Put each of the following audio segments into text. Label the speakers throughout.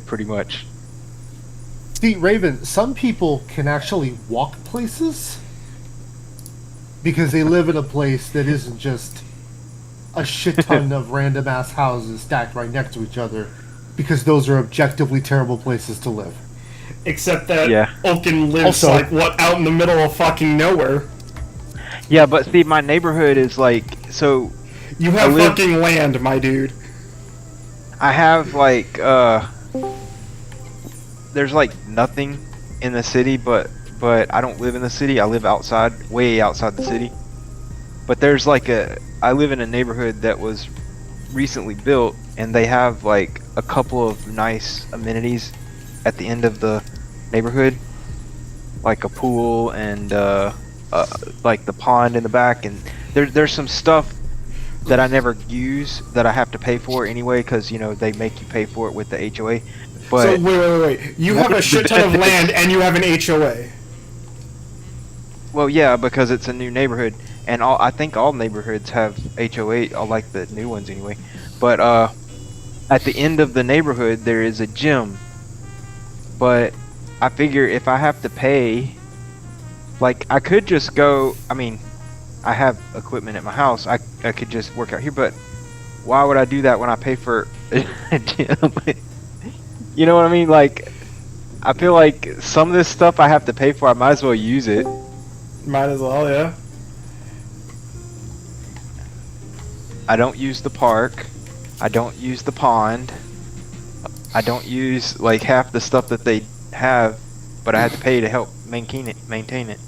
Speaker 1: pretty much.
Speaker 2: See, Raven, some people can actually walk places because they live in a place that isn't just a shit ton of random ass houses stacked right next to each other, because those are objectively terrible places to live.
Speaker 3: Except that
Speaker 1: Yeah.
Speaker 3: Ulkin lives
Speaker 2: Also,
Speaker 3: like what out in the middle of fucking nowhere.
Speaker 1: Yeah, but see, my neighborhood is like, so
Speaker 3: You
Speaker 1: I
Speaker 3: have
Speaker 1: live,
Speaker 3: fucking land, my dude.
Speaker 1: I have like, there's like nothing in the city, but I don't live in the city. I live outside, way outside the city. But there's like I live in a neighborhood that was recently built, and they have like a couple of nice amenities at the end of the neighborhood, like a pool and uh like the pond in the back, and there's some stuff that I never use that I have to pay for anyway, because you know they make you pay for it with the HOA.
Speaker 3: So
Speaker 1: But
Speaker 3: wait. You
Speaker 1: one
Speaker 3: have a
Speaker 1: of the
Speaker 3: shit ton of land
Speaker 1: benefits,
Speaker 3: and you have an HOA.
Speaker 1: well, yeah, because it's a new neighborhood, and I think all neighborhoods have HOA, all like the new ones anyway. But at the end of the neighborhood there is a gym, but I figure if I have to pay, like I could just go. I mean, I have equipment at my house. I could just work out here, but why would I do that when I pay for a gym? You know what I mean? Like, I feel like some of this stuff I have to pay for, I might as well use it.
Speaker 3: Might as well, yeah.
Speaker 1: I don't use the park. I don't use the pond. I don't use like half the stuff that they have, but I had to pay to help maintain it.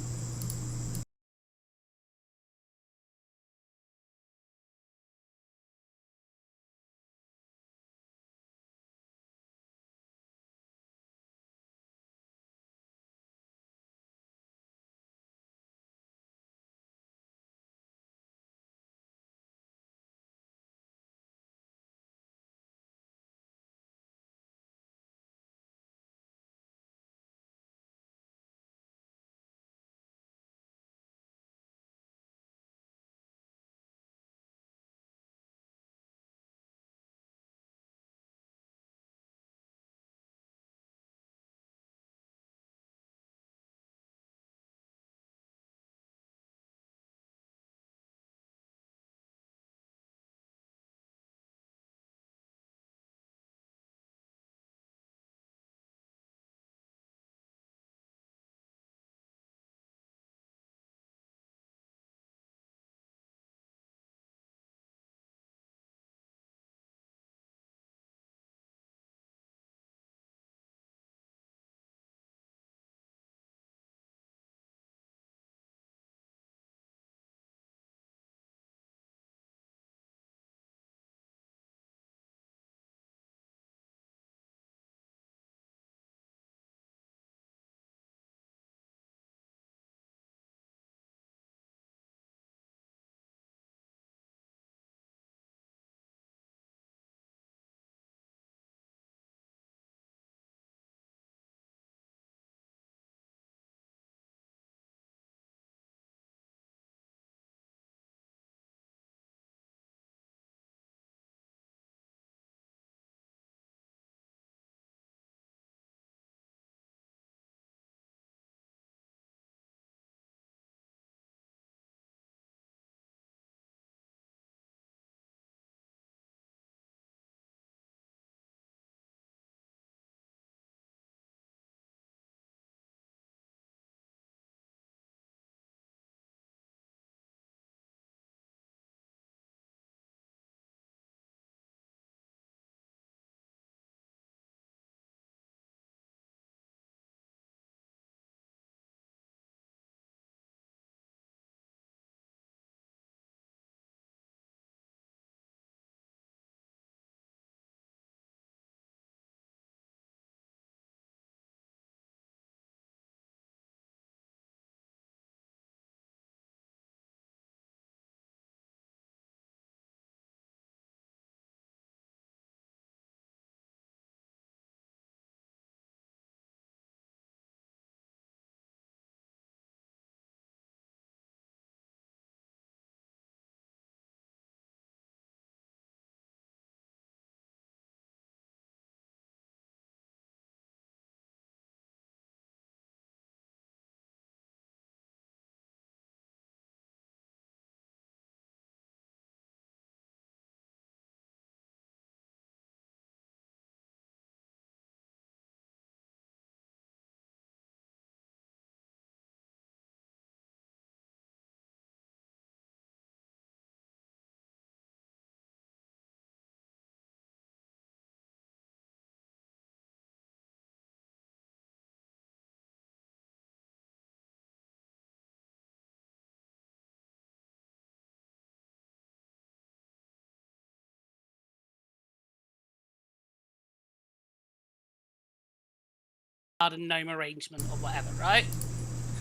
Speaker 4: and gnome arrangement or whatever, right?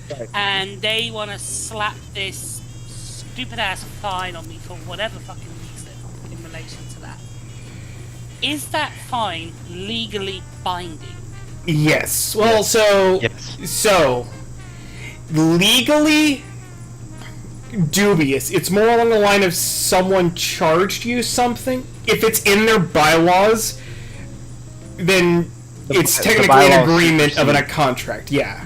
Speaker 3: Right.
Speaker 4: And they want to slap this stupid ass fine on me for whatever fucking reason in relation to that. Is that fine legally binding?
Speaker 3: Yes. Well, so legally dubious. It's more along the line of someone charged you something. If it's in their bylaws, then it's technically an agreement of a contract. Yeah.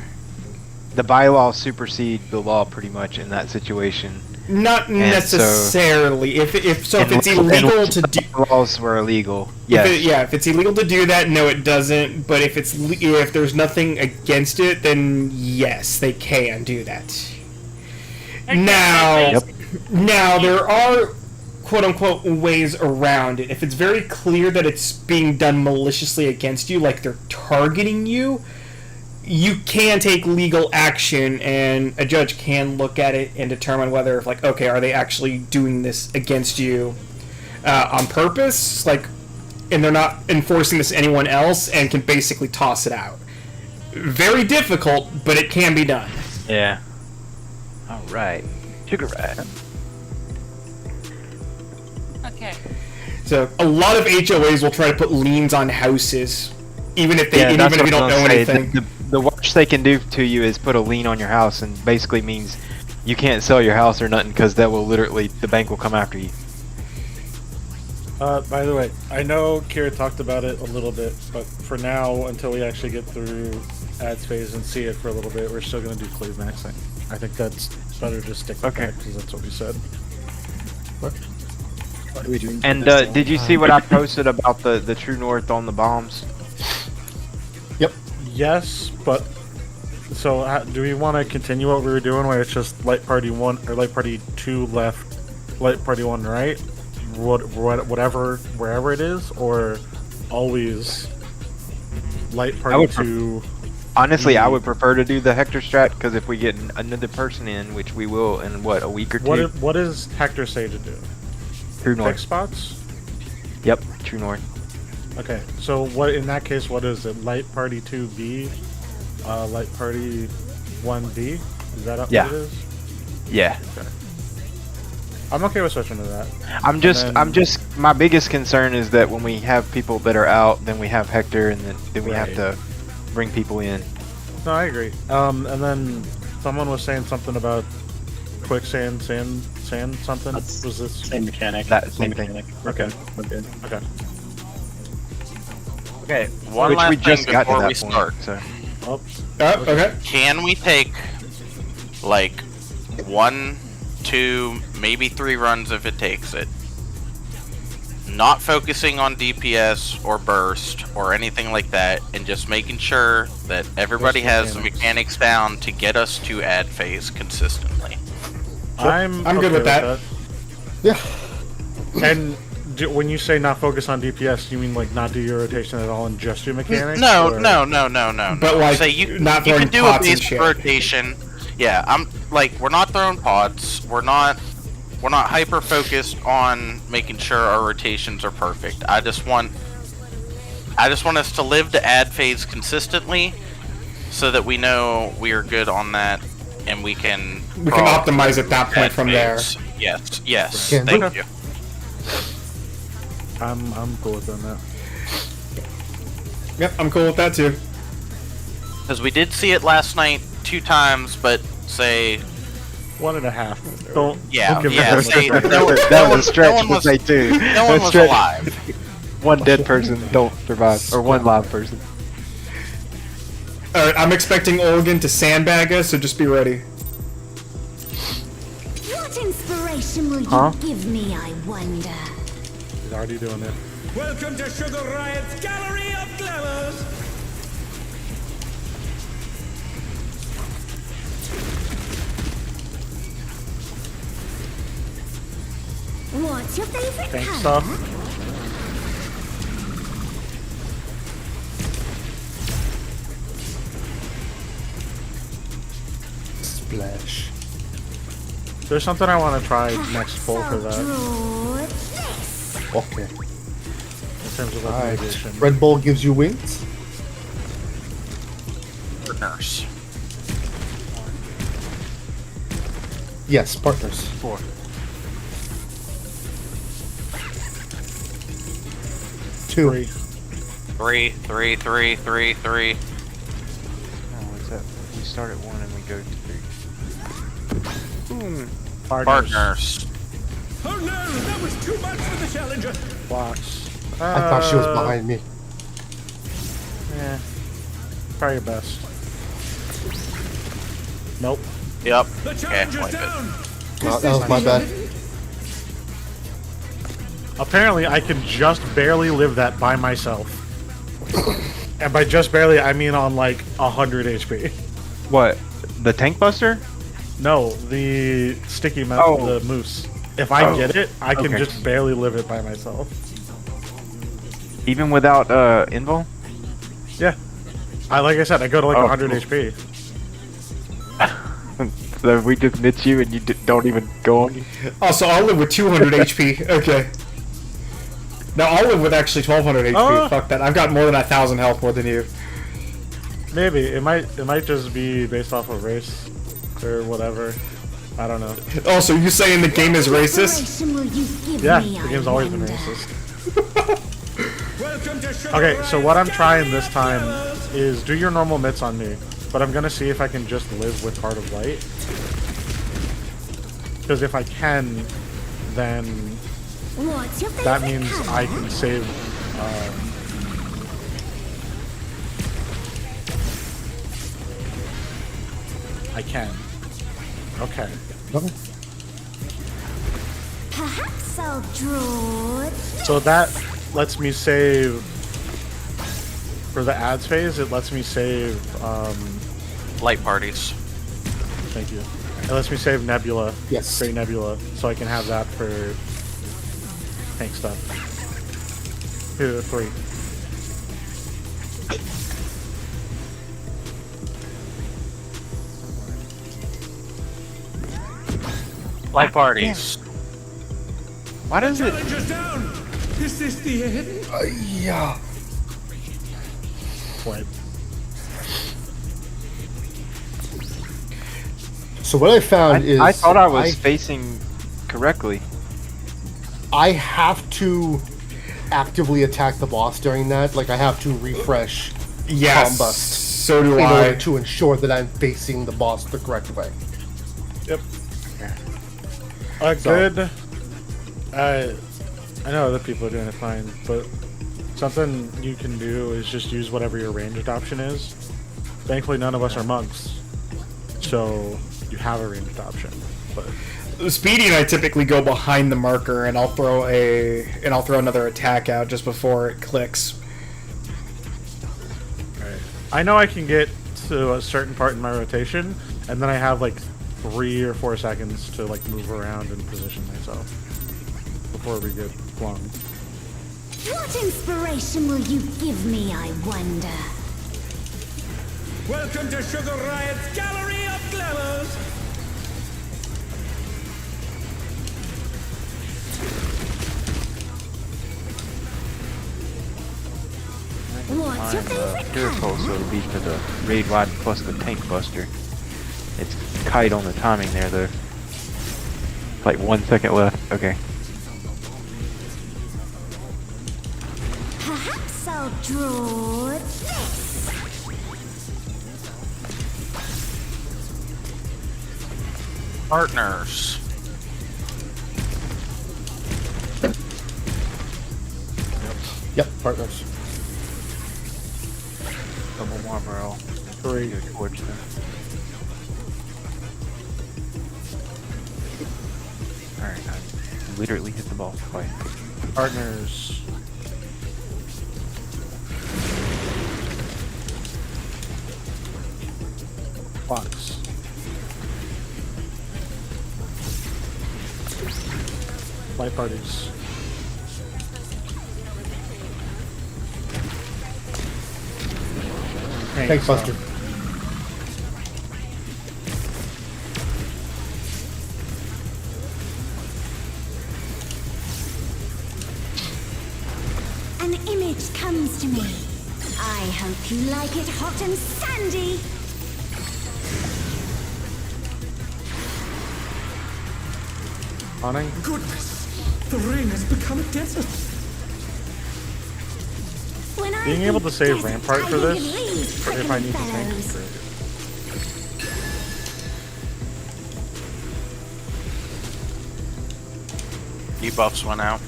Speaker 1: The bylaws supersede the law pretty much in that situation.
Speaker 3: Not necessarily. If it's illegal to do,
Speaker 1: laws were illegal. Yes.
Speaker 3: If it's illegal to do that, no, it doesn't. But if there's nothing against it, then yes, they can do that. Now, there are quote unquote ways around it. If it's very clear that it's being done maliciously against you, like they're targeting you, you can take legal action, and a judge can look at it and determine whether, like, okay, are they actually doing this against you on purpose, like, and they're not enforcing this to anyone else, and can basically toss it out. Very difficult, but it can be done.
Speaker 1: Yeah. All right. Sugar rat.
Speaker 4: Okay.
Speaker 3: So a lot of HOAs will try to put liens on houses, even if
Speaker 1: That's
Speaker 3: if you
Speaker 1: what
Speaker 3: don't
Speaker 1: I was
Speaker 3: know
Speaker 1: gonna say.
Speaker 3: anything.
Speaker 1: The worst they can do to you is put a lien on your house, and basically means you can't sell your house or nothing, because that will literally, the bank will come after you.
Speaker 5: By the way, I know Kira talked about it a little bit, but for now, until we actually get through ads phase and see it for a little bit, we're still going to do cleave maxing. I think that's better to stick with that, because that's what we said.
Speaker 6: What are we doing?
Speaker 1: And did you see what I posted about the True North on the bombs?
Speaker 2: Yep.
Speaker 5: Yes, but so do we want to continue what we were doing, where it's just light party 1 or light party 2 left, light party 1 right, whatever, wherever it is, or always light party 2?
Speaker 1: Honestly, I would prefer to do the Hector strat, because if we get another person in, which we will in what, a week or two.
Speaker 5: What does Hector say to do?
Speaker 1: True North.
Speaker 5: Pick spots?
Speaker 1: Yep, True North.
Speaker 5: Okay, so what in that case? What is it? Light party 2B, light party 1B. Is that what it is?
Speaker 1: Yeah.
Speaker 5: Okay. I'm okay with switching to that.
Speaker 1: I'm just. My biggest concern is that when we have people that are out, then we have Hector, and then we have to bring people in.
Speaker 5: No, I agree. And then someone was saying something about quicksand, sand, something.
Speaker 6: That's
Speaker 5: was this
Speaker 6: same mechanic?
Speaker 1: That same thing.
Speaker 6: mechanic.
Speaker 5: Okay.
Speaker 6: We're good.
Speaker 5: Okay.
Speaker 7: Okay, one
Speaker 1: Which
Speaker 7: last
Speaker 1: we just
Speaker 7: thing
Speaker 1: got to
Speaker 7: before
Speaker 1: that
Speaker 7: we
Speaker 1: point.
Speaker 7: start.
Speaker 1: So.
Speaker 3: Okay.
Speaker 7: Can we take, like, 1, 2, maybe 3 runs if it takes it? Not focusing on DPS or burst or anything like that, and just making sure that everybody has the mechanics down to get us to ad phase consistently.
Speaker 5: I'm
Speaker 3: good with that.
Speaker 2: Yeah.
Speaker 5: And when you say not focus on DPS, you mean like not do your rotation at all and just do mechanics?
Speaker 7: No.
Speaker 3: But like,
Speaker 7: say you
Speaker 3: not
Speaker 7: you
Speaker 3: throwing
Speaker 7: can do a
Speaker 3: pots and
Speaker 7: basic
Speaker 3: shit.
Speaker 7: rotation. Yeah, I'm like, we're not throwing pods. We're not hyper focused on making sure our rotations are perfect. I just want us to live to ad phase consistently, so that we know we are good on that, and we can
Speaker 3: optimize at that point
Speaker 7: ad
Speaker 3: from there.
Speaker 7: phase. Yes.
Speaker 2: Can
Speaker 7: Thank
Speaker 5: do.
Speaker 7: you.
Speaker 5: I'm cool with doing that.
Speaker 3: Yep, I'm cool with that too.
Speaker 7: Because we did see it last night 2 times, but say
Speaker 5: 1.5. Don't
Speaker 7: yeah,
Speaker 5: give
Speaker 7: yeah.
Speaker 5: it
Speaker 7: Say,
Speaker 1: That was a stretch to say two.
Speaker 7: No one was
Speaker 1: Stretch.
Speaker 7: alive.
Speaker 1: One dead person don't survive, or one live person.
Speaker 3: Alright, I'm expecting Olgan to sandbag us, so just be ready.
Speaker 8: What inspiration will you give me, I wonder?
Speaker 5: He's already doing it.
Speaker 9: Welcome to Sugar Riot's Gallery of Glamours!
Speaker 8: What's your favorite
Speaker 5: Tank
Speaker 8: color?
Speaker 5: stuff.
Speaker 2: Splash.
Speaker 5: There's something I want to try next pull for
Speaker 8: So
Speaker 5: that.
Speaker 8: draw this.
Speaker 2: Okay.
Speaker 5: In terms of like
Speaker 2: Alright.
Speaker 5: mitigation.
Speaker 2: Red Bull gives you wings.
Speaker 7: Partners.
Speaker 2: Yes, partners.
Speaker 1: 4.
Speaker 2: 2.
Speaker 5: 3.
Speaker 7: 3, 3, 3, 3, 3.
Speaker 1: No, what's that? We start at 1 and we go to 3.
Speaker 7: Partners.
Speaker 9: Oh no, that was too much for the challenger.
Speaker 5: Blocks.
Speaker 2: I thought she was behind me.
Speaker 5: Yeah. Try your best. Nope.
Speaker 7: Yep.
Speaker 9: The
Speaker 7: Okay,
Speaker 9: challenger's
Speaker 7: wipe it.
Speaker 9: down.
Speaker 2: Oh, that was my bad.
Speaker 5: Apparently, I can just barely live that by myself. And by just barely, I mean on like 100 HP.
Speaker 1: What? The tank buster?
Speaker 5: No, the sticky mouse,
Speaker 1: Oh.
Speaker 5: the moose. If I get it, I can
Speaker 1: Okay.
Speaker 5: just barely live it by myself.
Speaker 1: Even without invul?
Speaker 5: Yeah. Like I said, I go to like
Speaker 1: Oh,
Speaker 5: 100
Speaker 1: cool.
Speaker 5: HP.
Speaker 1: So we just miss you and you don't even go on?
Speaker 3: Also, I'll live with 200 HP. Okay. No, I'll live with actually 1200 HP.
Speaker 5: Oh.
Speaker 3: Fuck that. I've got more than 1,000 health more than you.
Speaker 5: Maybe it might just be based off of race or whatever. I don't know.
Speaker 3: Also, you saying the game is racist?
Speaker 8: Inspiration will you give
Speaker 5: Yeah,
Speaker 8: me,
Speaker 5: the
Speaker 8: I
Speaker 5: game's always been
Speaker 8: wonder?
Speaker 5: racist.
Speaker 9: Welcome to Sugar
Speaker 5: Okay, so what I'm trying this time
Speaker 9: Galleries.
Speaker 5: is do your normal mitts on me, but I'm gonna see if I can just live with Heart of Light. Because if I can, then
Speaker 8: What's your
Speaker 5: that
Speaker 8: favorite
Speaker 5: means
Speaker 8: color?
Speaker 5: I can save. I can. Okay.
Speaker 8: Perhaps I'll draw.
Speaker 5: So that lets me save. For the ads phase, it lets me save.
Speaker 7: Light parties.
Speaker 5: Thank you. It lets me save Nebula.
Speaker 2: Yes.
Speaker 5: Straight Nebula, so I can have that for tank stuff. 2, 3.
Speaker 7: Light parties.
Speaker 1: Why does it?
Speaker 9: Challenger's down. Is this the end?
Speaker 2: Yeah.
Speaker 5: What?
Speaker 2: So what I found is
Speaker 1: I thought I was facing correctly.
Speaker 2: I have to actively attack the boss during that. Like I have to refresh
Speaker 3: Yes.
Speaker 2: Combust
Speaker 3: So do
Speaker 2: in
Speaker 3: I.
Speaker 2: order to ensure that I'm facing the boss the correct way.
Speaker 5: Yep. Good. I know other people are doing it fine, but something you can do is just use whatever your ranged option is. Thankfully, none of us are monks, so you have a ranged option. But
Speaker 3: Speedy and I typically go behind the marker, and I'll throw another attack out just before it clicks.
Speaker 5: I know I can get to a certain part in my rotation, and then I have like 3 or 4 seconds to like move around and position myself before we get flung.
Speaker 8: What inspiration will you give me, I wonder?
Speaker 9: Welcome to Sugar Riot's Gallery of Glamours.
Speaker 8: What's your favorite
Speaker 1: Purple,
Speaker 8: color?
Speaker 1: so it'll be for the raid wide plus the tank buster. It's tight on the timing there though. Like 1 second left. Okay.
Speaker 8: Perhaps I'll draw this.
Speaker 7: Partners.
Speaker 2: Yep, partners.
Speaker 1: Double Marlboro.
Speaker 5: 3.
Speaker 1: Go towards them. Alright, I literally hit the ball twice.
Speaker 5: Partners. Box. Light parties.
Speaker 2: Thanks, Buster.
Speaker 8: An image comes to me. I hope you like it hot and sandy.
Speaker 5: Hunting?
Speaker 9: Goodness, the ring has become a desert.
Speaker 8: When I
Speaker 5: Being able to
Speaker 8: think
Speaker 5: save
Speaker 8: desert,
Speaker 5: Rampart
Speaker 8: I
Speaker 5: for
Speaker 8: think
Speaker 5: this,
Speaker 8: of these
Speaker 5: or if I need to
Speaker 8: prickly
Speaker 5: tank
Speaker 8: fellows.
Speaker 5: for it.
Speaker 7: Debuffs went out.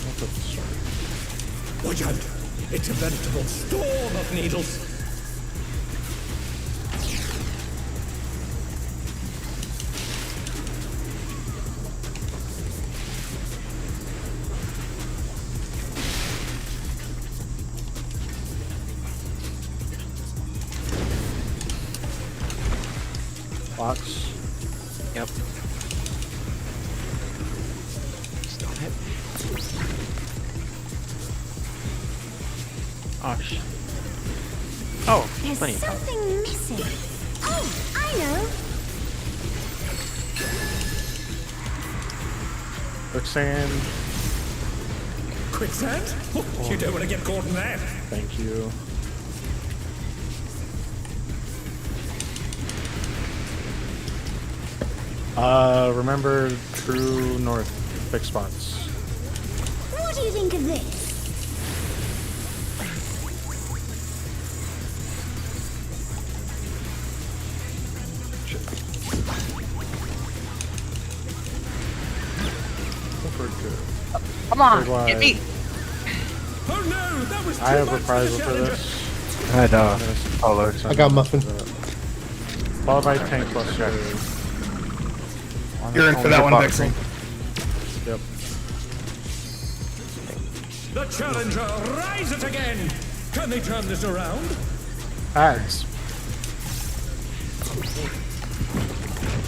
Speaker 5: I'll put this right.
Speaker 9: Watch out! It's a veritable storm of needles.
Speaker 5: Box.
Speaker 6: Yep. Still hit. Oh, shit. Oh,
Speaker 8: There's
Speaker 6: plenty of time.
Speaker 8: something missing. Oh, I know.
Speaker 5: Quicksand.
Speaker 9: Quicksand? Oh, you don't want to get caught in that.
Speaker 5: Thank you. Remember true north fixed spots.
Speaker 8: What do you think of this?
Speaker 6: Come on,
Speaker 5: Third
Speaker 6: get me!
Speaker 9: Oh no, that was too
Speaker 5: I have
Speaker 9: much
Speaker 5: reprisal
Speaker 9: the
Speaker 5: for
Speaker 9: challenger.
Speaker 5: this.
Speaker 1: I had Paulo.
Speaker 2: I got Muffin.
Speaker 5: Followed by tank plus two.
Speaker 3: You're in for that one, Vixen.
Speaker 5: Yep.
Speaker 9: The challenger rises again. Can they turn this around?
Speaker 5: Ads.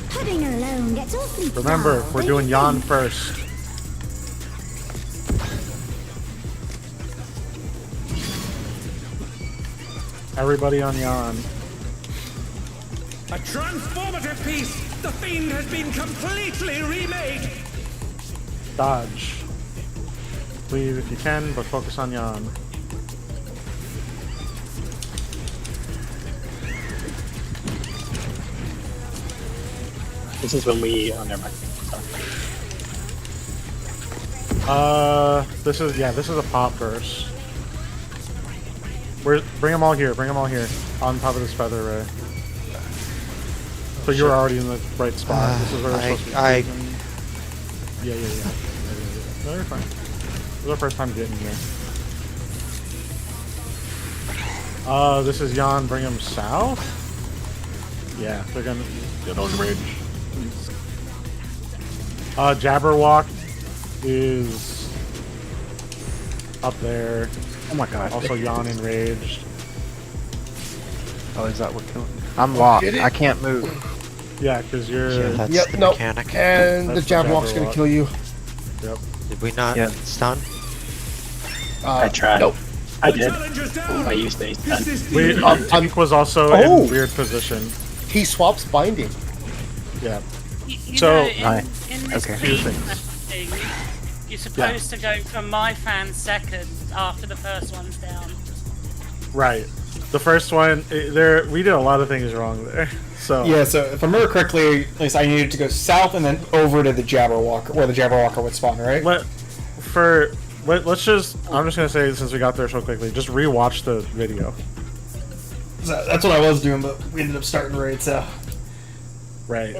Speaker 8: Pudding alone gets awfully
Speaker 5: Remember,
Speaker 8: dull,
Speaker 5: we're
Speaker 8: don't
Speaker 5: doing
Speaker 8: you
Speaker 5: Yan
Speaker 8: think?
Speaker 5: first. Everybody on Yan.
Speaker 9: A transformative piece. The fiend has been completely remade.
Speaker 5: Dodge. Leave if you can, but focus on Yan.
Speaker 6: This is when we. Oh, never mind.
Speaker 5: This is a pop burst. Bring them all here, on top of this feather ray. So you're already in the right spot. This is where we're supposed to be. Yeah. No, you're fine. This is our first time getting here. This is Yan, bring him south? Yeah, they're gonna get on rage. Jabberwock is up there.
Speaker 1: Oh my god.
Speaker 5: Also Yan enraged.
Speaker 1: Oh, is that what killing me? I'm locked. I can't move.
Speaker 5: Yeah, because you're...
Speaker 6: Yeah, that's
Speaker 2: Yep,
Speaker 6: the
Speaker 2: nope.
Speaker 6: mechanic.
Speaker 2: And the
Speaker 5: That's the
Speaker 2: Jabberwock's gonna
Speaker 5: Jabberwock.
Speaker 2: kill you.
Speaker 5: Yep.
Speaker 6: Did we not
Speaker 1: Yeah.
Speaker 6: stun?
Speaker 2: I
Speaker 10: tried.
Speaker 2: Nope.
Speaker 10: I
Speaker 9: The
Speaker 10: did.
Speaker 9: challenger's down.
Speaker 10: I used a
Speaker 9: This is the
Speaker 5: We,
Speaker 9: end.
Speaker 5: Tank was also
Speaker 2: Oh!
Speaker 5: in weird position.
Speaker 2: He swaps binding.
Speaker 5: Yeah.
Speaker 4: You
Speaker 5: So-
Speaker 4: know, in this
Speaker 1: Okay.
Speaker 5: Few
Speaker 4: thing,
Speaker 5: things.
Speaker 4: you're supposed to go from my fan second after the first one's down.
Speaker 5: Right. The first one, we did a lot of things wrong there. So
Speaker 3: Yeah, so if I remember correctly, at least I needed to go south and then over to the Jabberwocker, where the Jabberwocker would spawn, right?
Speaker 5: let's just. I'm just gonna say, since we got there so quickly, just rewatch the video.
Speaker 3: So that's what I was doing, but we ended up starting right, so.
Speaker 5: Right.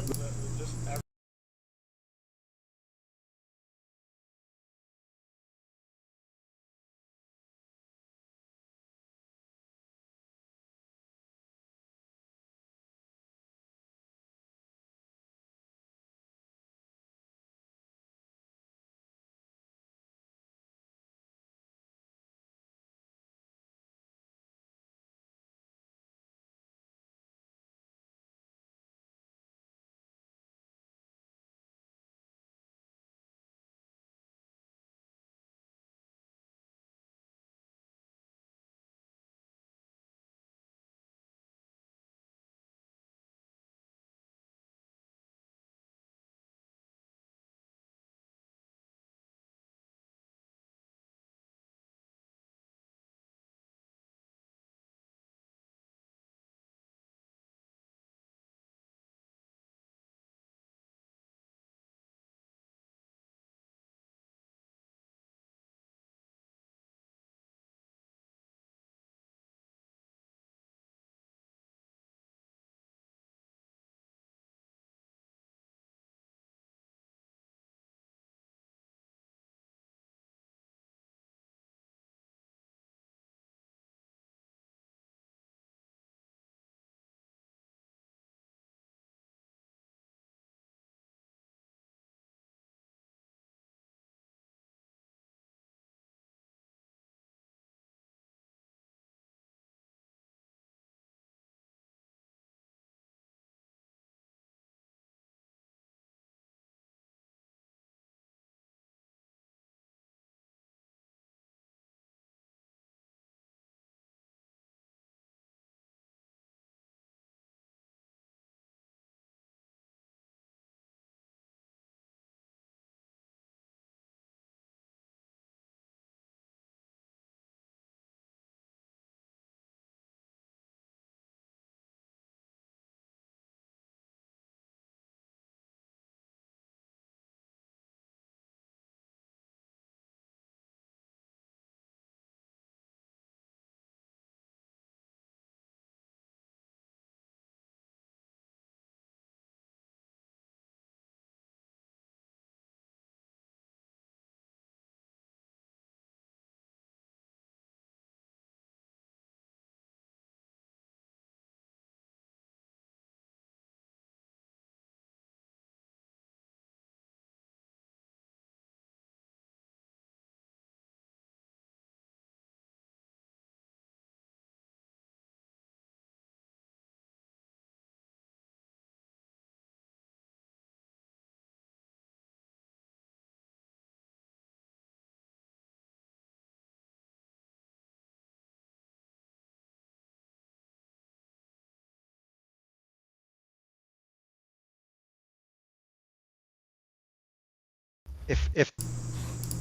Speaker 10: if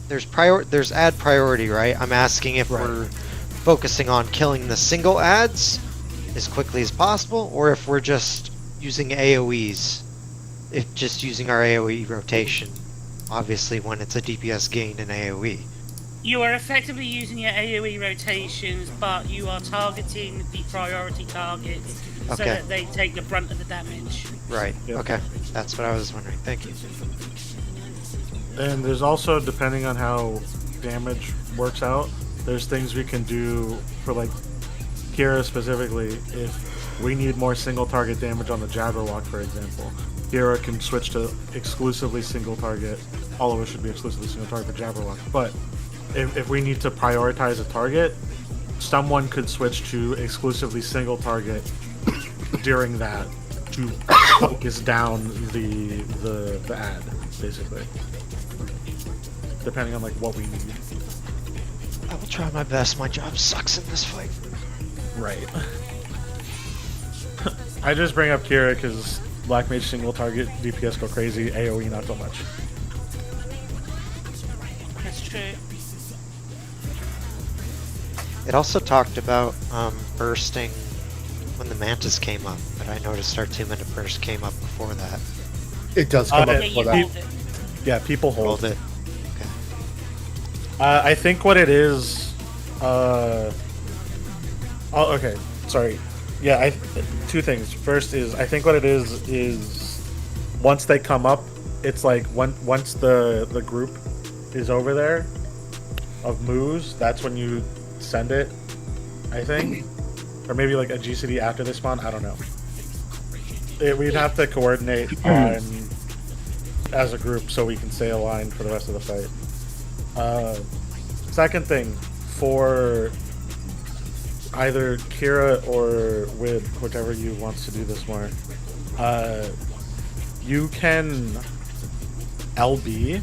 Speaker 10: there's ad priority, right? I'm asking if
Speaker 2: Right.
Speaker 10: we're focusing on killing the single ads as quickly as possible, or if we're just using AoEs, if just using our AoE rotation. Obviously, when it's a DPS gain in AoE.
Speaker 4: You are effectively using your AoE rotations, but you are targeting the priority targets so
Speaker 10: Okay.
Speaker 4: that they take the brunt of the damage.
Speaker 10: Right.
Speaker 5: Yep.
Speaker 10: Okay. That's what I was wondering. Thank you.
Speaker 5: And there's also, depending on how damage works out, there's things we can do for like Kira specifically. If we need more single target damage on the Jabberwock, for example, Kira can switch to exclusively single target. All of us should be exclusively single target for Jabberwock. But if we need to prioritize a target, someone could switch to exclusively single target during that to focus down the ad, basically. Depending on like what we need.
Speaker 10: I will try my best. My job sucks in this fight.
Speaker 5: Right. I just bring up Kira because Black Mage single target DPS go crazy, AoE not so much.
Speaker 4: That's true.
Speaker 10: It also talked about bursting when the Mantis came up, but I noticed our 2-minute burst came up before that.
Speaker 2: It does come
Speaker 5: Yeah,
Speaker 2: up
Speaker 4: Yeah,
Speaker 2: before
Speaker 4: you
Speaker 2: that.
Speaker 4: hold it.
Speaker 5: Yeah, people hold
Speaker 10: Hold
Speaker 5: it.
Speaker 10: it. Okay.
Speaker 5: I think what it is. Oh, okay. Sorry. Yeah, two things. First is I think what it is once they come up, it's like once the group is over there of moves, that's when you send it. I think, or maybe like a GCD after they spawn. I don't know. We'd have to coordinate on as a group so we can stay aligned for the rest of the fight. Second thing, for either Kira or with whichever you wants to do this more, you can LB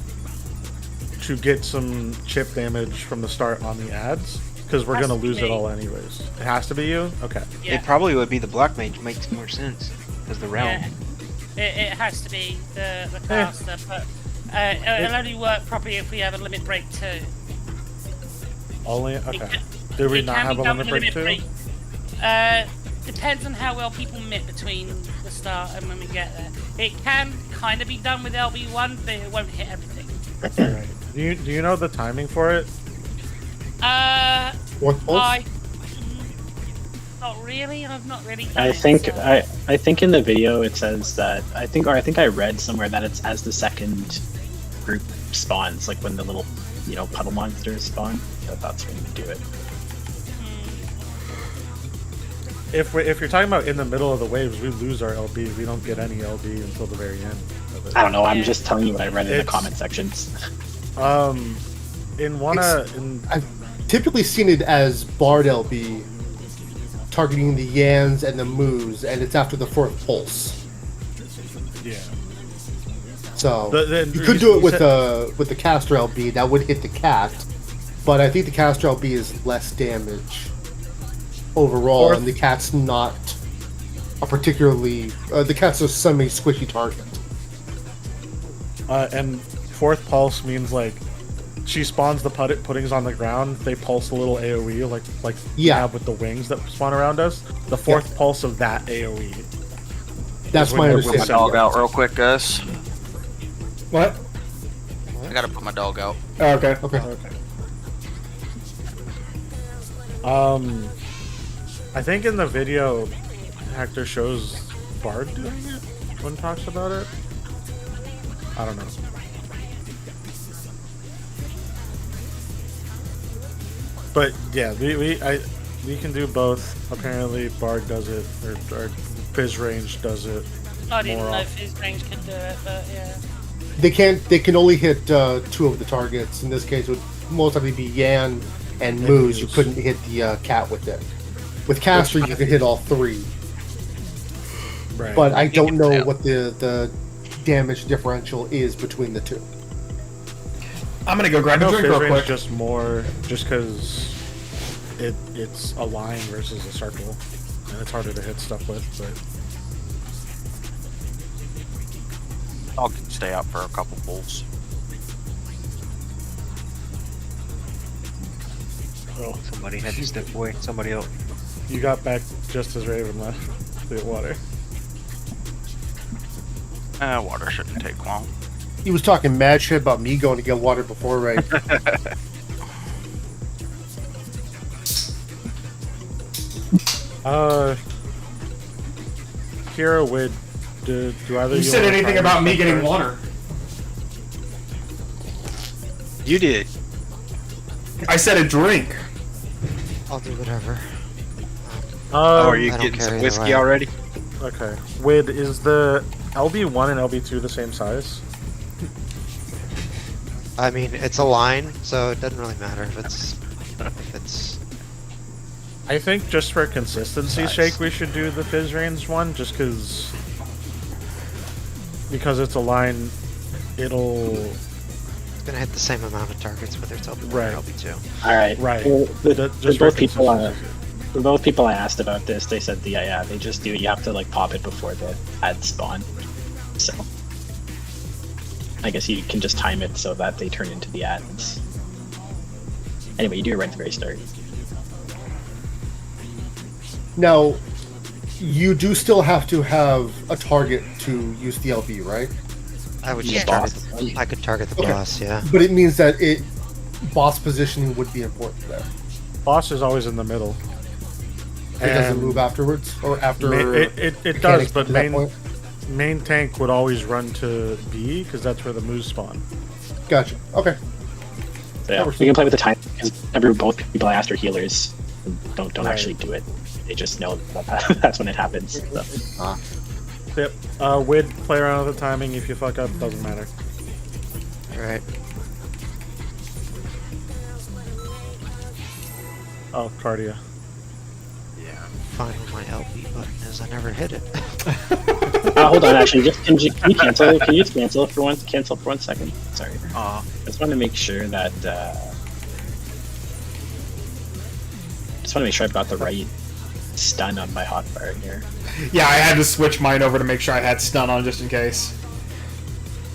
Speaker 5: to get some chip damage from the start on the ads, because we're
Speaker 4: Has
Speaker 5: gonna
Speaker 4: to
Speaker 5: lose it
Speaker 4: be.
Speaker 5: all anyways. It has to be you? Okay.
Speaker 4: Yeah.
Speaker 1: It probably would be the Black Mage. Makes more sense as the realm.
Speaker 4: Yeah. It has to be the caster, but it'll only work properly if we have a limit break too.
Speaker 5: Only? Okay. Did we
Speaker 4: It
Speaker 5: not
Speaker 4: can
Speaker 5: have
Speaker 4: be
Speaker 5: a
Speaker 4: done
Speaker 5: limit
Speaker 4: with
Speaker 5: break too?
Speaker 4: Depends on how well people mit between the start and when we get there. It can kind of be done with LB1, but it won't hit everything.
Speaker 5: Right. Do you know the timing for it?
Speaker 2: What pulse?
Speaker 4: Not really. I've not really. Done
Speaker 6: I
Speaker 4: it,
Speaker 6: think
Speaker 4: so-
Speaker 6: I think in the video it says that I think I read somewhere that it's as the second group spawns, like when the little puddle monsters spawn. That's when you do it.
Speaker 5: If you're talking about in the middle of the waves, we lose our LB. We don't get any LB until the very end of it.
Speaker 6: I don't know. I'm
Speaker 4: Yeah.
Speaker 6: just telling you what I read in the
Speaker 5: It's-
Speaker 6: comment sections.
Speaker 5: In one
Speaker 2: I've typically seen it as Bard LB targeting the Yans and the Moos, and it's after the fourth pulse.
Speaker 5: yeah.
Speaker 2: So
Speaker 5: The
Speaker 2: you could do it with
Speaker 5: said-
Speaker 2: the caster LB. That would hit the cat, but I think the caster LB is less damage overall,
Speaker 5: Fourth-
Speaker 2: and the cat's not a particularly. The cat's a semi-squishy target.
Speaker 5: And fourth pulse means like she spawns the puddings on the ground. They pulse a little AOE like we
Speaker 2: Yeah.
Speaker 5: have with the wings that spawn around us. The fourth pulse of that AOE.
Speaker 2: That's
Speaker 5: when
Speaker 2: my
Speaker 5: they're
Speaker 2: understanding.
Speaker 5: dog
Speaker 2: yeah.
Speaker 5: out
Speaker 11: real quick, guys.
Speaker 3: What?
Speaker 7: I gotta put my dog out.
Speaker 3: Oh, okay.
Speaker 2: Okay.
Speaker 5: Okay. I think in the video, Hector shows Bard doing it when he talks about it. I don't know. But yeah, we can do both. Apparently, Bard does it, or Fizz Range does it.
Speaker 4: I didn't
Speaker 5: more
Speaker 4: know
Speaker 5: off.
Speaker 4: if his range could do it, but yeah.
Speaker 2: They can't. They can only hit 2 of the targets. In this case, it would most likely be Yan and Moose. You
Speaker 5: Moose.
Speaker 2: couldn't hit the cat with it. With caster, you can hit all 3.
Speaker 5: Right.
Speaker 2: But I don't know
Speaker 7: tell.
Speaker 2: what the damage differential is between the 2.
Speaker 3: I'm gonna go
Speaker 5: I
Speaker 3: grab a
Speaker 5: know
Speaker 3: drink
Speaker 5: Fizz
Speaker 3: real
Speaker 5: Range
Speaker 3: quick.
Speaker 5: just more, just because it's a line versus a circle, and it's harder to hit stuff with. But
Speaker 7: Dog can stay out for a couple pulls.
Speaker 5: Oh,
Speaker 1: Somebody had to step away. Somebody else.
Speaker 5: you got back just as Raven left the water.
Speaker 7: Water shouldn't take long.
Speaker 2: He was talking mad shit about me going to get water before Ray.
Speaker 5: Kira, would do either
Speaker 3: You
Speaker 5: you
Speaker 3: said
Speaker 5: wanna
Speaker 3: anything
Speaker 5: try
Speaker 3: about me
Speaker 5: this
Speaker 3: getting
Speaker 5: first?
Speaker 3: water?
Speaker 1: You did.
Speaker 3: I said a drink.
Speaker 10: I'll do whatever.
Speaker 1: Oh, are you
Speaker 10: I don't
Speaker 1: getting
Speaker 10: care
Speaker 1: some
Speaker 10: either
Speaker 1: whiskey
Speaker 10: way.
Speaker 1: already?
Speaker 5: Okay. Wid, is the LB1 and LB2 the same size?
Speaker 10: I mean, it's a line, so it doesn't really matter if it's.
Speaker 5: I think just for consistency's
Speaker 10: Size.
Speaker 5: sake, we should do the Fizz range one, just because it's a line, it'll
Speaker 10: It's gonna hit the same amount of targets whether it's LB1
Speaker 5: Right.
Speaker 10: or LB2.
Speaker 6: All right.
Speaker 5: Right.
Speaker 6: The
Speaker 5: just for
Speaker 6: both people.
Speaker 5: consistency's
Speaker 6: For both people I asked about this, they said yeah, they just do it. You have to like pop it before the ads spawn. So I guess you can just time it so that they turn into the ads. Anyway, you do it right at the very start.
Speaker 2: Now, you do still have to have a target to use the LB, right?
Speaker 10: I would
Speaker 6: Yeah.
Speaker 10: just target. I could target the
Speaker 2: Okay.
Speaker 10: boss. Yeah.
Speaker 2: But it means that boss positioning would be important there.
Speaker 5: Boss is always in the middle.
Speaker 2: It doesn't
Speaker 5: And
Speaker 2: move afterwards or after.
Speaker 5: It does,
Speaker 2: mechanics
Speaker 5: but
Speaker 2: to that point?
Speaker 5: main tank would always run to B because that's where the moves spawn.
Speaker 2: Gotcha. Okay.
Speaker 6: So yeah, we can play with the time because both people I asked are healers. And don't
Speaker 5: Right.
Speaker 6: actually do it. They just know that that's when it happens. So.
Speaker 5: Yep. Wid, play around with the timing. If you fuck up, doesn't matter.
Speaker 10: All right.
Speaker 5: Oh, cardia.
Speaker 10: Fine with my LB button is I never hit it.
Speaker 6: Hold on, actually, can you cancel? Can you just cancel for 1 second? Sorry. I just want to make sure that. Just want to make sure I've got the right stun on my hotbar here.
Speaker 3: Yeah, I had to switch mine over to make sure I had stun on just in case.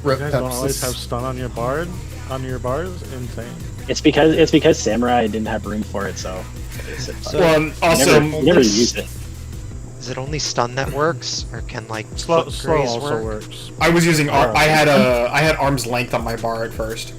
Speaker 5: You
Speaker 2: Rip
Speaker 5: guys don't always
Speaker 2: Pepsis.
Speaker 5: have stun on your bars? Insane.
Speaker 6: It's because Samurai didn't have room for it, so.
Speaker 3: Well, and also,
Speaker 6: never use it.
Speaker 10: Is it only stun that works, or can like
Speaker 5: Slow
Speaker 10: foot graze
Speaker 5: also
Speaker 10: work?
Speaker 5: works.
Speaker 3: I was using. I had arm's length on my bar at first.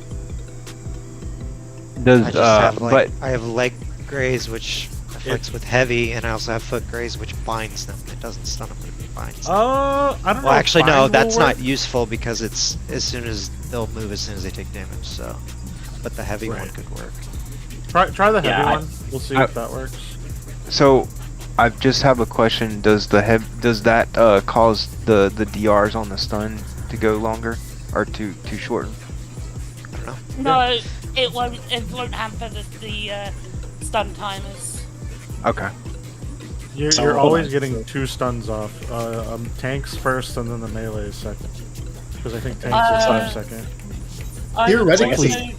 Speaker 1: Does
Speaker 10: I just have
Speaker 1: but
Speaker 10: I have leg graze, which afflicts with heavy, and I also have foot graze, which binds them. It doesn't stun them, but it binds them.
Speaker 5: I don't know.
Speaker 10: Well, actually, no,
Speaker 5: Bind will
Speaker 10: that's
Speaker 5: work.
Speaker 10: not useful because it's as soon as they'll move as soon as they take damage. So, but the heavy one
Speaker 5: Right.
Speaker 10: could work.
Speaker 5: Try the heavy
Speaker 6: Yeah,
Speaker 5: one. We'll see
Speaker 1: I-
Speaker 5: if that works.
Speaker 1: so I just have a question. Does that cause the DRs on the stun to go longer or to shorten?
Speaker 10: I don't know.
Speaker 4: No, it won't hamper the stun timers.
Speaker 1: Okay.
Speaker 5: You're
Speaker 6: So, hold
Speaker 5: always
Speaker 6: on.
Speaker 5: getting 2 stuns off. Tanks first and then the melee is second. Because I think tanks
Speaker 4: Uh,
Speaker 5: is second.
Speaker 4: I
Speaker 2: Theoretically-
Speaker 4: also-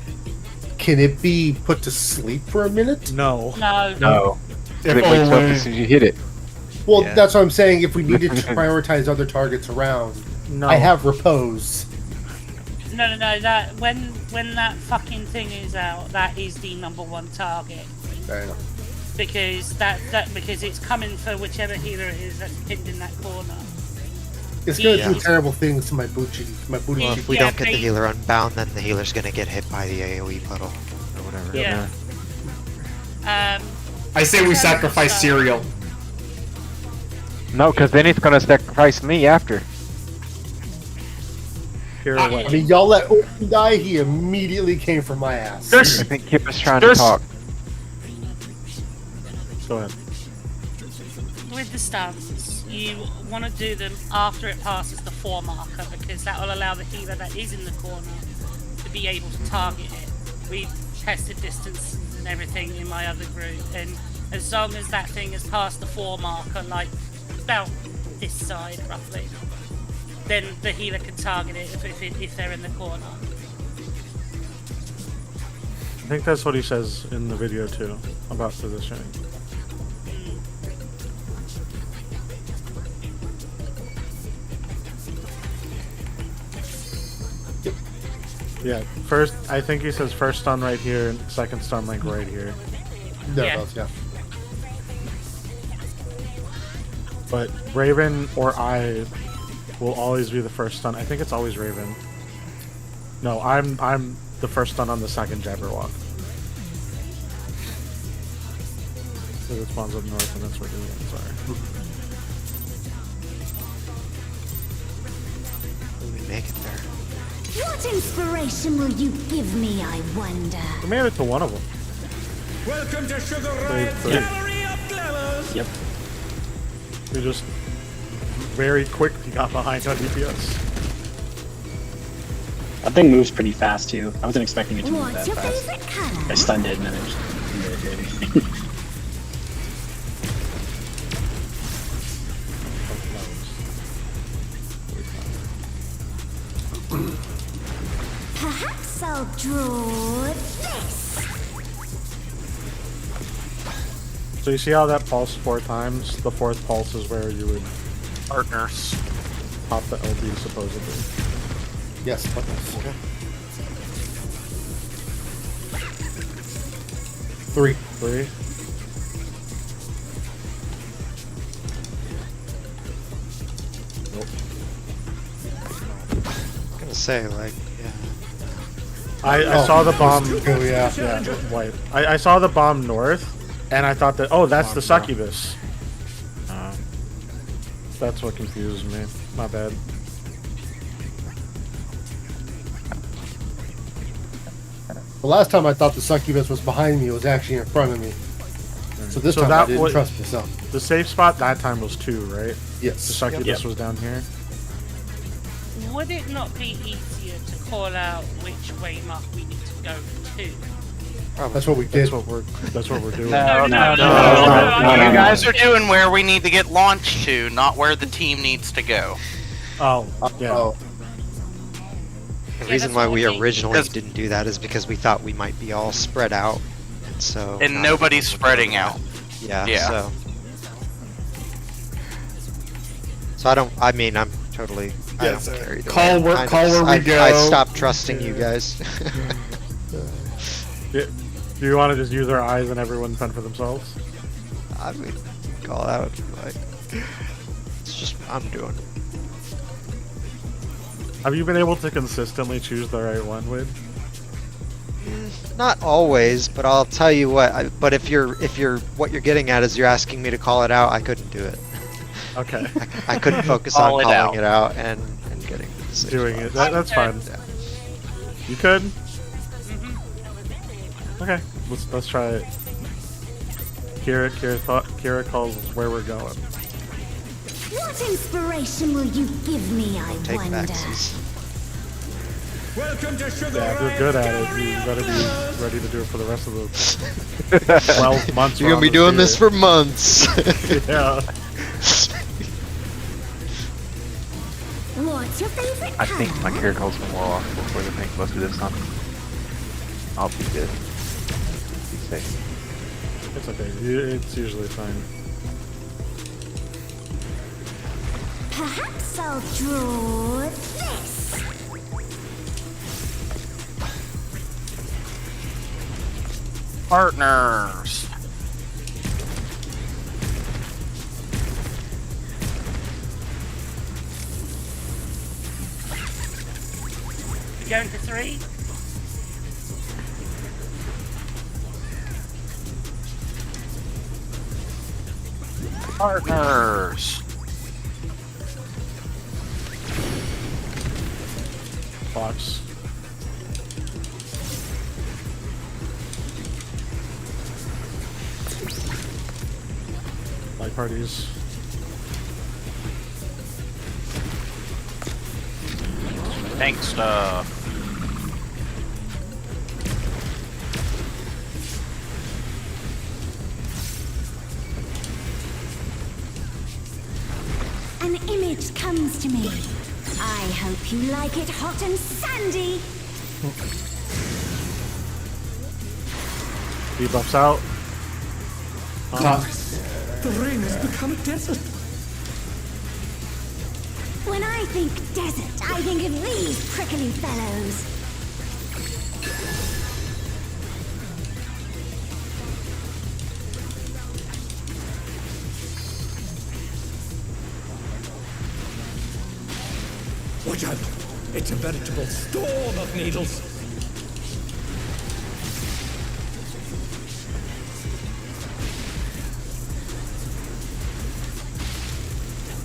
Speaker 2: Can it be put to sleep for a minute?
Speaker 5: No.
Speaker 4: no.
Speaker 1: No.
Speaker 3: If
Speaker 1: It wakes up
Speaker 3: only-
Speaker 1: as soon as you hit it.
Speaker 2: Well,
Speaker 10: Yeah.
Speaker 2: that's what I'm saying. If we needed to prioritize other targets around,
Speaker 5: No.
Speaker 2: I have repose.
Speaker 4: No. That when that fucking thing is out, that is the #1 target
Speaker 2: Fair enough.
Speaker 4: because because it's coming for whichever healer it is that's pinned in that corner.
Speaker 2: It's gonna
Speaker 10: Yeah.
Speaker 2: do terrible things to my booty. My booty.
Speaker 10: Well,
Speaker 2: cheek.
Speaker 10: if we
Speaker 4: Yeah,
Speaker 10: don't get the
Speaker 4: they-
Speaker 10: healer unbound, then the healer's gonna get hit by the AOE puddle or whatever.
Speaker 4: Yeah.
Speaker 3: I say we sacrifice cereal.
Speaker 1: No, because then it's gonna sacrifice me after.
Speaker 5: Here,
Speaker 2: I
Speaker 5: what?
Speaker 2: mean, y'all let Orton die. He immediately came for my ass.
Speaker 1: I think Kip is trying to talk.
Speaker 5: Go ahead.
Speaker 4: With the stuns, you want to do them after it passes the 4 marker because that will allow the healer that is in the corner to be able to target it. We've tested distances and everything in my other group, and as long as that thing has passed the 4 marker, like about this side roughly, then the healer can target it if they're in the corner.
Speaker 5: I think that's what he says in the video too, about positioning. Yeah, I think he says first stun right here, and second stun like right here.
Speaker 2: Thereabouts, yeah.
Speaker 5: But Raven or I will always be the first stun. I think it's always Raven. No, I'm the first stun on the second Jabberwock. Because it spawns up north and that's where we're doing it. Sorry.
Speaker 10: Will we make it there?
Speaker 8: What inspiration will you give me, I wonder?
Speaker 5: We made it to one of them.
Speaker 9: Welcome to Sugar Riot's
Speaker 5: three.
Speaker 9: Gallery of Glamours!
Speaker 6: Yep.
Speaker 5: We just very quickly got behind on DPS.
Speaker 6: That thing moves pretty fast too. I wasn't expecting it to move
Speaker 8: What's
Speaker 6: that
Speaker 8: your
Speaker 6: fast.
Speaker 8: favorite color?
Speaker 6: I stunned it and then it just didn't do anything.
Speaker 8: Perhaps I'll draw this.
Speaker 5: So you see how that pulsed 4 times? The 4th pulse is where you would
Speaker 7: Partners.
Speaker 5: pop the LB supposedly.
Speaker 2: Yes, partners.
Speaker 10: Okay.
Speaker 2: 3.
Speaker 5: 3. Nope.
Speaker 10: I'm gonna say, like, yeah.
Speaker 5: I saw the bomb.
Speaker 2: Oh, yeah.
Speaker 5: Yeah, white. I saw the bomb north, and I thought that, oh, that's the succubus. That's what confuses me. My bad.
Speaker 2: The last time I thought the succubus was behind me, it was actually in front of me. So this
Speaker 5: So
Speaker 2: time I
Speaker 5: that
Speaker 2: didn't
Speaker 5: was-
Speaker 2: trust myself.
Speaker 5: The safe spot that time was 2, right? The
Speaker 2: Yes.
Speaker 5: succubus was down here.
Speaker 4: Would it not be easier to call out which way mark we need to go to?
Speaker 2: That's what we did.
Speaker 5: That's what we're doing.
Speaker 7: No,
Speaker 6: no,
Speaker 7: You guys are doing where we need to get launched to, not where the team needs to go.
Speaker 5: Oh, yeah.
Speaker 2: Oh,
Speaker 10: The
Speaker 4: Yeah,
Speaker 10: reason
Speaker 4: that's
Speaker 10: why
Speaker 4: what
Speaker 10: we
Speaker 4: I mean.
Speaker 10: originally
Speaker 7: 'Cause-
Speaker 10: didn't do that is because we thought we might be all spread out. And so.
Speaker 7: And nobody's spreading out.
Speaker 10: Yeah,
Speaker 7: Yeah.
Speaker 10: So I don't. I mean, I'm totally. I don't care either
Speaker 3: Call
Speaker 10: way.
Speaker 3: where- call where we go.
Speaker 10: I stopped trusting you guys.
Speaker 5: Do you want to just use our eyes and everyone fend for themselves?
Speaker 10: I would call out like. It's just I'm doing.
Speaker 5: Have you been able to consistently choose the right one, Wade?
Speaker 10: Not always, but I'll tell you what. But if you're what you're getting at is you're asking me to call it out, I couldn't do it.
Speaker 5: Okay.
Speaker 10: I couldn't focus
Speaker 7: Call
Speaker 10: on
Speaker 7: it
Speaker 10: calling
Speaker 7: out.
Speaker 10: it out and getting the safe
Speaker 5: Doing
Speaker 10: spot.
Speaker 5: it. That's fine.
Speaker 10: Yeah.
Speaker 5: You could? Okay. Let's try it. Kira calls us where we're going.
Speaker 8: What inspiration will you give me, I
Speaker 10: Take
Speaker 8: wonder?
Speaker 10: backsies.
Speaker 9: Welcome to Sugar
Speaker 5: Yeah, if you're
Speaker 9: Riot's
Speaker 5: good at it,
Speaker 9: Gallery
Speaker 5: you
Speaker 9: of
Speaker 5: better
Speaker 9: Glamours!
Speaker 5: be ready to do it for the rest of the 12 months.
Speaker 10: You're gonna be doing this for months.
Speaker 5: Yeah.
Speaker 8: What's your favorite
Speaker 1: I
Speaker 8: color?
Speaker 1: think my care calls will wear off before the pink most of this time. I'll be good. Be safe.
Speaker 5: It's okay. It's usually fine.
Speaker 8: Perhaps I'll draw this.
Speaker 7: Partners.
Speaker 4: We going to 3?
Speaker 7: Partners.
Speaker 5: Box. Light parties.
Speaker 7: Tank stuff.
Speaker 8: An image comes to me. I hope you like it hot and sandy.
Speaker 5: Debuffs out.
Speaker 9: The rain has become a desert.
Speaker 8: When I think desert, I think of these prickly fellows.
Speaker 9: Watch out! It's a veritable storm of needles.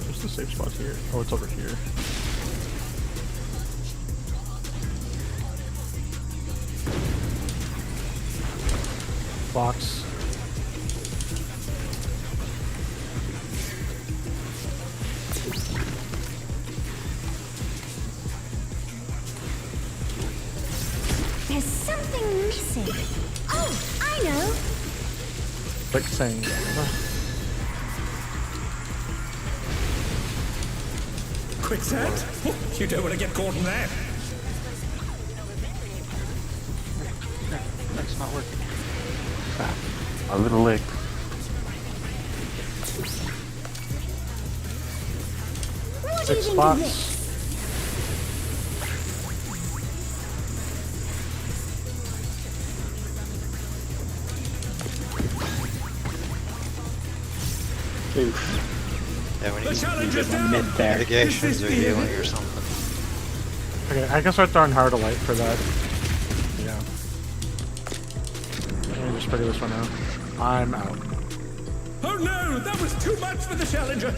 Speaker 5: Where's the safe spot here? Oh, it's over here. Box.
Speaker 8: There's something missing. Oh, I know.
Speaker 5: Like saying.
Speaker 9: Quicksand? Oh, you don't want to get caught in that.
Speaker 1: That's not working.
Speaker 5: A little leg.
Speaker 8: What
Speaker 5: 6
Speaker 8: is in
Speaker 5: spots.
Speaker 8: this?
Speaker 6: Oof.
Speaker 10: Yeah, we
Speaker 9: The
Speaker 10: need some
Speaker 9: challenge is
Speaker 6: Get one
Speaker 9: down.
Speaker 6: mid there.
Speaker 10: mitigations or healing or something.
Speaker 5: Okay, I can start throwing harder light for that. Yeah. Let me just figure this one out. I'm out.
Speaker 9: Oh no, that was too much for the challenger.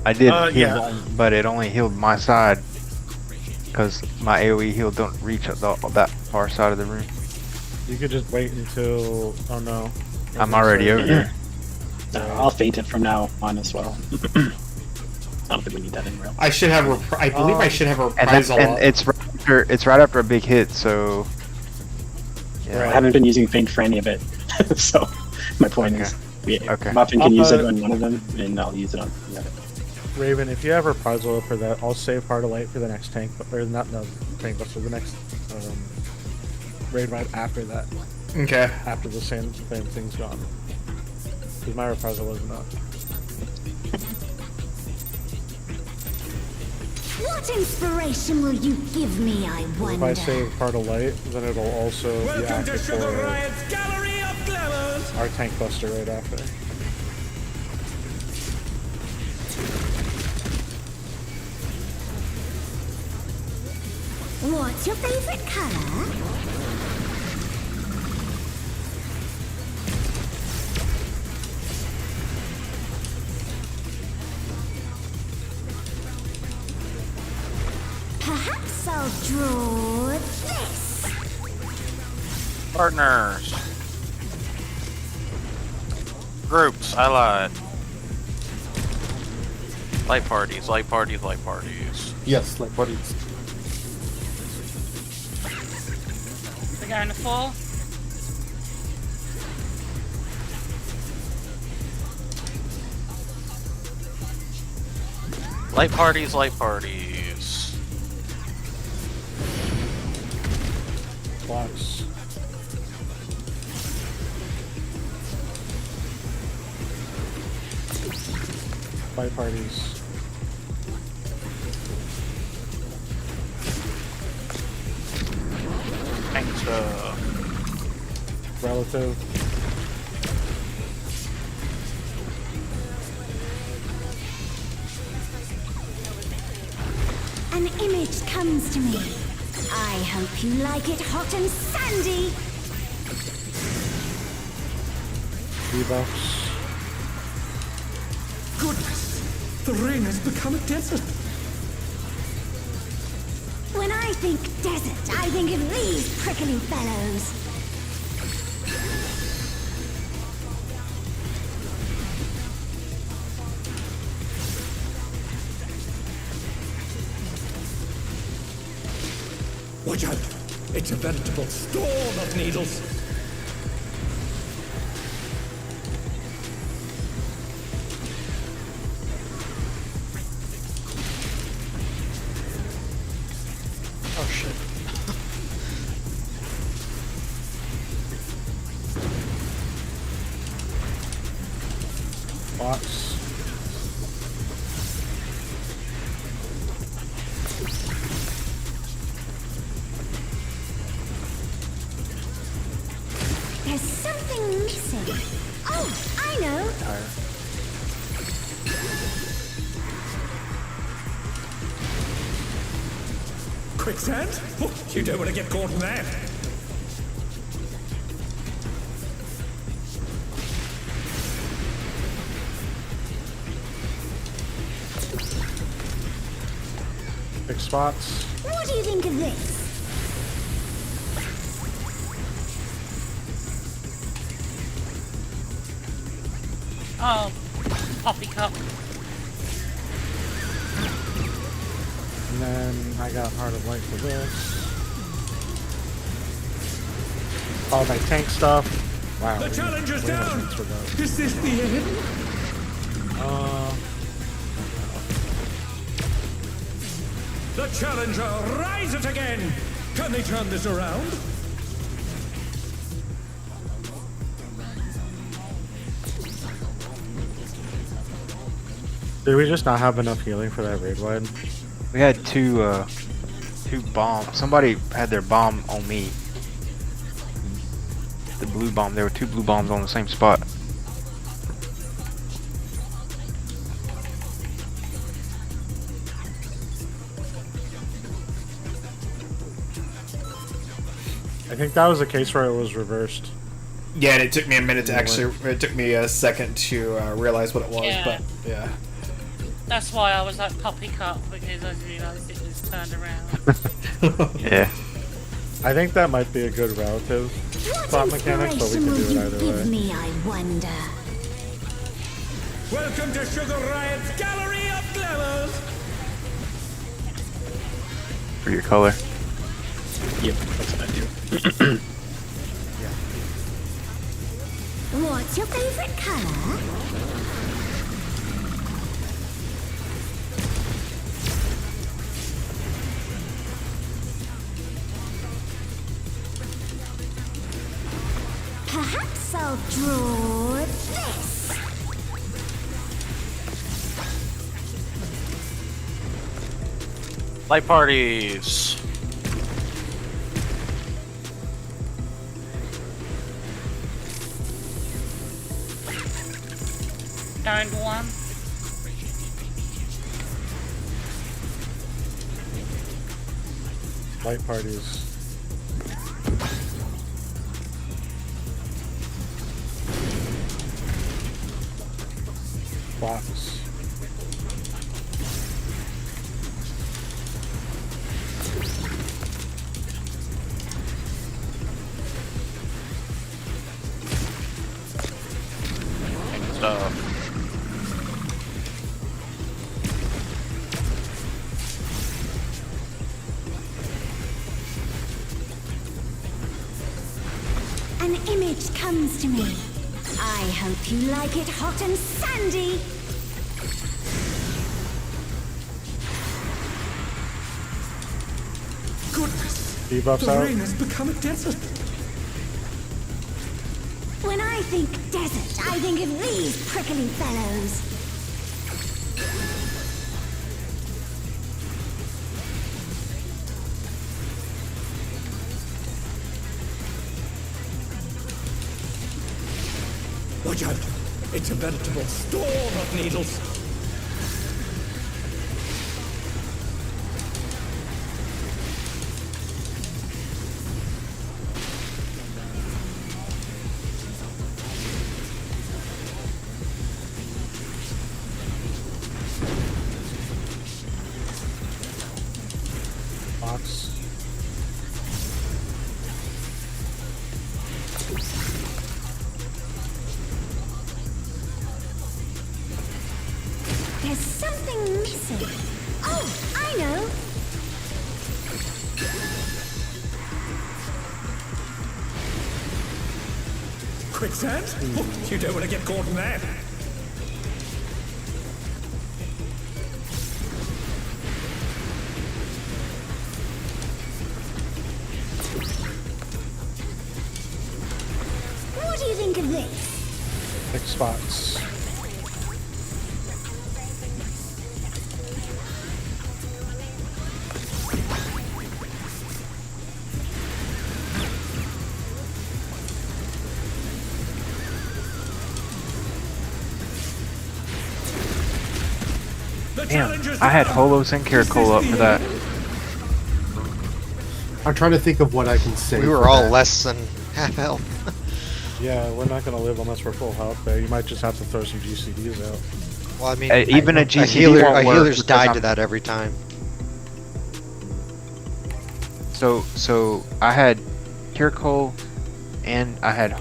Speaker 1: I did heal,
Speaker 5: yeah.
Speaker 1: but it only healed my side because my AOE heal don't reach that far side of the room.
Speaker 5: You could just wait until. Oh no.
Speaker 1: I'm already over there.
Speaker 6: I'll fate it from now on as well. I don't think we need that in real.
Speaker 3: I should have. I believe I should have a
Speaker 1: And, that's,
Speaker 3: reprisal.
Speaker 1: and it's right after a big hit, so yeah.
Speaker 6: I haven't been using feint for any of it, so my point is,
Speaker 1: Okay.
Speaker 6: Muffin can use it on one of them, and I'll use it on the other.
Speaker 5: Raven, if you have a reprisal for that, I'll save Heart of Light for the next tank, or not no tank, but for the next raid right after that,
Speaker 3: Okay.
Speaker 5: after the same thing's gone. Because my reprisal wasn't up.
Speaker 8: What inspiration will you give me, I
Speaker 5: If
Speaker 8: wonder?
Speaker 5: I save Heart of Light, then it'll also be
Speaker 9: Welcome to
Speaker 5: active
Speaker 9: Sugar
Speaker 5: for
Speaker 9: Riot's Gallery of Glamours.
Speaker 5: our tank buster right after.
Speaker 8: What's your favorite color? Perhaps I'll draw this.
Speaker 7: Partners. Groups, I lied. Light parties, light parties, light parties.
Speaker 2: Yes, like what is.
Speaker 4: We're going to 4.
Speaker 7: Light parties, light parties.
Speaker 5: Blocks. Fight parties.
Speaker 7: Tank stuff.
Speaker 5: Relative.
Speaker 8: An image comes to me. I hope you like it hot and sandy.
Speaker 5: Debuffs.
Speaker 9: Goodness, the rain has become a desert.
Speaker 8: When I think desert, I think of these prickly fellows.
Speaker 9: Watch out! It's a veritable storm of needles.
Speaker 10: Oh shit.
Speaker 5: Box.
Speaker 8: There's something missing. Oh, I know.
Speaker 9: Quicksand? Oh, you don't want to get caught in that.
Speaker 5: Big spots.
Speaker 8: What do you think of this?
Speaker 4: Oh, poppycock.
Speaker 5: And then I got Heart of Light for this. All my tank stuff. Wow.
Speaker 9: The challenger's down!
Speaker 5: For those.
Speaker 9: Is this the end? The challenger rises again! Can they turn this around?
Speaker 5: Did we just not have enough healing for that raid wide?
Speaker 1: We had two bombs. Somebody had their bomb on me. The blue bomb. There were 2 blue bombs on the same spot.
Speaker 5: I think that was the case where it was reversed.
Speaker 3: Yeah, and it took me a minute to actually. It took me a second to realize what it was,
Speaker 4: Yeah.
Speaker 3: but yeah.
Speaker 4: That's why I was like poppycock, because I realised it was turned around.
Speaker 1: Yeah.
Speaker 10: I think that might be a good relative spot mechanics, but we can do it either
Speaker 8: Give
Speaker 10: way.
Speaker 8: me, I wonder.
Speaker 9: Welcome to Sugar Riot's Gallery of Glamours!
Speaker 1: For your color.
Speaker 6: Yep, that's what I do.
Speaker 8: What's your favorite color? Perhaps I'll draw this.
Speaker 7: Light parties.
Speaker 4: Down to 1.
Speaker 5: Light parties. Box.
Speaker 7: Stuff.
Speaker 8: An image comes to me. I hope you like it hot and sandy.
Speaker 9: Goodness!
Speaker 5: Debuffs
Speaker 9: The
Speaker 5: out.
Speaker 9: rain has become a desert.
Speaker 8: When I think desert, I think of these prickly fellows.
Speaker 9: Watch out! It's a veritable storm of needles.
Speaker 5: Box.
Speaker 8: There's something missing. Oh, I know.
Speaker 9: Quicksand? Oh, you don't want to get caught in that.
Speaker 8: What do you think of this?
Speaker 5: Big spots.
Speaker 9: The
Speaker 1: Damn,
Speaker 9: challenger's
Speaker 1: I had
Speaker 9: down.
Speaker 1: Holos and Caracol up for that.
Speaker 2: I'm trying to think of what I can say.
Speaker 10: We were
Speaker 2: for
Speaker 10: all
Speaker 2: that.
Speaker 10: less than half health.
Speaker 5: Yeah, we're not gonna live unless we're full health there. You might just have to throw some GCDs out.
Speaker 10: Well, I mean,
Speaker 1: Even a
Speaker 10: a
Speaker 1: GCD
Speaker 10: healer,
Speaker 1: won't
Speaker 10: a
Speaker 1: work
Speaker 10: healer's
Speaker 1: because
Speaker 10: died to
Speaker 1: I'm-
Speaker 10: that every time.
Speaker 1: So I had Kirkole and I had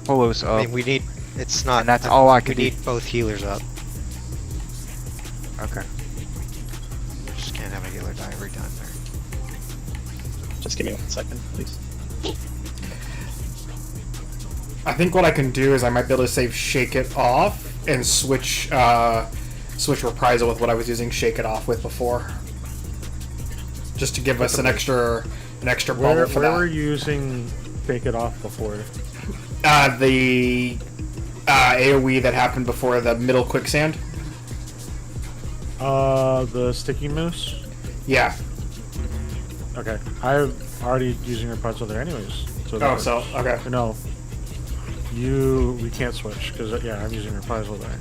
Speaker 1: Holos
Speaker 10: I
Speaker 1: up.
Speaker 10: mean, we need. It's not.
Speaker 1: And that's all I
Speaker 10: We
Speaker 1: could do.
Speaker 10: need both healers up.
Speaker 1: Okay.
Speaker 10: Just can't have a healer die every time there.
Speaker 6: Just give me 1 second, please.
Speaker 3: I think what I can do is I might be able to save Shake It Off and switch Reprisal with what I was using Shake It Off with before. Just to give us an extra bubble
Speaker 5: Where
Speaker 3: for
Speaker 5: were
Speaker 3: that.
Speaker 5: you using Take It Off before?
Speaker 3: The AoE that happened before the middle quicksand.
Speaker 5: The Sticky Moose?
Speaker 3: Yeah.
Speaker 5: Okay. I'm already using Reprisal there anyways. So
Speaker 3: Oh, so okay.
Speaker 5: No. We can't switch, because, yeah, I'm using Reprisal there.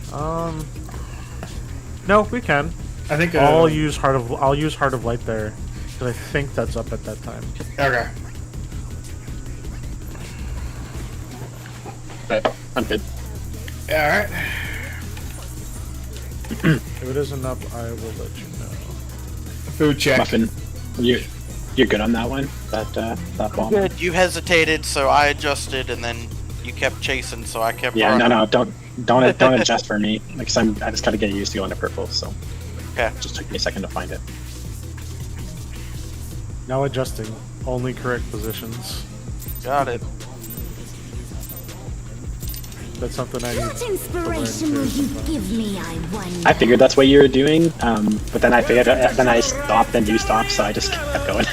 Speaker 5: No, we can.
Speaker 3: I think
Speaker 5: I'll use Heart of Light there, because I think that's up at that time.
Speaker 3: Okay.
Speaker 6: But I'm good.
Speaker 3: All right.
Speaker 5: If it isn't up, I will let you know.
Speaker 3: Food check.
Speaker 6: Muffin, you're good on that one? That bomb?
Speaker 7: Good. You hesitated, so I adjusted, and then you kept chasing, so I kept.
Speaker 6: Yeah,
Speaker 7: running.
Speaker 6: no, don't adjust for me. Like, I just gotta get used to going to purple, so
Speaker 7: Okay.
Speaker 6: it just took me a second to find it.
Speaker 5: Now adjusting. Only correct positions.
Speaker 7: Got it.
Speaker 5: That's something I need
Speaker 8: What
Speaker 5: to learn
Speaker 8: inspiration
Speaker 5: too
Speaker 8: will you
Speaker 5: sometimes.
Speaker 8: give me, I wonder?
Speaker 6: I figured that's what you were doing, but then I figured, then I stopped, then you stopped, so I just kept going.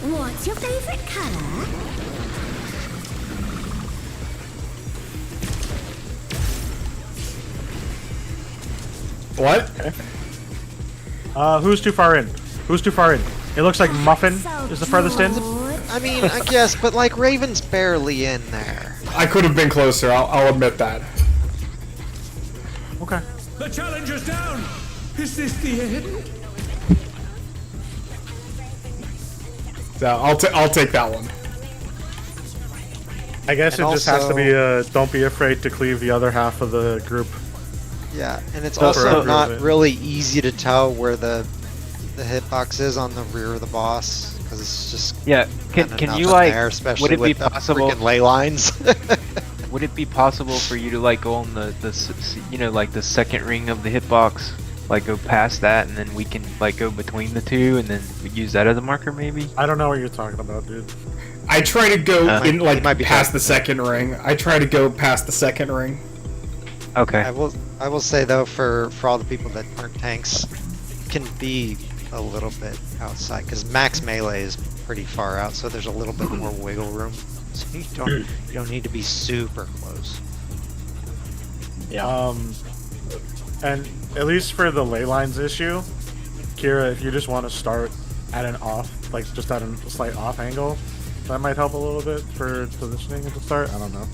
Speaker 8: What's your favorite color?
Speaker 3: What?
Speaker 5: Who's too far in? Who's too far in? It looks like Muffin is the furthest in.
Speaker 10: I mean, I guess, but like Raven's barely in there.
Speaker 3: I could have been closer. I'll admit that.
Speaker 5: Okay.
Speaker 9: The challenger's down! Is this the end?
Speaker 3: So I'll take that one.
Speaker 5: I guess
Speaker 10: And
Speaker 5: it just has to be
Speaker 10: also-
Speaker 5: don't be afraid to cleave the other half of the group.
Speaker 10: Yeah, and it's
Speaker 1: So-
Speaker 10: also
Speaker 1: so-
Speaker 10: not really easy to tell where the hitbox is on the rear of the boss because it's just
Speaker 1: Yeah. Can
Speaker 10: kinda
Speaker 1: you
Speaker 10: nothing
Speaker 1: like?
Speaker 10: there, especially
Speaker 1: Would it be
Speaker 10: with the
Speaker 1: possible?
Speaker 10: freaking ley lines?
Speaker 1: Would it be possible for you to like go on the like the second ring of the hitbox, like go past that, and then we can like go between the two, and then use that as a marker maybe?
Speaker 5: I don't know what you're talking about, dude.
Speaker 3: I try to go in
Speaker 10: It might be
Speaker 3: past the
Speaker 10: talking-
Speaker 3: second ring. I try to go past the second ring.
Speaker 1: Okay.
Speaker 10: I will say though, for all the people that aren't tanks, it can be a little bit outside because max melee is pretty far out, so there's a little bit more wiggle room. So you don't need to be super close.
Speaker 6: Yeah.
Speaker 5: And at least for the ley lines issue, Kira, if you just want to start at an off, like just at a slight off angle, that might help a little bit for positioning at the start. I don't know.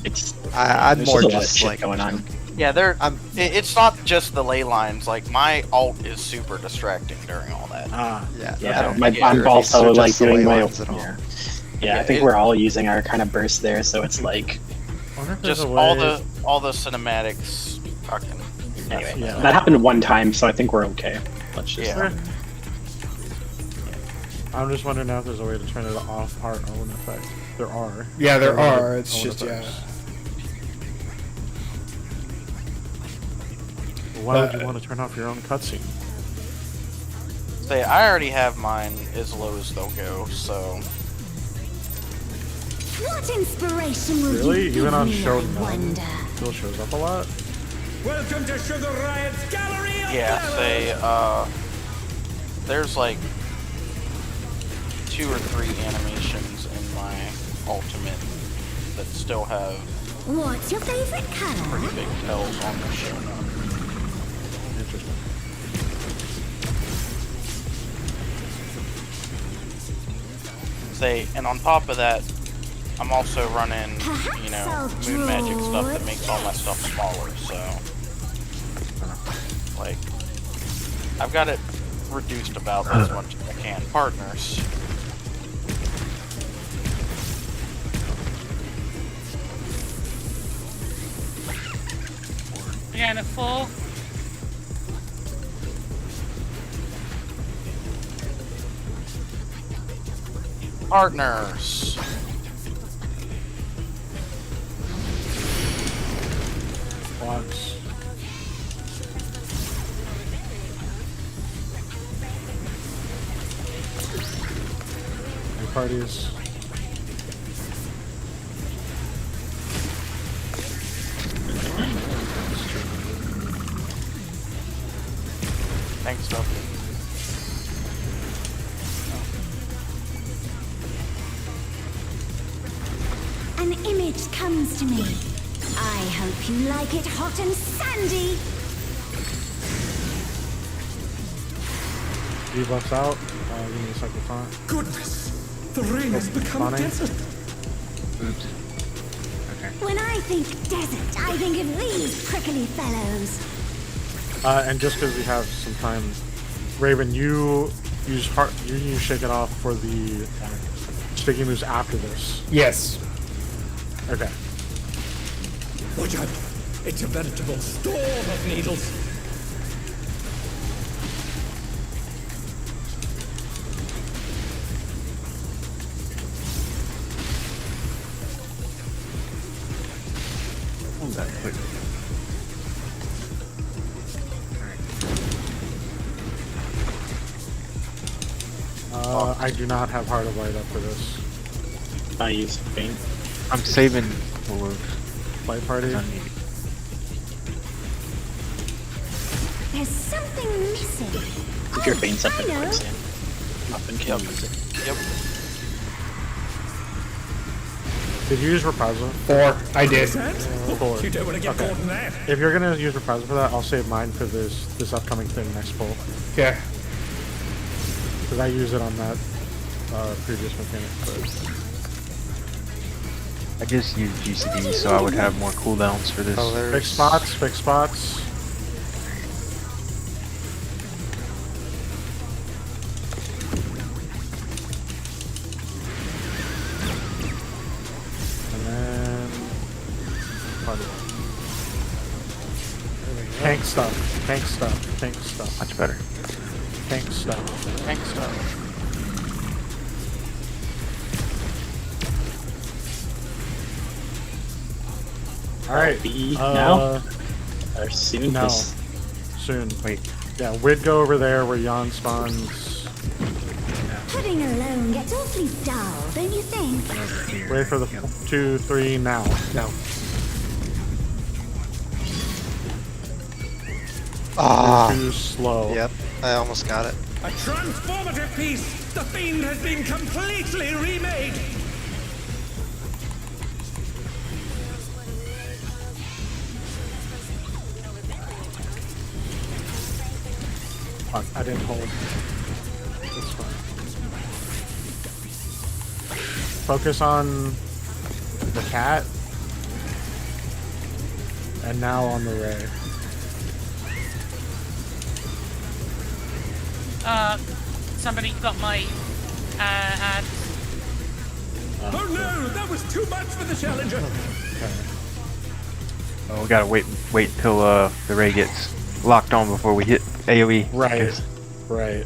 Speaker 10: I'm
Speaker 6: There's
Speaker 10: more
Speaker 6: just a lot of
Speaker 10: just
Speaker 6: shit
Speaker 10: like
Speaker 6: going on.
Speaker 7: Yeah,
Speaker 10: I'm-
Speaker 7: it's not just the ley lines. Like my alt is super distracting during all that.
Speaker 10: yeah.
Speaker 6: Yeah,
Speaker 10: I don't
Speaker 6: I'm
Speaker 10: care if you
Speaker 6: also like
Speaker 10: suggest the
Speaker 6: doing
Speaker 10: ley
Speaker 6: my
Speaker 10: lines at all.
Speaker 6: Yeah, I
Speaker 7: Yeah,
Speaker 6: think
Speaker 7: it-
Speaker 6: we're all using our kind of burst there, so it's like
Speaker 5: I wonder if there's
Speaker 7: Just
Speaker 5: a way...
Speaker 7: all the cinematics. Fucking.
Speaker 6: anyway.
Speaker 5: Yeah.
Speaker 6: That happened one time, so I think we're okay. Let's just
Speaker 7: Yeah.
Speaker 5: I'm just wondering now if there's a way to turn it off our own effect. There are.
Speaker 3: Yeah, there
Speaker 5: Our
Speaker 3: are.
Speaker 5: own
Speaker 3: It's just
Speaker 5: effects. Well, why would you want to turn off your own cutscene?
Speaker 7: Say, I already have mine as low as they'll go, so.
Speaker 8: What inspiration will
Speaker 5: Really?
Speaker 8: you
Speaker 5: Even
Speaker 8: give
Speaker 5: on
Speaker 8: me,
Speaker 5: Shonen,
Speaker 8: I wonder?
Speaker 5: still shows up a lot.
Speaker 9: Welcome to Sugar Riot's Gallery of
Speaker 7: Yeah,
Speaker 9: Terror!
Speaker 7: say, there's like 2 or 3 animations in my ultimate that still have
Speaker 8: What's your favorite color?
Speaker 7: pretty big tells on the show now.
Speaker 5: Interesting.
Speaker 7: Say, and on top of that, I'm also running,
Speaker 8: Perhaps
Speaker 7: you know,
Speaker 8: I'll
Speaker 7: moon magic
Speaker 8: draw
Speaker 7: stuff
Speaker 8: a
Speaker 7: that makes all my stuff smaller, so... Like, I've got it reduced about as much as I can. Partners.
Speaker 4: Again, a 4.
Speaker 7: Partners.
Speaker 5: Blocks. Any parties?
Speaker 7: Thanks, though.
Speaker 8: An image comes to me. I hope you like it hot and sandy.
Speaker 5: Debuffs out. Give me a second time.
Speaker 9: Goodness! The rain has become
Speaker 5: Funny.
Speaker 9: desert.
Speaker 1: Oops. Okay.
Speaker 8: When I think desert, I think of these prickly fellows.
Speaker 5: And just because we have some time, Raven, you use Shake It Off for the sticky moves after this.
Speaker 3: Yes.
Speaker 5: Okay.
Speaker 9: Watch out! It's a veritable storm of needles.
Speaker 1: Oh, that quick.
Speaker 5: I do not have Heart of Light up for this.
Speaker 6: I use Bane.
Speaker 1: I'm saving for
Speaker 5: Light Party.
Speaker 1: unneeded.
Speaker 8: There's something missing.
Speaker 6: Keep your Bane's up
Speaker 8: I
Speaker 6: and
Speaker 8: know.
Speaker 6: quick, Sam. Up and kill music.
Speaker 7: Yep.
Speaker 5: Did you use Reprisal?
Speaker 3: 4. I did.
Speaker 5: Four.
Speaker 9: You don't want to get
Speaker 5: Okay.
Speaker 9: caught in that.
Speaker 5: If you're gonna use Reprisal for that, I'll save mine for this upcoming thing next pull.
Speaker 3: Yeah.
Speaker 5: Because I use it on that previous mechanic.
Speaker 1: I just used GCD so I would have more cooldowns for this.
Speaker 10: Colors.
Speaker 5: Fix spots, fix spots. And then party. Tank stuff, tank stuff, tank stuff,
Speaker 1: Much better.
Speaker 5: tank stuff.
Speaker 7: Thanks, stuff.
Speaker 5: Alright.
Speaker 6: Be now?
Speaker 5: Uh,
Speaker 6: Or soon?
Speaker 5: no.
Speaker 6: 'Cause
Speaker 5: Soon.
Speaker 1: Wait.
Speaker 5: Yeah, we'd go over there where Jan spawns.
Speaker 8: Pudding alone gets awfully dull, don't you think?
Speaker 5: Wait for the 2, 3 now.
Speaker 3: No.
Speaker 10: Ah.
Speaker 5: Too slow.
Speaker 10: Yep, I almost got it.
Speaker 9: A transformative piece! The Fiend has been completely remade!
Speaker 5: Fuck, I didn't hold. It's fine. Focus on the cat. And now on the ray.
Speaker 4: Somebody got my ad.
Speaker 9: Oh no! That was too much for the Challenger!
Speaker 5: Okay.
Speaker 1: Oh, we gotta wait until the ray gets locked on before we hit AoE.
Speaker 5: Right. Right.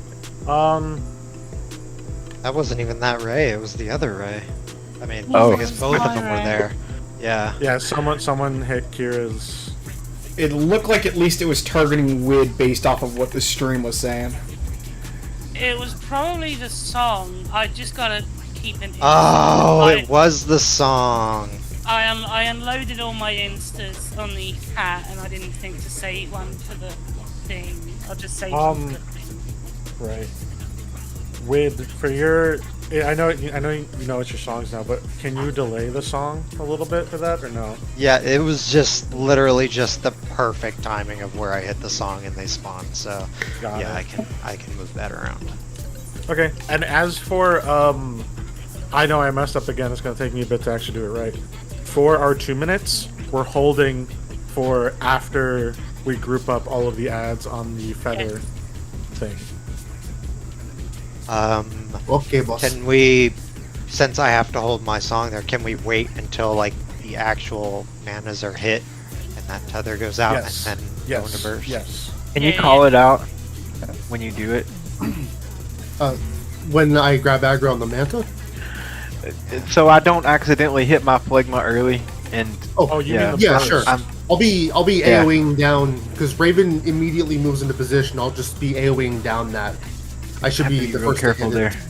Speaker 10: That wasn't even that ray, it was the other ray. I mean,
Speaker 1: Oh.
Speaker 10: I guess both of them were there. Yeah.
Speaker 5: Yeah, someone hit Kira's.
Speaker 3: It looked like at least it was targeting Wid based off of what the stream was saying.
Speaker 4: It was probably the song. I just gotta keep an.
Speaker 10: Oh, it was the song.
Speaker 4: I unloaded all my instas on the cat, and I didn't think to save one for the thing. I'll just save some.
Speaker 5: Right. With for your, I know you know it's your songs now, but can you delay the song a little bit for that or no?
Speaker 10: Yeah, it was just literally just the perfect timing of where I hit the song and they spawned. So
Speaker 5: Got
Speaker 10: yeah,
Speaker 5: it.
Speaker 10: I can move that around.
Speaker 5: Okay. And as for I know I messed up again. It's going to take me a bit to actually do it right. For our 2 minutes, we're holding for after we group up all of the ads on the feather thing.
Speaker 2: Okay, boss.
Speaker 10: Can we, since I have to hold my song there, can we wait until like the actual manas are hit and that tether goes out
Speaker 5: Yes.
Speaker 10: and then go into burst?
Speaker 5: Yes.
Speaker 1: Can you call it out when you do it?
Speaker 2: When I grab aggro on the manta?
Speaker 1: So I don't accidentally hit my phlegma early and
Speaker 5: Oh, you mean the
Speaker 2: Yeah,
Speaker 5: burst.
Speaker 2: sure. I'll be
Speaker 1: Yeah.
Speaker 2: AoEing down because Raven immediately moves into position. I'll just be AoEing down that. I should
Speaker 1: have to
Speaker 2: be
Speaker 1: be
Speaker 2: the
Speaker 1: real
Speaker 2: first
Speaker 1: careful
Speaker 2: to hit
Speaker 1: there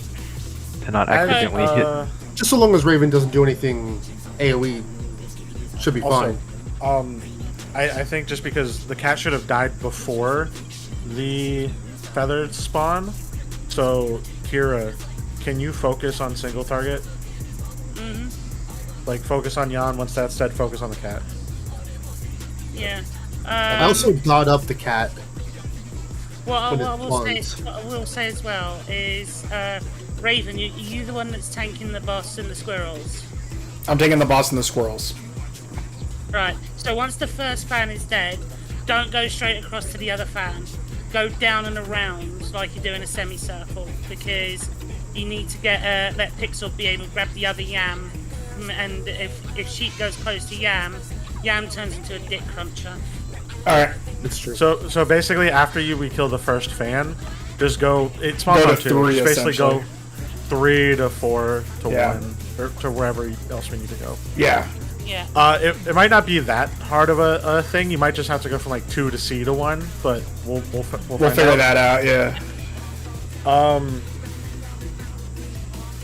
Speaker 2: it.
Speaker 1: to not accidentally hit.
Speaker 2: Just so long as Raven doesn't do anything AoE, should be
Speaker 5: Also,
Speaker 2: fine.
Speaker 5: I think just because the cat should have died before the feathered spawn. So, Kira, can you focus on single target?
Speaker 4: Mm-hmm.
Speaker 5: Like, focus on Jan. Once that's dead, focus on the cat.
Speaker 4: Yeah.
Speaker 2: I also got up the cat.
Speaker 4: What
Speaker 2: when
Speaker 4: I
Speaker 2: it
Speaker 4: will say as well is, Raven, you the one that's tanking the boss and the squirrels.
Speaker 3: I'm taking the boss and the squirrels.
Speaker 4: Right. So once the first fan is dead, don't go straight across to the other fan. Go down and around like you do in a semicircle, because you need to get let Pixel be able to grab the other Yam, and if Sheep goes close to Yam, Yam turns into a dick cruncher.
Speaker 3: Alright.
Speaker 2: It's true.
Speaker 5: So basically, after we kill the first fan, just go. It spawns
Speaker 3: Go to
Speaker 5: on 2.
Speaker 3: 3,
Speaker 5: Just basically go
Speaker 3: essentially.
Speaker 5: 3 to 4 to
Speaker 3: Yeah.
Speaker 5: 1 or to wherever else we need to go.
Speaker 3: Yeah.
Speaker 4: Yeah.
Speaker 5: It might not be that hard of a thing. You might just have to go from like 2 to C to 1, but we'll
Speaker 3: We'll
Speaker 5: find
Speaker 3: figure
Speaker 5: out.
Speaker 3: that out, yeah.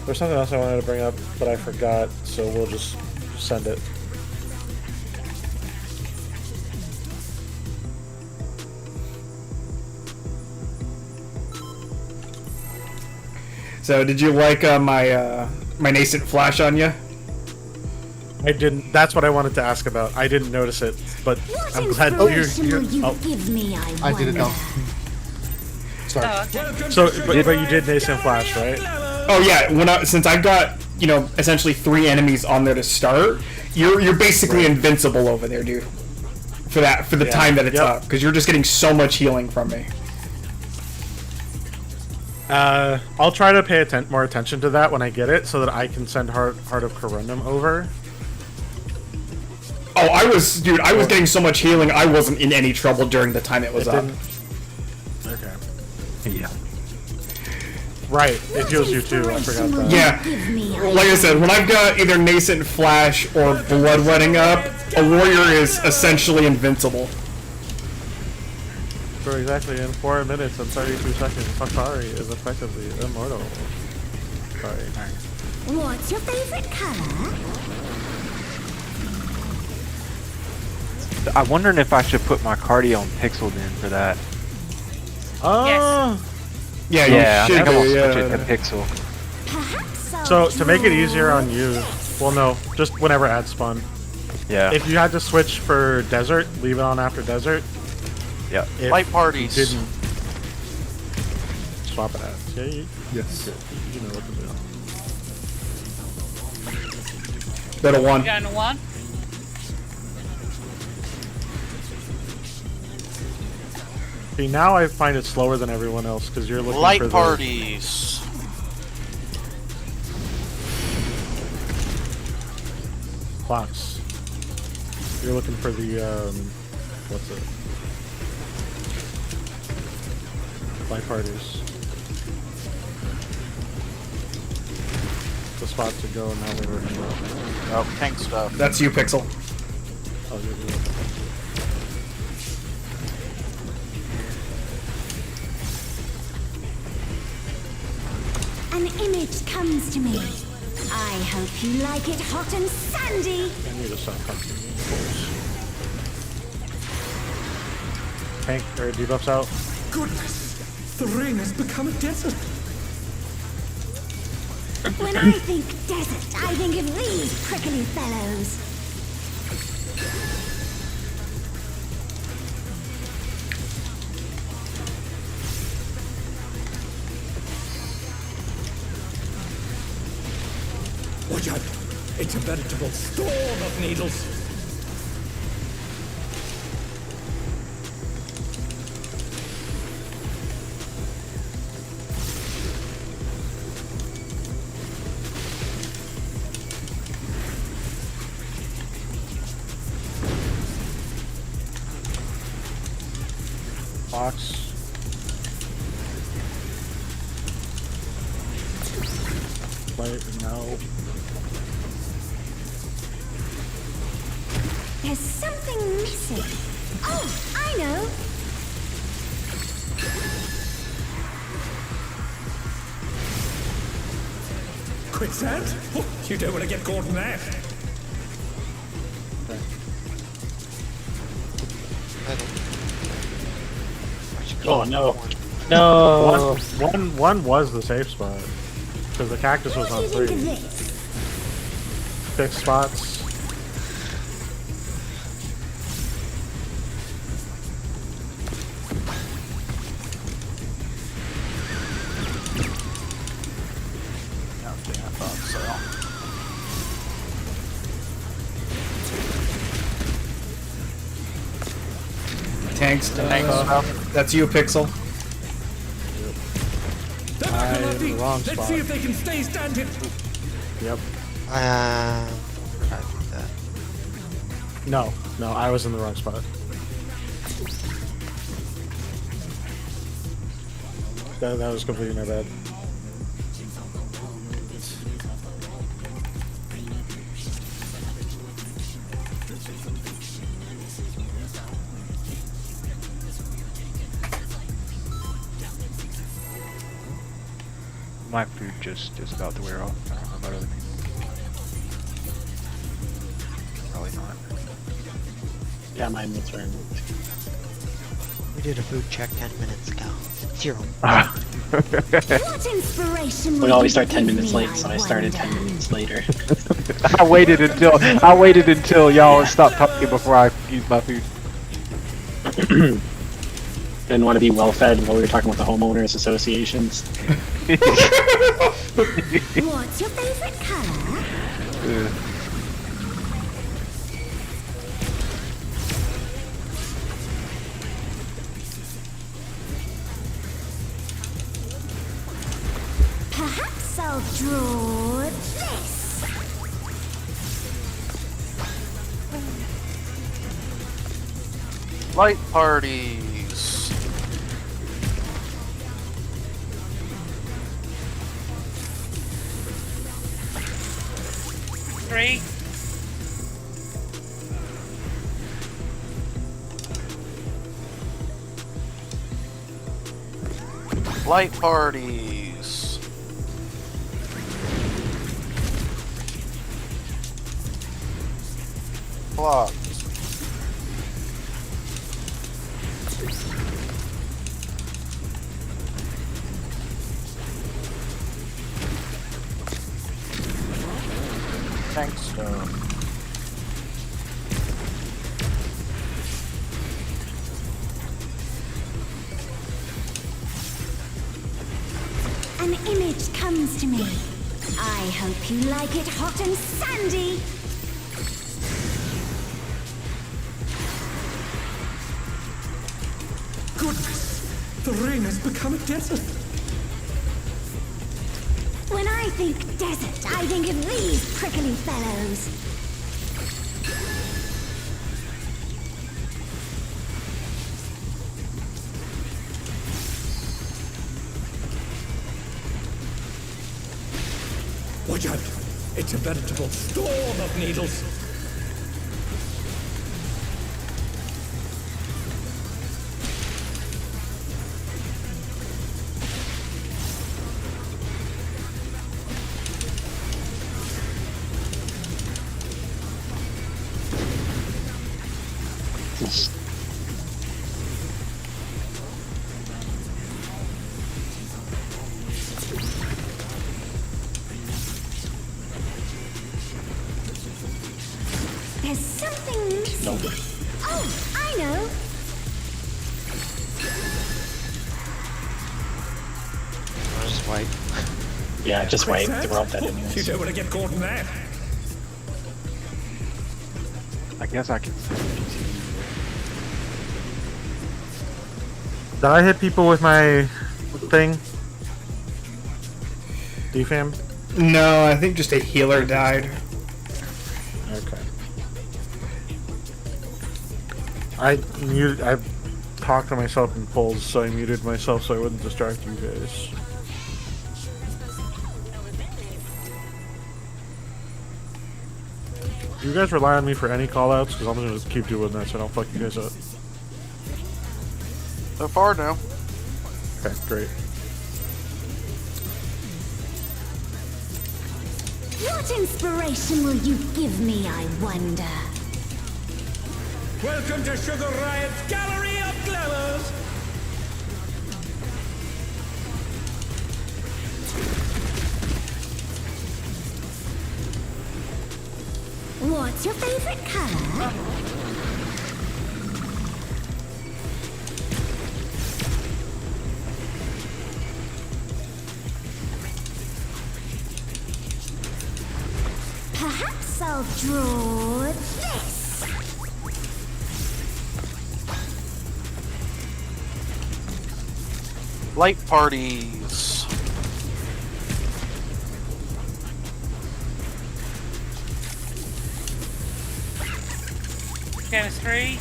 Speaker 5: There's something else I wanted to bring up, but I forgot, so we'll just send it.
Speaker 3: So, did you like my nascent flash on you?
Speaker 5: I didn't. That's what I wanted to ask about. I didn't notice it, but
Speaker 8: What
Speaker 5: I'm glad
Speaker 8: inspiration
Speaker 5: you're.
Speaker 8: will you
Speaker 5: Oh,
Speaker 8: give me,
Speaker 2: I did it
Speaker 8: wonder?
Speaker 2: now. Sorry.
Speaker 4: Oh, okay.
Speaker 5: so, but you did nascent flash, right?
Speaker 3: Oh yeah, since I've got, essentially 3 enemies on there to start, you're basically invincible over there, dude. For the
Speaker 5: Yeah.
Speaker 3: time that it's
Speaker 5: Yep.
Speaker 3: up, because you're just getting so much healing from me.
Speaker 5: I'll try to pay more attention to that when I get it, so that I can send Heart of Corundum over.
Speaker 3: Oh, I was getting so much healing, I wasn't in any trouble during the time it was up.
Speaker 5: Okay.
Speaker 1: Yeah.
Speaker 5: Right, it heals you too. I forgot that.
Speaker 3: Yeah,
Speaker 8: Give me, I
Speaker 3: like I said, when I've got either Nascent Flash or Bloodwetting up, a warrior is essentially invincible.
Speaker 5: For exactly in 4 minutes and 32 seconds, Fakari is effectively immortal. Sorry.
Speaker 8: What's your favorite color?
Speaker 1: I'm wondering if I should put my cardio on Pixel then for that.
Speaker 5: Oh.
Speaker 3: Yeah,
Speaker 1: Yeah, I
Speaker 3: you
Speaker 1: think
Speaker 3: should
Speaker 1: I'm gonna
Speaker 3: do,
Speaker 1: switch
Speaker 3: yeah.
Speaker 1: it to Pixel.
Speaker 8: Perhaps
Speaker 5: So
Speaker 8: I'll
Speaker 5: to make it
Speaker 8: draw
Speaker 5: easier on you, well, no, just whenever ads spawn.
Speaker 1: Yeah.
Speaker 5: If you had to switch for desert, leave it on after desert.
Speaker 1: Yeah.
Speaker 5: If
Speaker 7: Light parties.
Speaker 5: you didn't swap it ads. Yeah,
Speaker 2: Yes.
Speaker 5: you know what to do.
Speaker 3: Better one.
Speaker 4: Going to 1.
Speaker 5: See, now I find it slower than everyone else because you're looking for
Speaker 7: Light
Speaker 5: the
Speaker 7: parties.
Speaker 5: clocks. You're looking for the what's it? Light parties. The spot to go and now we're working about.
Speaker 7: Oh, tank stuff.
Speaker 3: That's you, Pixel.
Speaker 5: Oh, you're good.
Speaker 8: An image comes to me. I hope you like it hot and sandy.
Speaker 5: I need to stop punching you. Tank or debuffs out.
Speaker 9: Goodness! The rain has become a desert.
Speaker 8: When I think desert, I think of these prickly fellows.
Speaker 9: Watch out! It's a veritable storm of needles.
Speaker 5: Box. Wait, no.
Speaker 8: There's something missing. Oh, I know.
Speaker 9: Quicksand? Oh, you don't want to get caught in that.
Speaker 6: Oh no.
Speaker 5: One was the safe spot. Because the cactus was on
Speaker 8: What do you
Speaker 5: 3.
Speaker 8: think of this?
Speaker 5: Fixed spots. Okay, I thought
Speaker 3: Tank stuff. That's you, Pixel.
Speaker 9: They're back on their feet.
Speaker 5: wrong
Speaker 9: Let's
Speaker 5: spot.
Speaker 9: see if they can stay standing.
Speaker 5: Yep.
Speaker 10: I think that.
Speaker 5: No, I was in the wrong spot. That was completely my bad.
Speaker 1: My food just is about to wear off. I don't know about other people. Probably not.
Speaker 6: Yeah, mine was wearing.
Speaker 10: We did a food check 10 minutes ago. 0.
Speaker 8: What inspiration
Speaker 6: We
Speaker 8: will
Speaker 6: always
Speaker 8: you
Speaker 6: start 10
Speaker 8: give
Speaker 6: minutes
Speaker 8: me,
Speaker 6: late, so I started 10
Speaker 8: wonder?
Speaker 6: minutes later.
Speaker 1: I waited until y'all stopped talking before I used my food.
Speaker 6: Didn't want to be well fed while we were talking about the homeowners associations.
Speaker 8: What's your favorite color? Perhaps I'll draw this.
Speaker 7: Light parties.
Speaker 4: Three.
Speaker 7: Light parties. Clocks. Tankstone.
Speaker 8: An image comes to me. I hope you like it hot and sandy.
Speaker 9: Goodness, the rain has become a desert.
Speaker 8: When I think desert, I think of these prickly fellows.
Speaker 9: Watch out! It's a veritable storm of needles.
Speaker 8: There's something missing. Oh, I know.
Speaker 10: I'll just wipe.
Speaker 6: Yeah, just wait. We're all dead
Speaker 9: You
Speaker 6: anyways.
Speaker 9: don't want to get caught in that.
Speaker 1: I guess I can.
Speaker 5: Did I hit people with my thing? Defam?
Speaker 3: No, I think just a healer died.
Speaker 5: Okay. I talked to myself in polls, so I muted myself so I wouldn't distract you guys. Do you guys rely on me for any callouts? Because I'm gonna keep doing that so I don't fuck you guys up.
Speaker 7: So far, no.
Speaker 5: Okay, great.
Speaker 8: What inspiration will you give me, I wonder?
Speaker 9: Welcome to Sugar Riot's Gallery of Glamours.
Speaker 8: What's your favorite color? Perhaps I'll draw this.
Speaker 7: Light parties.
Speaker 4: Chemistry.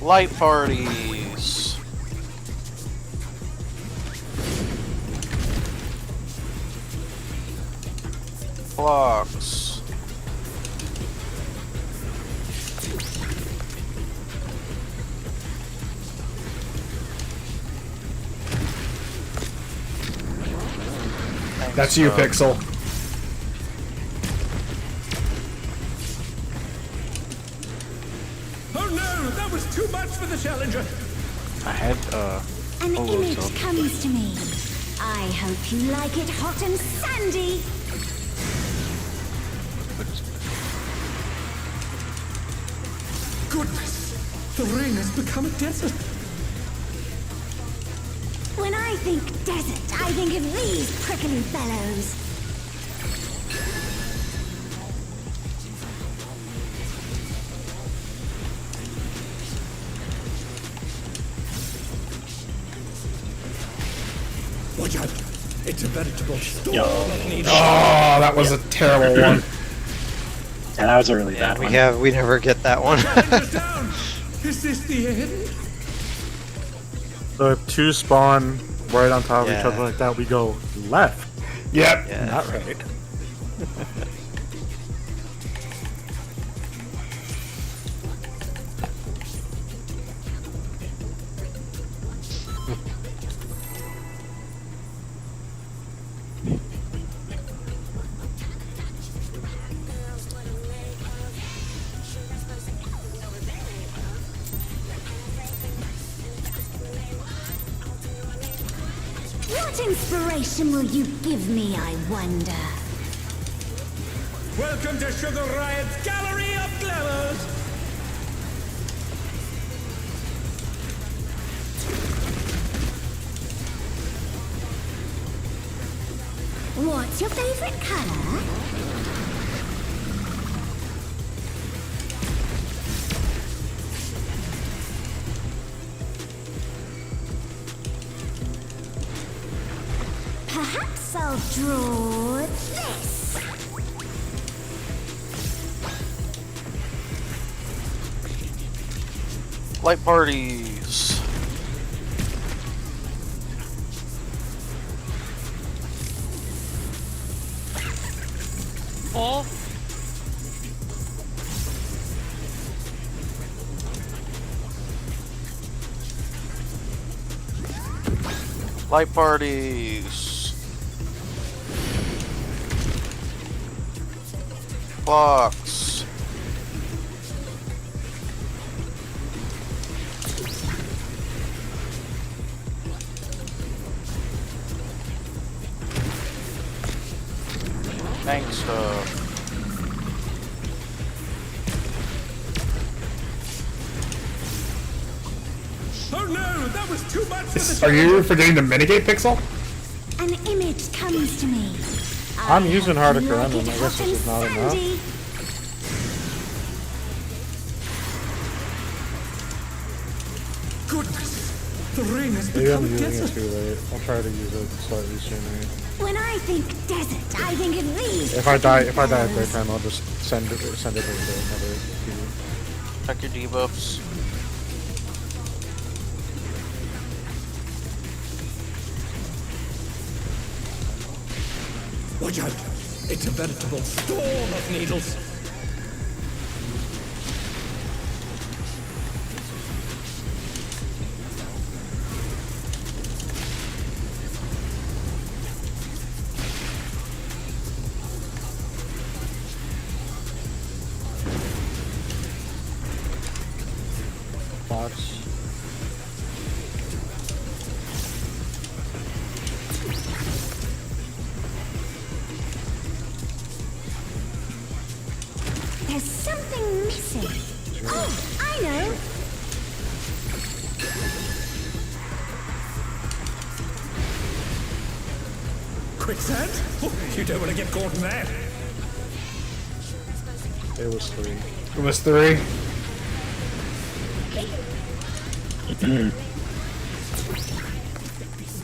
Speaker 7: Light parties. Clocks.
Speaker 3: That's you, Pixel.
Speaker 9: Oh no, that was too much for the Challenger.
Speaker 1: I had
Speaker 8: An
Speaker 1: oh,
Speaker 8: image
Speaker 1: so-
Speaker 8: comes to me. I hope you like it hot and sandy.
Speaker 9: Goodness, the rain has become a desert.
Speaker 8: When I think desert, I think of these prickly fellows.
Speaker 9: Watch out, it's a veritable storm.
Speaker 3: Oh, that was a terrible one.
Speaker 6: Yeah, that was a really bad one.
Speaker 10: We never get that one.
Speaker 9: Challenger's down. Is this the end?
Speaker 5: So if two spawn right on top of each
Speaker 10: Yeah.
Speaker 5: other like that, we go left,
Speaker 3: Yep.
Speaker 10: Yeah.
Speaker 5: not right.
Speaker 8: What inspiration will you give me, I wonder?
Speaker 9: Welcome to Sugar Riot's Gallery of Glamours.
Speaker 8: What's your favorite color? Perhaps I'll draw this.
Speaker 7: Light parties.
Speaker 4: Four.
Speaker 7: Light parties. Clocks. Tank stuff.
Speaker 9: Oh no, that was too much for the
Speaker 3: Are you forgetting the minigate, Pixel?
Speaker 8: An image comes to me.
Speaker 5: I'm using
Speaker 8: I
Speaker 5: Hardiker
Speaker 8: like
Speaker 5: Emblem.
Speaker 8: it
Speaker 5: I guess
Speaker 8: hot
Speaker 5: this
Speaker 8: and
Speaker 5: is not enough.
Speaker 8: sandy.
Speaker 9: Goodness, the rain has
Speaker 5: Maybe I'm
Speaker 9: become
Speaker 5: using it
Speaker 9: desert.
Speaker 5: too late. I'll try to use it slightly sooner.
Speaker 8: When I think desert, I think of these.
Speaker 5: If I die at
Speaker 8: fellas.
Speaker 5: daytime, I'll just send it into another queue.
Speaker 7: Check your debuffs.
Speaker 9: Watch out! It's a veritable storm of needles.
Speaker 5: Fox.
Speaker 8: There's something missing. Oh, I know.
Speaker 9: Quicksand? Oh, you don't want to get caught in that.
Speaker 5: It was 3.
Speaker 3: It was 3.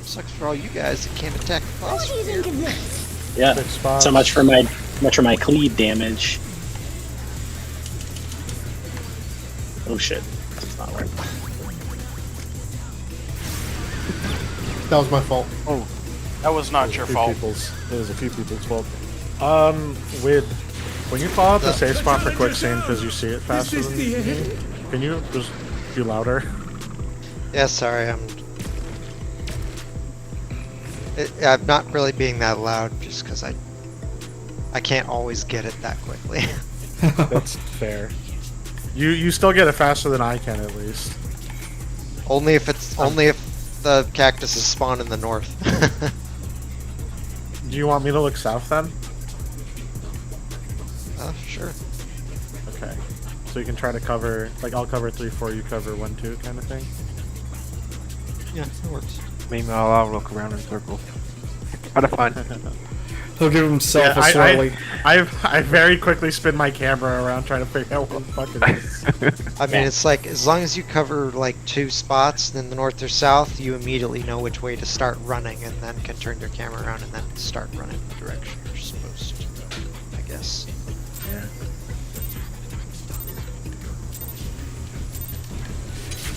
Speaker 10: Sucks for all you guys that can't attack the
Speaker 8: What
Speaker 10: boss.
Speaker 8: do you think of this?
Speaker 6: Yeah.
Speaker 5: 6 spots.
Speaker 6: So much for my cleave damage. Oh shit. It's not working.
Speaker 2: That was my fault.
Speaker 7: That was not your fault.
Speaker 5: It was a few people's fault. When you fall out the safe spot for quicksand because you see it faster
Speaker 9: This
Speaker 5: than
Speaker 9: is the
Speaker 5: me, can you just be louder?
Speaker 10: Yeah, sorry, I'm not really being that loud just because I can't always get it that quickly.
Speaker 5: That's fair. You still get it faster than I can at least.
Speaker 10: only if the cactuses spawn in the north.
Speaker 5: Do you want me to look south then?
Speaker 10: Sure.
Speaker 5: Okay. So you can try to cover, like I'll cover 3-4, you cover 1-2 kind of thing.
Speaker 10: Yeah, that works.
Speaker 1: Meanwhile, I'll look around in circles. Try to find.
Speaker 3: He'll give himself a
Speaker 5: I,
Speaker 3: swirly.
Speaker 5: I very quickly spin my camera around trying to figure out what the fuck it is.
Speaker 10: I mean, it's like, as long as you cover like 2 spots in the north or south, you immediately know which way to start running and then can turn your camera around and then start running the direction you're supposed to, I guess.
Speaker 5: Yeah.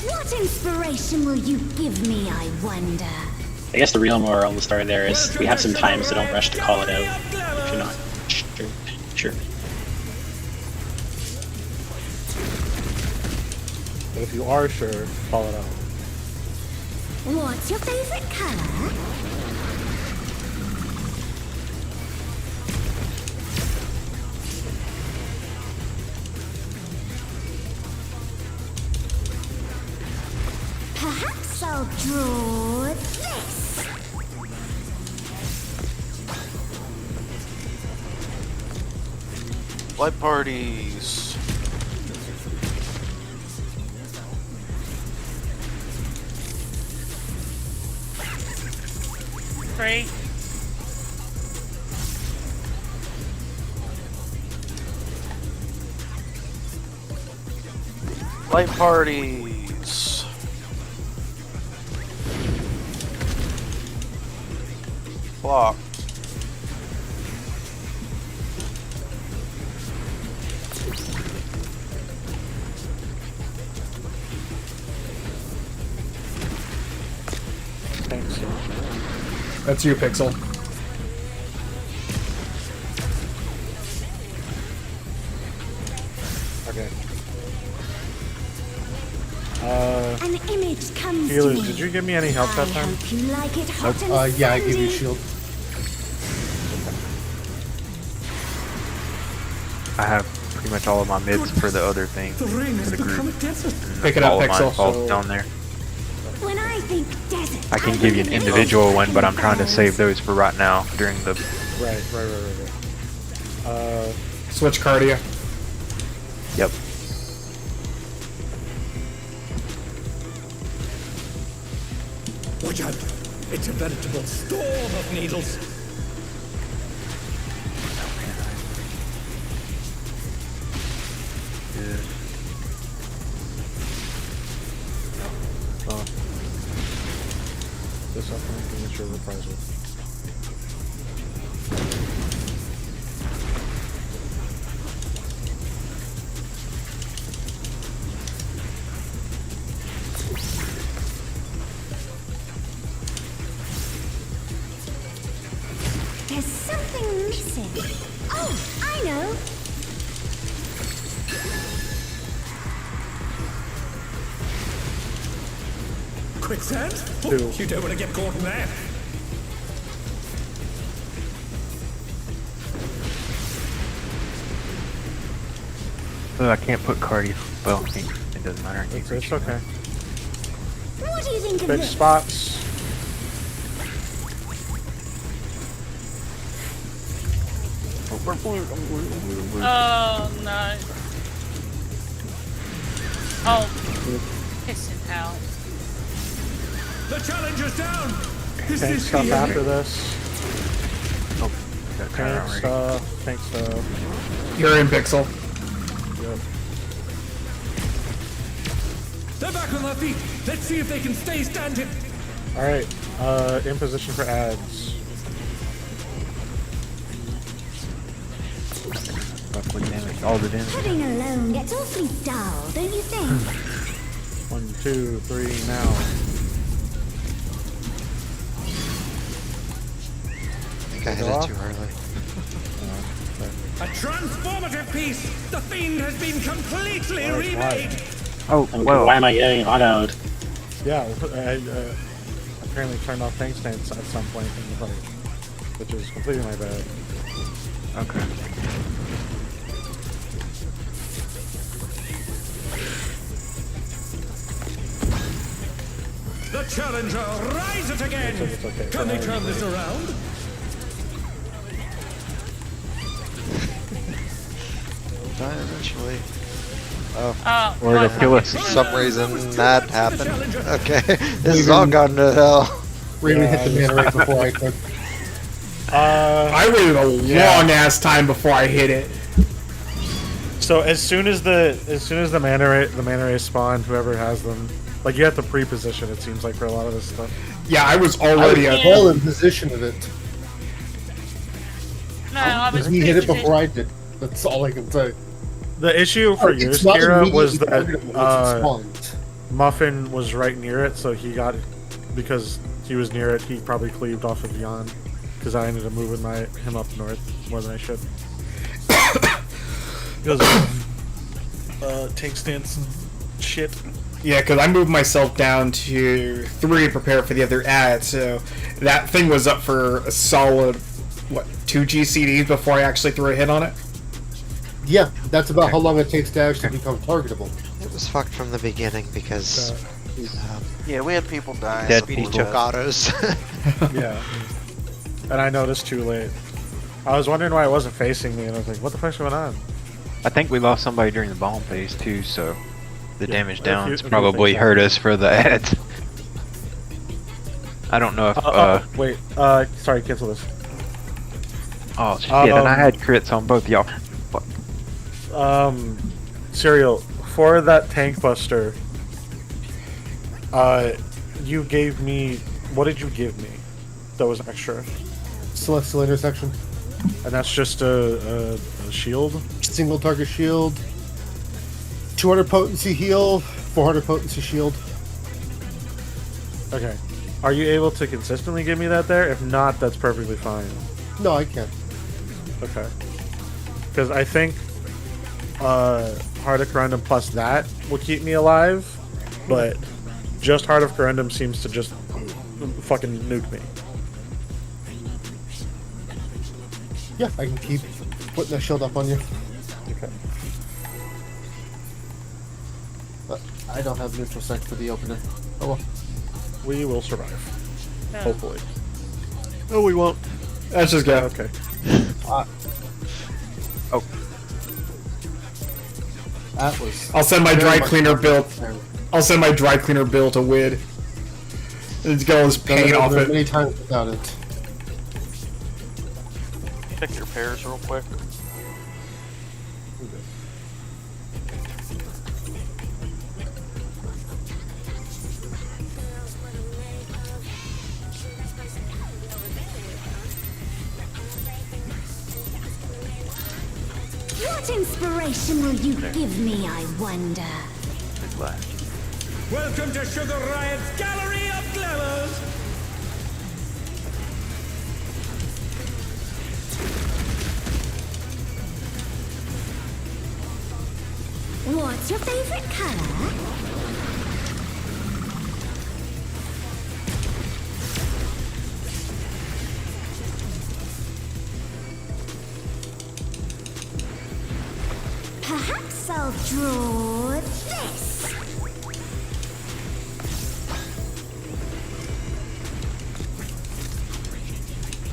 Speaker 8: What inspiration will you give me, I wonder?
Speaker 6: I guess the real moral of the story there is we have some time, so don't rush to call it out if you're not sure.
Speaker 5: But if you are sure, call it out.
Speaker 8: What's your favorite color? Perhaps I'll draw this.
Speaker 7: Light parties.
Speaker 4: Three.
Speaker 7: Light parties. Block.
Speaker 5: Thanks.
Speaker 3: That's you, Pixel.
Speaker 5: Okay.
Speaker 8: An image comes to
Speaker 5: Healers,
Speaker 8: me.
Speaker 5: did you give me any help
Speaker 8: I
Speaker 5: that time?
Speaker 8: hope you like it hot and
Speaker 2: Yeah, I gave you a
Speaker 8: sandy.
Speaker 2: shield.
Speaker 1: I have pretty much all of my mids for the other thing.
Speaker 9: The rain
Speaker 1: For
Speaker 9: has
Speaker 1: the
Speaker 9: become a
Speaker 1: group.
Speaker 9: desert.
Speaker 3: Pick it up,
Speaker 1: All of mine
Speaker 3: Pixel.
Speaker 1: falls down there.
Speaker 8: When I think desert,
Speaker 1: I can
Speaker 8: think
Speaker 1: give you an
Speaker 8: of
Speaker 1: individual one, but I'm
Speaker 8: image
Speaker 1: trying to
Speaker 8: fellas.
Speaker 1: save those for right now during the.
Speaker 5: Right.
Speaker 3: Switch cardia.
Speaker 1: Yep.
Speaker 9: Watch out! It's a veritable storm of needles.
Speaker 5: Good. Oh. This up and make sure reprisal.
Speaker 8: There's something missing. Oh, I know.
Speaker 9: Quicksand? Oh,
Speaker 5: Two.
Speaker 9: you don't want to get caught in that.
Speaker 1: I can't put cardio. Well, it doesn't matter.
Speaker 5: It's okay.
Speaker 8: What do you think of
Speaker 5: Big
Speaker 8: this?
Speaker 5: spots.
Speaker 4: Oh no. Oh, pissing hell.
Speaker 9: The challenger's down. Is
Speaker 5: Tank
Speaker 9: this
Speaker 5: stuff
Speaker 9: the end?
Speaker 5: after this.
Speaker 1: Got a timer
Speaker 5: Tank
Speaker 1: already.
Speaker 5: stuff. Tank stuff.
Speaker 3: You're in Pixel.
Speaker 5: Good.
Speaker 9: They're back on their feet. Let's see if they can stay standing.
Speaker 5: Alright. In position for ads.
Speaker 1: Fuck with damage. All the damage.
Speaker 8: Pudding alone gets awfully dull, don't you think?
Speaker 5: 1, 2, 3, now.
Speaker 10: I think I hit it too early.
Speaker 9: A transformative piece. The fiend has been completely
Speaker 5: Right,
Speaker 9: remade.
Speaker 1: Oh,
Speaker 6: Why
Speaker 1: well.
Speaker 6: am I getting autoed?
Speaker 5: Yeah, I apparently turned off tank stance at some point in the fight, which is completely my bad.
Speaker 1: Okay.
Speaker 9: The challenger rises again.
Speaker 5: It's okay.
Speaker 9: Can they turn this around?
Speaker 10: Die eventually.
Speaker 1: Or it'll kill us.
Speaker 10: For some reason that happened. Okay, this has all gone to hell.
Speaker 2: Raven hit the mana right before I could.
Speaker 3: I waited a long ass time before I hit it.
Speaker 5: So as soon as the mana ray spawn, whoever has them, like you have to pre-position. It seems like for a lot of this stuff.
Speaker 3: Yeah, I was
Speaker 2: I
Speaker 3: already
Speaker 2: was
Speaker 3: at.
Speaker 2: well in position of it.
Speaker 4: No, I was.
Speaker 2: He hit it before I did. That's all I can say.
Speaker 5: The issue for
Speaker 2: It's
Speaker 5: yours,
Speaker 2: not
Speaker 5: Kira, was
Speaker 2: immediately targetable
Speaker 5: that
Speaker 2: once it spawns.
Speaker 5: Muffin was right near it, so he got because he was near it. He probably cleaved off of Yon because I ended up moving him up north more than I should. Because tank stance and shit.
Speaker 3: Yeah, because I moved myself down to 3 to prepare for the other ad, so that thing was up for a solid, 2 GCDs before I actually threw a hit on it?
Speaker 2: Yeah, that's about how long it takes to actually become targetable.
Speaker 10: It was fucked from the beginning because
Speaker 7: Yeah, we had people die.
Speaker 1: Dead
Speaker 10: Speedy
Speaker 1: people.
Speaker 10: took autos.
Speaker 5: Yeah. And I noticed too late. I was wondering why it wasn't facing me, and I was like, what the fuck's going on?
Speaker 1: I think we lost somebody during the bomb phase too, so the
Speaker 5: Yeah,
Speaker 1: damage
Speaker 5: if
Speaker 1: downs
Speaker 5: you
Speaker 1: probably
Speaker 5: think
Speaker 1: hurt us for the ads. I don't know if
Speaker 5: Wait, sorry, cancel this.
Speaker 1: oh shit, and I had crits on both y'all. Fuck.
Speaker 5: Serial, for that tank buster, you gave me, what did you give me that was extra?
Speaker 2: Celestial intersection.
Speaker 5: And that's just a shield?
Speaker 2: Single target shield. 200 potency heal. 400 potency shield.
Speaker 5: Okay. Are you able to consistently give me that there? If not, that's perfectly fine.
Speaker 2: No, I can't.
Speaker 5: Okay. Because I think Heart of Corundum plus that will keep me alive, but just Heart of Corundum seems to just fucking nuke me.
Speaker 2: Yeah, I can keep putting that shield up on you.
Speaker 5: Okay.
Speaker 2: But I don't have neutral sec for the opener. Oh well.
Speaker 5: We will survive.
Speaker 4: No.
Speaker 5: Hopefully.
Speaker 10: No, we won't.
Speaker 3: Let's just go.
Speaker 5: Okay.
Speaker 2: That was.
Speaker 3: I'll send my
Speaker 2: very
Speaker 3: dry
Speaker 2: much
Speaker 3: cleaner
Speaker 2: not
Speaker 3: bill.
Speaker 2: necessary.
Speaker 3: I'll send my dry cleaner bill to Wid. Let's get all this
Speaker 2: Done
Speaker 3: paint
Speaker 2: it
Speaker 3: off
Speaker 2: over
Speaker 3: it.
Speaker 2: many times without it.
Speaker 7: Check your pairs real quick.
Speaker 8: What inspiration will you give me, I wonder?
Speaker 9: Welcome to Sugar Riot's Gallery of Glamours!
Speaker 8: What's your favorite color? Perhaps I'll draw this.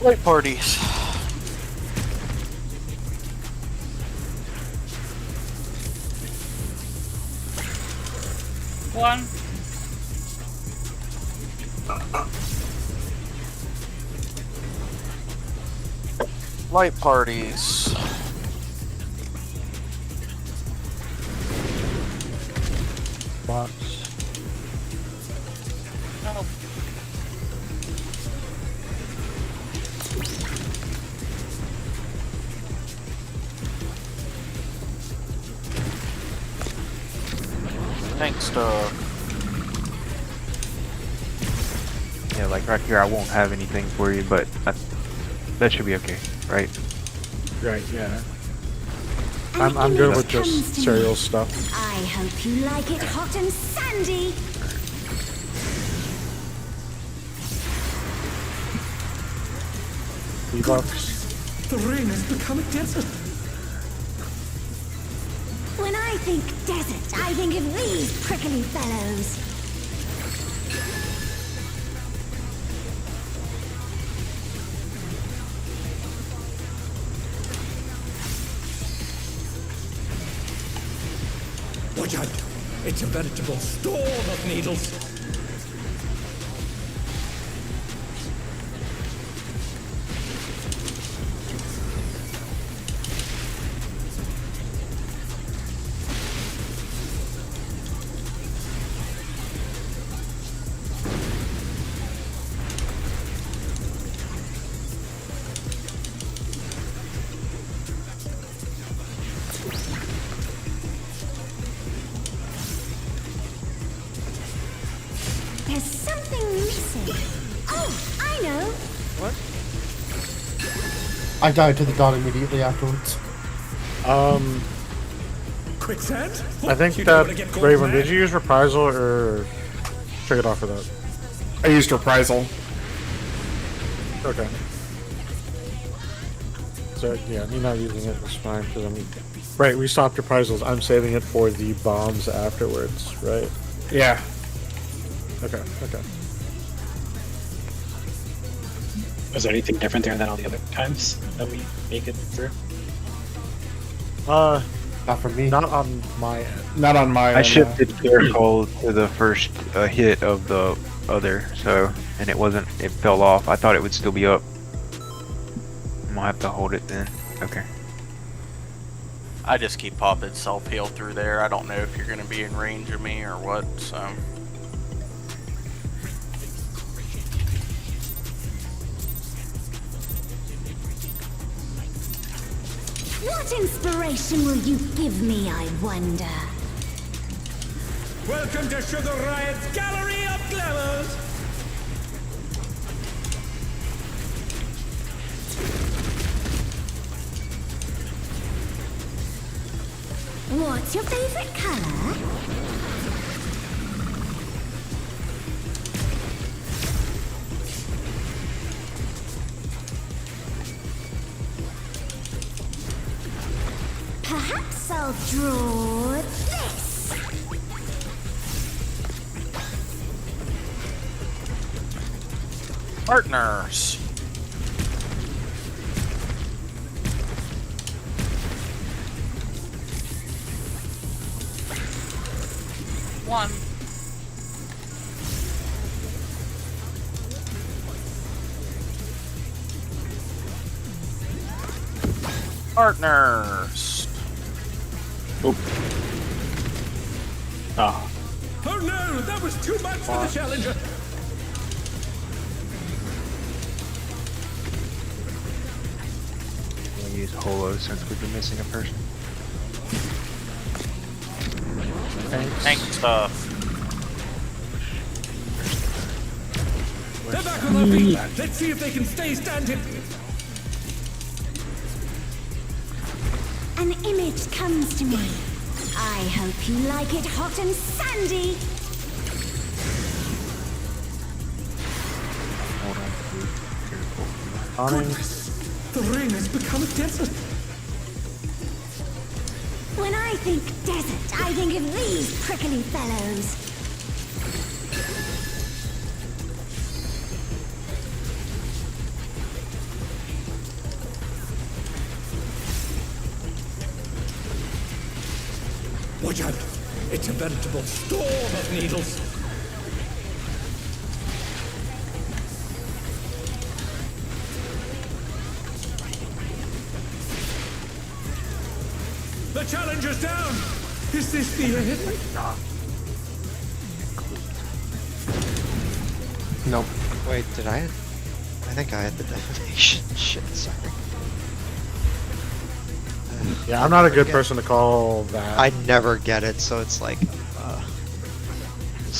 Speaker 7: Light parties.
Speaker 4: One.
Speaker 7: Light parties.
Speaker 5: Box.
Speaker 4: Oh.
Speaker 7: Tank stuff.
Speaker 1: Yeah, like right here, I won't have anything for you, but that should be okay, right?
Speaker 5: Right, yeah.
Speaker 8: An
Speaker 5: I'm good
Speaker 8: image
Speaker 5: with
Speaker 8: comes
Speaker 5: just
Speaker 8: to
Speaker 5: cereal
Speaker 8: me.
Speaker 5: stuff.
Speaker 8: I hope you like it hot and sandy.
Speaker 5: V-Bucks.
Speaker 9: The rain has become a desert.
Speaker 8: When I think desert, I think of these prickly fellows.
Speaker 9: Watch out! It's a veritable storm of needles.
Speaker 8: There's something missing. Oh, I know.
Speaker 2: I died to the dawn immediately afterwards.
Speaker 9: Quicksand?
Speaker 5: I think
Speaker 9: You don't
Speaker 5: that,
Speaker 9: wanna get caught
Speaker 5: Raven,
Speaker 9: mad?
Speaker 5: did you use Reprisal or triggered off of that?
Speaker 3: I used Reprisal.
Speaker 5: Okay. So, yeah, me not using it is fine, because right, we stopped Reprisals. I'm saving it for the bombs afterwards, right?
Speaker 3: Yeah.
Speaker 5: Okay, okay.
Speaker 6: Was there anything different there than all the other times that we make it through?
Speaker 2: Not for me.
Speaker 5: Not on my end.
Speaker 3: Not on my
Speaker 1: I
Speaker 3: end,
Speaker 1: shifted Clear Cold to the first hit of the other, so, and it fell off. I thought it would still be up. I'm gonna have to hold it then. Okay.
Speaker 7: I just keep popping self-heal through there. I don't know if you're going to be in range of me or what, so...
Speaker 8: What inspiration will you give me, I wonder?
Speaker 9: Welcome to Sugar Riot's Gallery of Glamours!
Speaker 8: What's your favorite color? Perhaps I'll draw this.
Speaker 7: Partners!
Speaker 4: One.
Speaker 7: Partners.
Speaker 6: Oh,
Speaker 9: Oh no, that was too much for the challenger.
Speaker 1: We'll use Holo since we've been missing a person.
Speaker 7: Tank stuff.
Speaker 9: They're back on their feet. Let's see if they can stay standing.
Speaker 8: An image comes to me. I hope you like it hot and sandy.
Speaker 1: Hold on, please. Careful.
Speaker 5: Awning.
Speaker 9: The ring has become a desert.
Speaker 8: When I think desert, I think of these prickly fellows.
Speaker 9: Watch out. It's a veritable storm of needles. The challenger's down. Is this the end?
Speaker 2: Nope.
Speaker 10: Wait, did I? I think I had the defamation. Shit, sorry.
Speaker 5: Yeah, I'm not a good person to call that.
Speaker 10: I never get it, so it's like.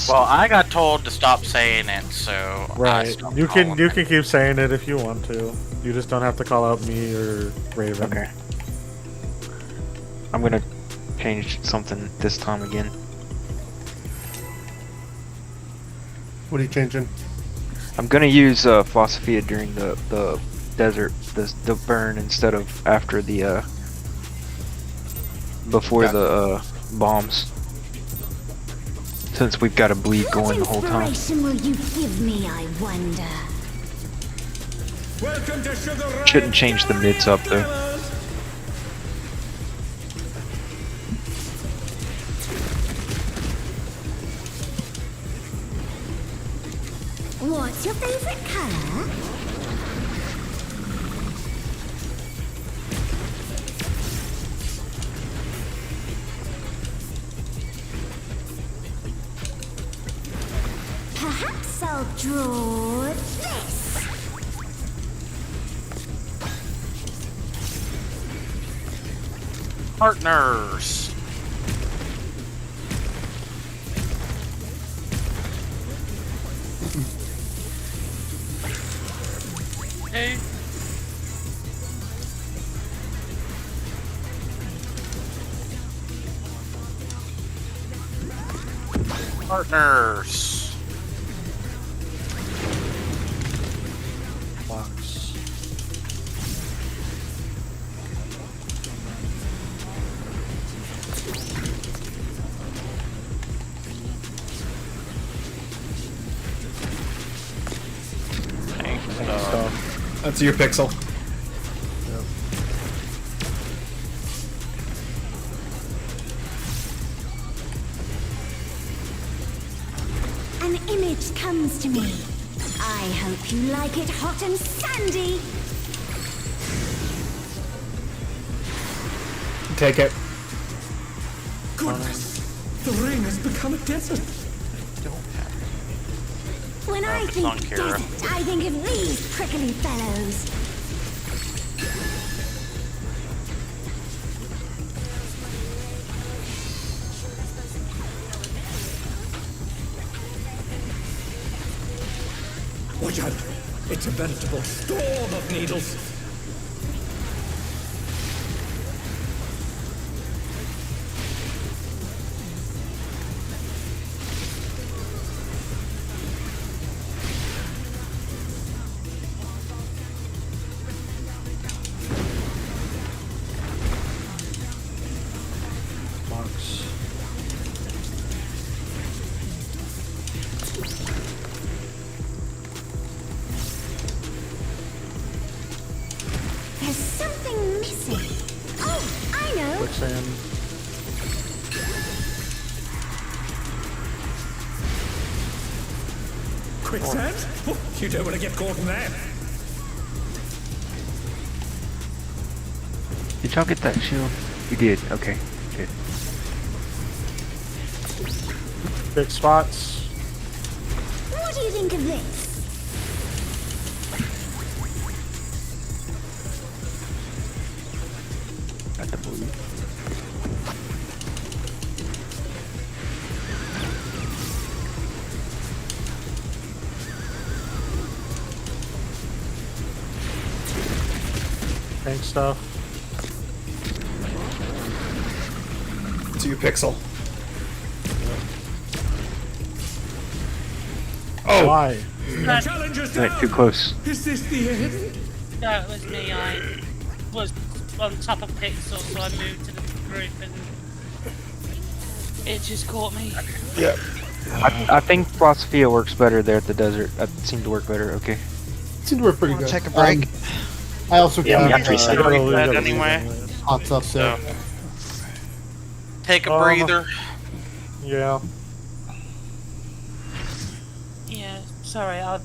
Speaker 7: Well, I got told to stop saying it, so I
Speaker 5: Right.
Speaker 7: stopped
Speaker 5: You can
Speaker 7: calling it.
Speaker 5: keep saying it if you want to. You just don't have to call out me or Raven.
Speaker 1: Okay. I'm gonna change something this time again.
Speaker 2: What are you changing?
Speaker 1: I'm gonna use Philosophia during the desert, the burn instead of after the before
Speaker 2: Yeah.
Speaker 1: the bombs. Since we've got a bleed
Speaker 8: What
Speaker 1: going the whole time.
Speaker 8: inspiration will you give me, I wonder?
Speaker 9: Welcome to Sugar Riot
Speaker 1: Shouldn't change the
Speaker 9: Gallery
Speaker 1: mids up,
Speaker 9: of
Speaker 1: though.
Speaker 9: Killers.
Speaker 8: What's your favorite color? Perhaps I'll draw this.
Speaker 7: Partners.
Speaker 4: Two.
Speaker 7: Partners.
Speaker 5: Box.
Speaker 7: Tank stuff.
Speaker 5: Stuff.
Speaker 3: That's your pixel.
Speaker 8: An image comes to me. I hope you like it hot and sandy.
Speaker 3: Take it.
Speaker 9: Goodness, the ring has become a desert.
Speaker 8: When I
Speaker 7: it's
Speaker 8: think
Speaker 7: on Kira.
Speaker 8: desert, I think of these prickly fellows.
Speaker 9: Watch out. It's a veritable storm of needles.
Speaker 5: Box.
Speaker 8: There's something missing. Oh, I know.
Speaker 5: Quicksand.
Speaker 9: Quicksand? Oh, you don't want to get caught in that.
Speaker 1: Did y'all get that shield? We did. Okay. Good.
Speaker 5: Big spots.
Speaker 8: What do you think of this?
Speaker 1: Got the blue.
Speaker 5: Tank stuff.
Speaker 3: To you, Pixel. Oh!
Speaker 5: Why?
Speaker 9: The challenger's
Speaker 1: Went
Speaker 9: down.
Speaker 1: too close.
Speaker 9: Is this the end?
Speaker 4: No, it was me. I was on top of Pixel, so I moved to the group and it just caught me.
Speaker 3: Yeah.
Speaker 1: I think Philosophia works better there at the desert. That seemed to work better. Okay.
Speaker 2: Seemed to work pretty
Speaker 10: Wanna
Speaker 2: good.
Speaker 10: take a break?
Speaker 2: I also
Speaker 6: Yeah, we
Speaker 2: got
Speaker 6: have to reset.
Speaker 7: Already
Speaker 5: We
Speaker 7: said
Speaker 5: gotta leave
Speaker 7: anyway.
Speaker 2: hot stuff, so.
Speaker 7: So take a
Speaker 5: Um,
Speaker 7: breather.
Speaker 5: Yeah.
Speaker 4: Yeah, sorry, I'll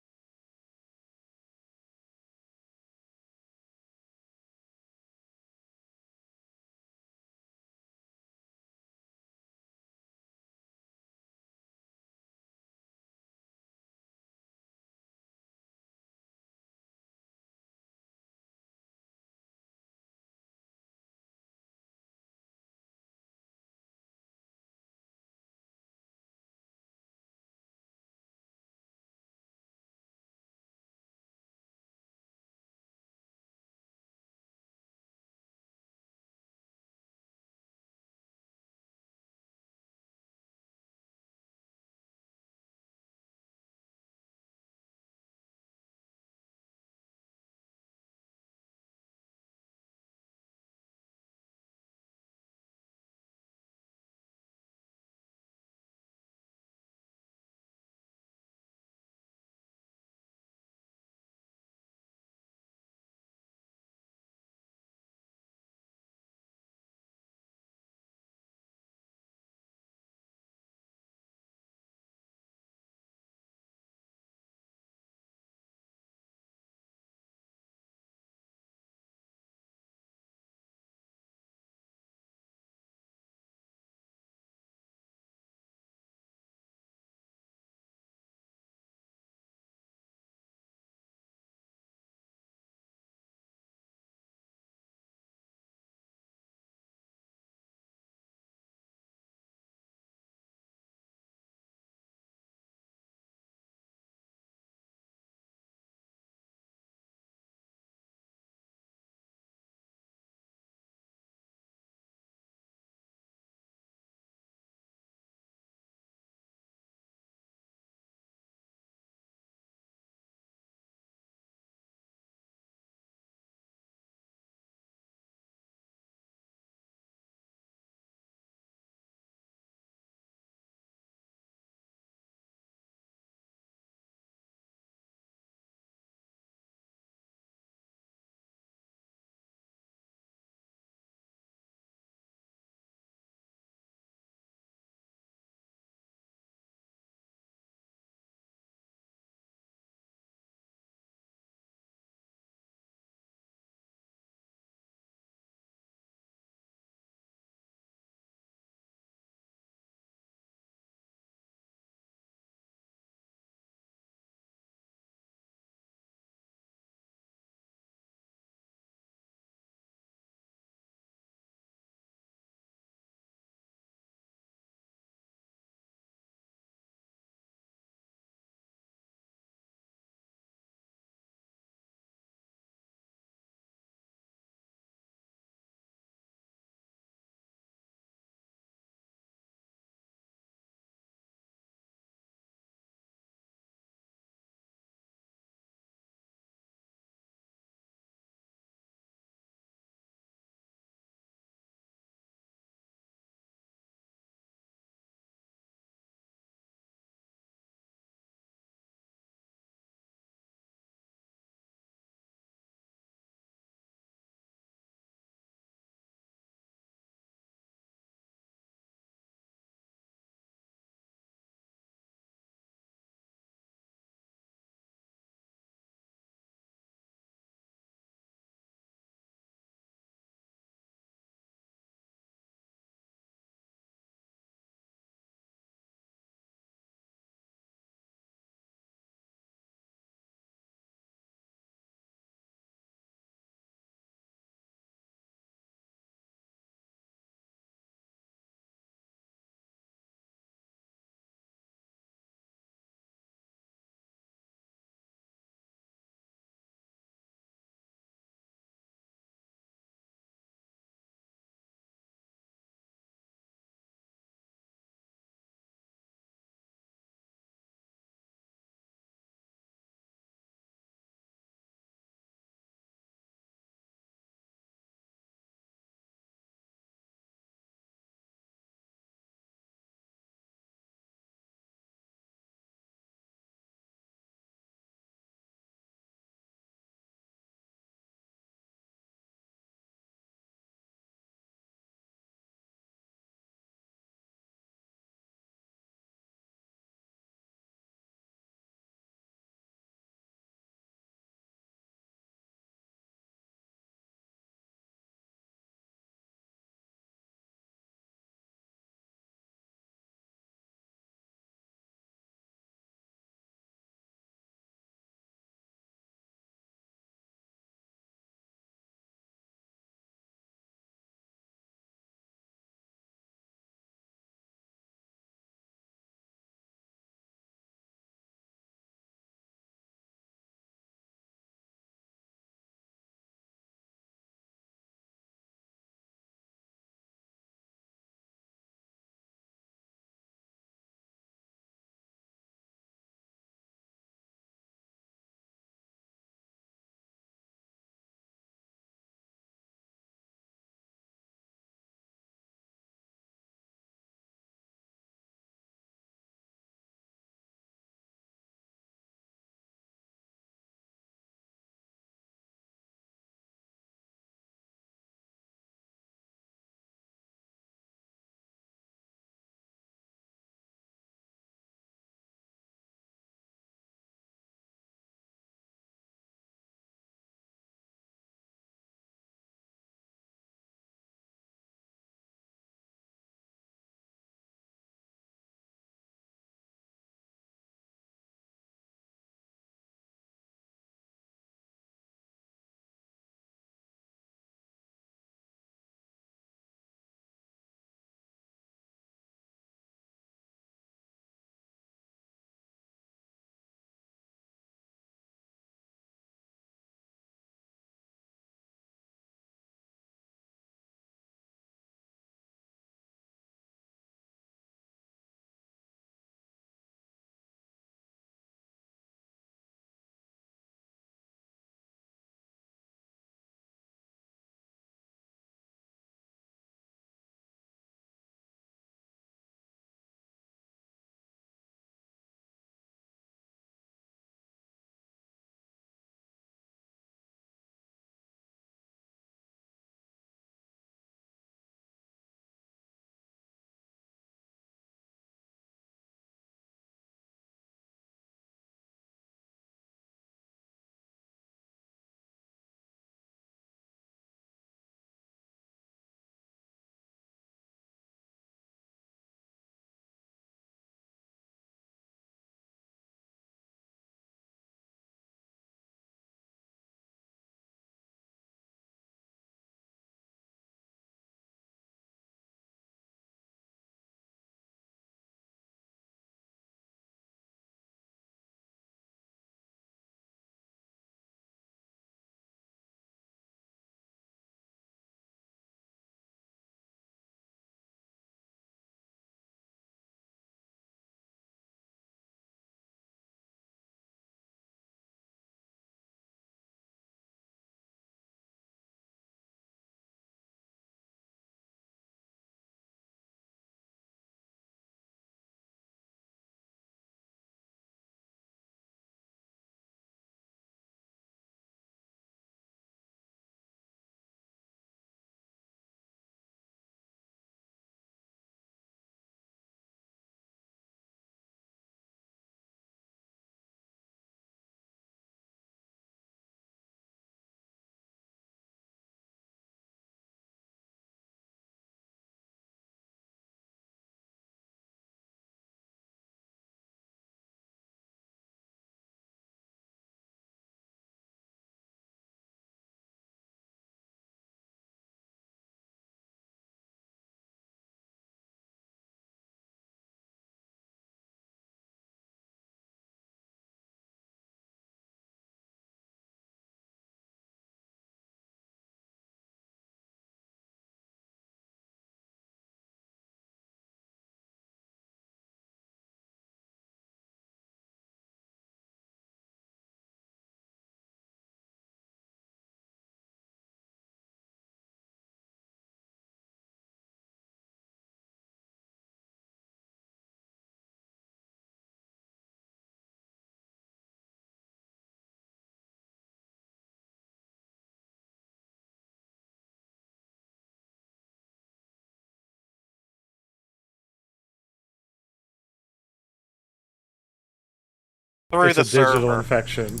Speaker 7: Through
Speaker 5: it's
Speaker 7: the
Speaker 5: a digital
Speaker 7: server.
Speaker 5: infection.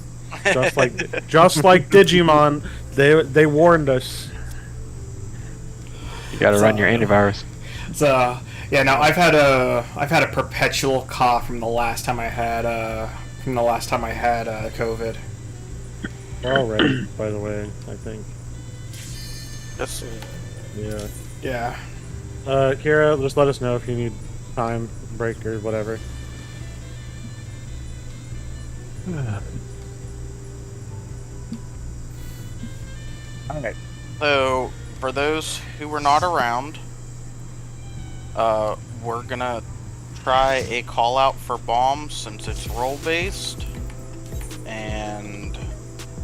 Speaker 5: Just like Digimon, they warned us.
Speaker 1: You gotta run your antivirus.
Speaker 3: So yeah, now I've had a perpetual cough from the last time I had COVID.
Speaker 5: We're all ready, by the way, I think.
Speaker 7: Just
Speaker 5: Yeah.
Speaker 3: Yeah.
Speaker 5: Kira, just let us know if you need time, break, or whatever.
Speaker 7: Alright. So, for those who were not around, we're gonna try a call out for bombs since it's role based. And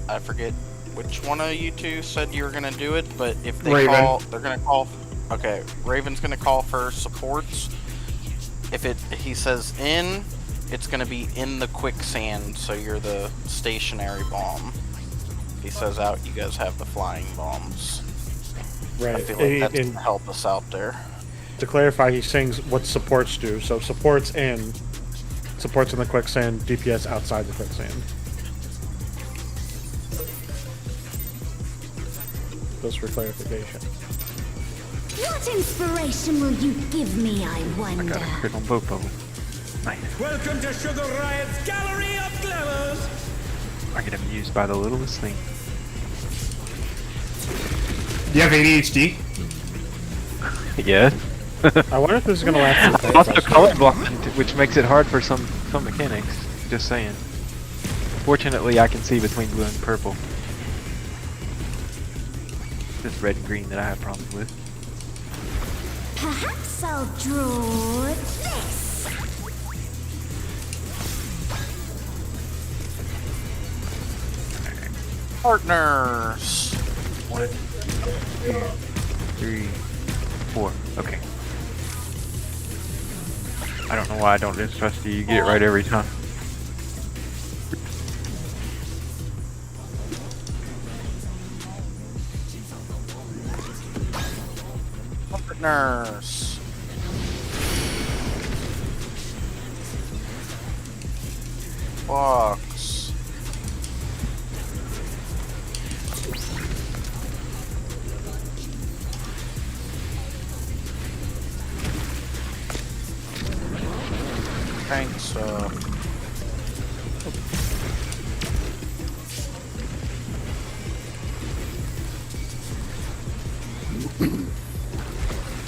Speaker 7: I forget which one of you two said you were gonna do it, but if they
Speaker 3: Raven.
Speaker 7: call, they're gonna call. Okay, Raven's gonna call for supports. If he says in, it's gonna be in the quicksand, so you're the stationary bomb. If he says out, you guys have the flying bombs.
Speaker 5: Right.
Speaker 7: I feel like that's
Speaker 5: And
Speaker 7: gonna help us out there.
Speaker 5: to clarify, he's saying what supports do. So supports in the quicksand, DPS outside the quicksand. Just for clarification.
Speaker 8: What inspiration will you give me, I
Speaker 1: I
Speaker 8: wonder?
Speaker 1: got a crit on both of them. Nice.
Speaker 9: Welcome to Sugar Riot's Gallery of Glamours!
Speaker 1: I get amused by the littlest thing.
Speaker 3: Do you have ADHD?
Speaker 1: Yeah.
Speaker 5: I wonder if this is gonna last.
Speaker 1: I'm also colorblind, which makes it hard for some mechanics. Just saying. Fortunately, I can see between blue and purple. It's red and green that I have problems with.
Speaker 8: Perhaps I'll draw this.
Speaker 7: Partners.
Speaker 1: 1, 2, 3, 4. Okay. I don't know why I don't distrust you. You get it right every time.
Speaker 7: Partners. Box. Thanks,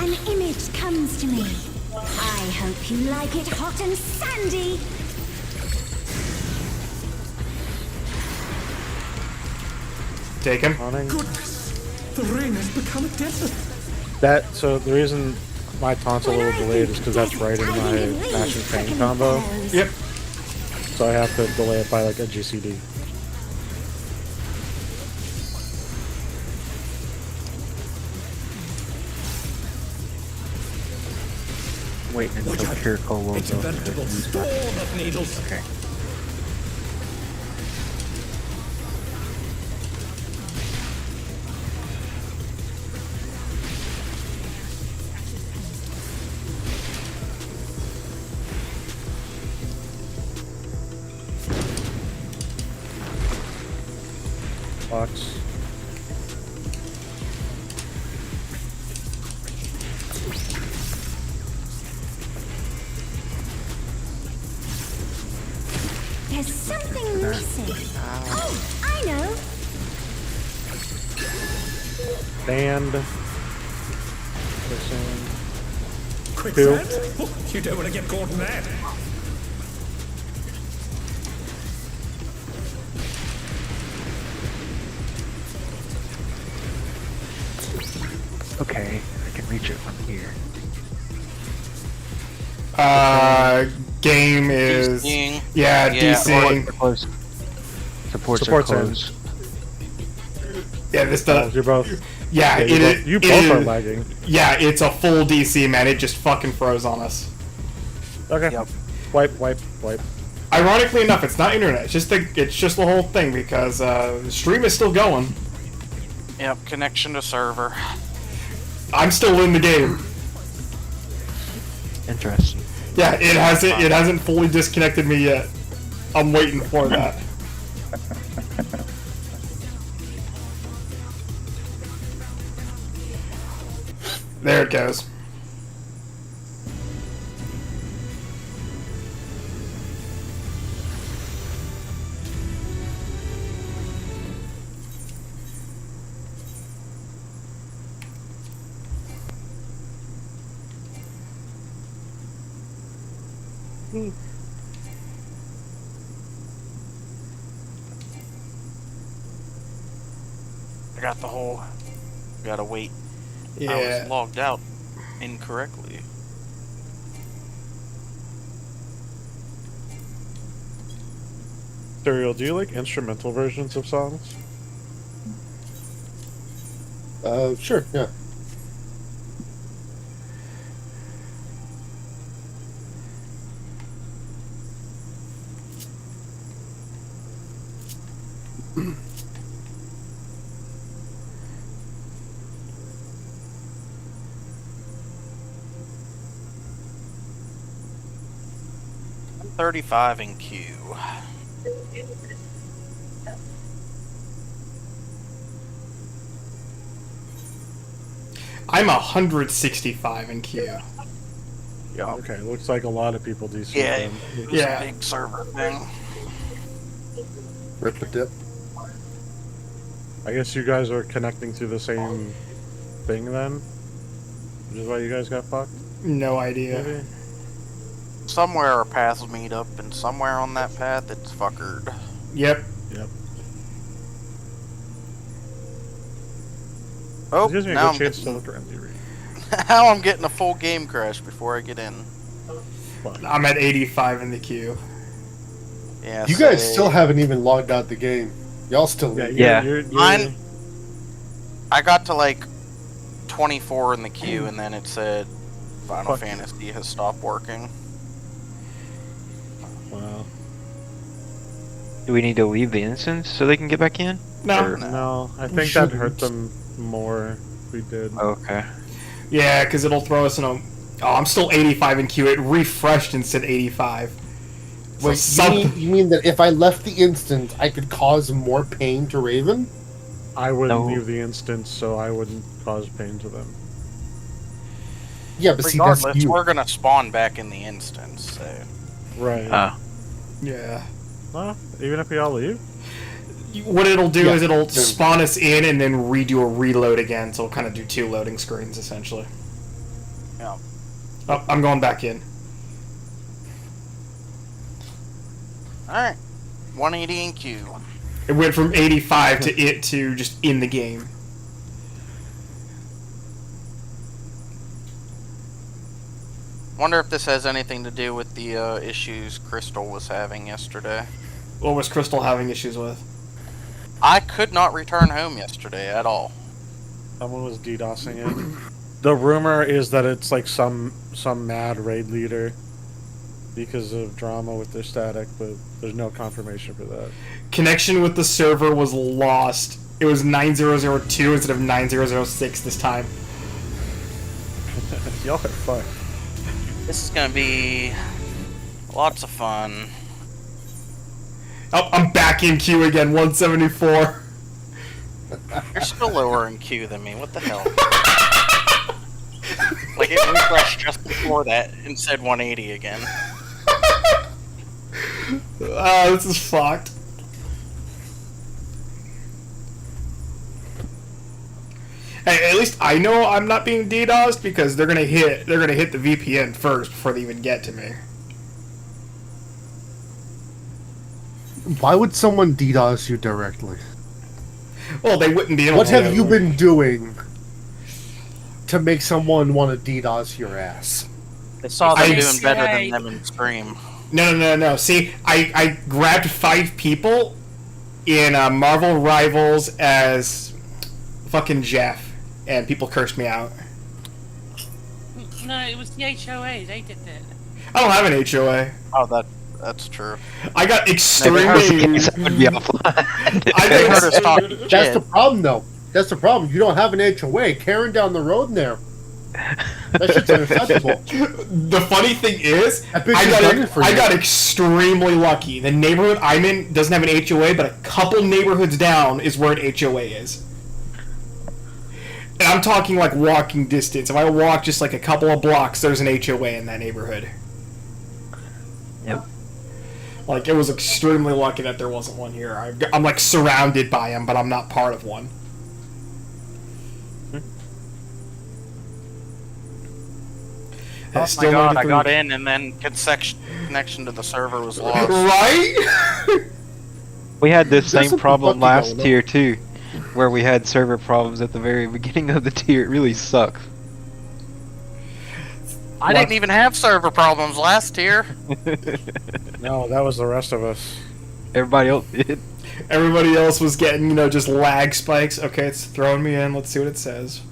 Speaker 8: An image comes to me. I hope you like it hot and sandy.
Speaker 3: Take him.
Speaker 5: Awning.
Speaker 9: Goodness! The rain has become a desert!
Speaker 5: So the reason my taunt's a little delayed is because that's right in my Mash and Pain combo.
Speaker 3: Yep.
Speaker 5: So I have to delay it by like a GCD.
Speaker 1: Waiting until Kiriko will
Speaker 9: It's a veritable storm of needles.
Speaker 1: Okay.
Speaker 5: Box.
Speaker 8: There's something missing. Oh, I know.
Speaker 5: Band.
Speaker 9: Quicksand? Oh, you don't want to get caught in that.
Speaker 1: Okay, I can reach it from here.
Speaker 3: Game is
Speaker 7: DCing.
Speaker 3: yeah,
Speaker 7: Yeah.
Speaker 3: DCing.
Speaker 1: Close. Supports are
Speaker 5: Supports are-
Speaker 1: close.
Speaker 3: Yeah, this
Speaker 5: Oh,
Speaker 3: does.
Speaker 5: you're both.
Speaker 3: Yeah,
Speaker 5: Yeah, you both are lagging.
Speaker 3: Yeah, it's a full DC, man. It just fucking froze on us.
Speaker 5: Okay.
Speaker 7: Yep.
Speaker 5: Wipe.
Speaker 3: Ironically enough, it's not internet. It's just the whole thing because the stream is still going.
Speaker 7: Yep, connection to server.
Speaker 3: I'm still in the game.
Speaker 1: Interesting.
Speaker 3: Yeah, it hasn't fully disconnected me yet. I'm waiting for that. There it goes.
Speaker 7: I got the whole. Gotta wait. I
Speaker 3: Yeah.
Speaker 7: was logged out incorrectly.
Speaker 5: Serial, do you like instrumental versions of songs?
Speaker 2: Sure, yeah.
Speaker 7: I'm 35 in queue.
Speaker 3: I'm 165 in queue.
Speaker 7: Yeah.
Speaker 5: Okay, looks like a lot of people do.
Speaker 7: Yeah, it was
Speaker 3: Yeah.
Speaker 7: a big server thing.
Speaker 2: Rip the dip.
Speaker 5: I guess you guys are connecting to the same thing then? Which is why you guys got fucked?
Speaker 3: No idea.
Speaker 5: Maybe?
Speaker 7: Somewhere our paths meet up, and somewhere on that path it's fuckered.
Speaker 3: Yep.
Speaker 5: Yep.
Speaker 7: Oh,
Speaker 5: It gives me a
Speaker 7: now
Speaker 5: good
Speaker 7: I'm,
Speaker 5: chance to
Speaker 7: getting,
Speaker 5: look around the arena.
Speaker 7: now I'm getting a full game crash before I get in.
Speaker 5: Fuck.
Speaker 3: I'm at 85 in the queue.
Speaker 7: Yeah,
Speaker 2: You guys
Speaker 7: say-
Speaker 2: still haven't even logged out the game. Y'all still
Speaker 5: Yeah,
Speaker 2: leave.
Speaker 1: Yeah.
Speaker 5: You're,
Speaker 7: Mine- I got to like 24 in the queue, and then it said Final
Speaker 5: Fuck you.
Speaker 7: Fantasy has stopped working.
Speaker 5: Wow.
Speaker 1: Do we need to leave the instance so they can get back in?
Speaker 3: No.
Speaker 1: Or-
Speaker 5: No, I
Speaker 2: We
Speaker 5: think that hurt
Speaker 2: shouldn't.
Speaker 5: them more if we did.
Speaker 1: Okay.
Speaker 3: Yeah, because it'll throw us in a. Oh, I'm still 85 in queue. It refreshed and said 85. So
Speaker 2: Wait, you mean that if I left the instance, I could cause more pain to Raven?
Speaker 5: I wouldn't
Speaker 1: No.
Speaker 5: leave the instance, so I wouldn't cause pain to them.
Speaker 2: Yeah, but see, that's
Speaker 7: Regardless,
Speaker 2: you.
Speaker 7: we're gonna spawn back in the instance, so.
Speaker 5: Right.
Speaker 3: Yeah.
Speaker 5: Well, even if we all leave?
Speaker 3: What it'll do
Speaker 2: Yeah.
Speaker 3: is it'll spawn us in and then redo a reload again, so it'll kind of do 2 loading screens essentially.
Speaker 7: Yeah.
Speaker 3: Oh, I'm going back in.
Speaker 7: Alright. 180 in queue.
Speaker 3: It went from 85 to just in the game.
Speaker 7: Wonder if this has anything to do with the issues Crystal was having yesterday.
Speaker 3: What was Crystal having issues with?
Speaker 7: I could not return home yesterday at all.
Speaker 5: Someone was DDoSing it. The rumor is that it's like some mad raid leader because of drama with their static, but there's no confirmation for that.
Speaker 3: Connection with the server was lost. It was 9002 instead of 9006 this time.
Speaker 5: Y'all are fucked.
Speaker 7: This is gonna be lots of fun.
Speaker 3: Oh, I'm back in queue again, 174.
Speaker 7: You're still lower in queue than me. What the hell? Like it refreshed just before that and said 180 again.
Speaker 3: This is fucked. Hey, at least I know I'm not being DDoSed because they're gonna hit the VPN first before they even get to me.
Speaker 2: Why would someone DDoS you directly?
Speaker 3: Well, they wouldn't be able
Speaker 2: What
Speaker 3: to.
Speaker 2: have you been doing to make someone want to DDoS your ass?
Speaker 7: They saw them
Speaker 3: I-
Speaker 7: doing better than them in Scream.
Speaker 3: No. See, I grabbed 5 people in Marvel Rivals as fucking Jeff, and people cursed me out.
Speaker 4: No, it was the HOA. They did it.
Speaker 3: I don't have an HOA.
Speaker 7: Oh, that's true.
Speaker 3: I got
Speaker 1: If
Speaker 3: extremely.
Speaker 1: that was the case, I would be offline.
Speaker 3: I
Speaker 7: They
Speaker 3: got
Speaker 7: heard us talk
Speaker 2: That's
Speaker 7: shit.
Speaker 2: the problem, though. That's the problem. You don't have an HOA. Karen down the road there. That shit's unacceptable.
Speaker 3: The funny thing is,
Speaker 2: That bitch has done it for
Speaker 3: I
Speaker 2: you.
Speaker 3: got extremely lucky. The neighborhood I'm in doesn't have an HOA, but a couple neighborhoods down is where an HOA is. And I'm talking like walking distance. If I walk just like a couple of blocks, there's an HOA in that neighborhood.
Speaker 1: Yep.
Speaker 3: Like, it was extremely lucky that there wasn't one here. I'm like surrounded by them, but I'm not part of one.
Speaker 7: Oh my
Speaker 3: Still
Speaker 7: god, I
Speaker 3: 93.
Speaker 7: got in and then connection to the server was lost.
Speaker 3: Right?
Speaker 1: We had this
Speaker 2: There's
Speaker 1: same
Speaker 2: something
Speaker 1: problem
Speaker 2: funky
Speaker 1: last
Speaker 2: going on.
Speaker 1: tier too, where we had server problems at the very beginning of the tier. It really sucks.
Speaker 7: I didn't even have server problems last year.
Speaker 5: No, that was the rest of us.
Speaker 1: Everybody else did.
Speaker 3: Everybody else was getting, you know, just lag spikes. Okay, it's throwing me in. Let's see what it says.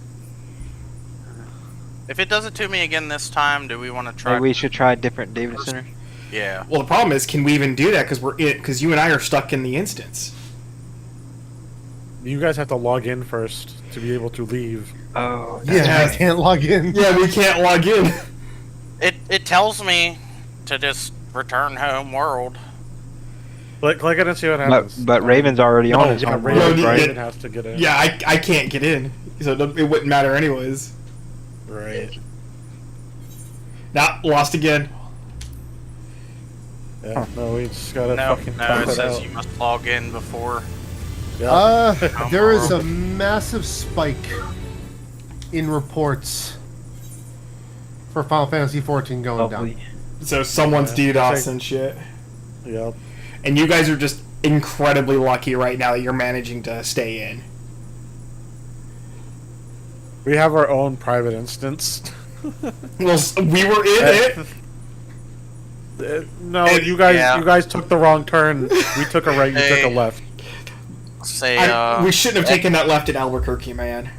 Speaker 7: If it does it to me again this time, do we want to try?
Speaker 1: Maybe we should try a different data center.
Speaker 7: Yeah.
Speaker 3: Well, the problem is, can we even do that? Because you and I are stuck in the instance.
Speaker 5: You guys have to log in first to be able to leave.
Speaker 1: Oh,
Speaker 2: Yeah, I can't log in.
Speaker 3: Yeah, we can't log in.
Speaker 7: It tells me to just return home world.
Speaker 5: Click it and see what happens.
Speaker 1: but Raven's already on his
Speaker 5: yeah,
Speaker 1: home
Speaker 5: Raven,
Speaker 1: world,
Speaker 3: No,
Speaker 1: right?
Speaker 5: Raven has to get in.
Speaker 3: Yeah, I can't get in, so it wouldn't matter anyways.
Speaker 5: Right.
Speaker 3: Nah, lost again.
Speaker 5: Yeah, no, we just gotta
Speaker 7: No,
Speaker 5: fucking
Speaker 7: no,
Speaker 5: top
Speaker 7: it
Speaker 5: it
Speaker 7: says
Speaker 5: out.
Speaker 7: you must log in before.
Speaker 5: Yeah.
Speaker 2: There is a massive spike in reports for Final Fantasy XIV going
Speaker 1: Lovely.
Speaker 2: down.
Speaker 3: So someone's
Speaker 5: Yeah.
Speaker 3: DDoS and shit.
Speaker 5: Yep.
Speaker 3: And you guys are just incredibly lucky right now that you're managing to stay in.
Speaker 5: We have our own private instance.
Speaker 3: Well, we were in it.
Speaker 5: No,
Speaker 3: And-
Speaker 5: you guys,
Speaker 7: yeah.
Speaker 5: you guys took the wrong turn. We took a right, you took a
Speaker 7: Hey.
Speaker 5: left.
Speaker 7: Say
Speaker 3: We shouldn't have taken that left at Albuquerque, man.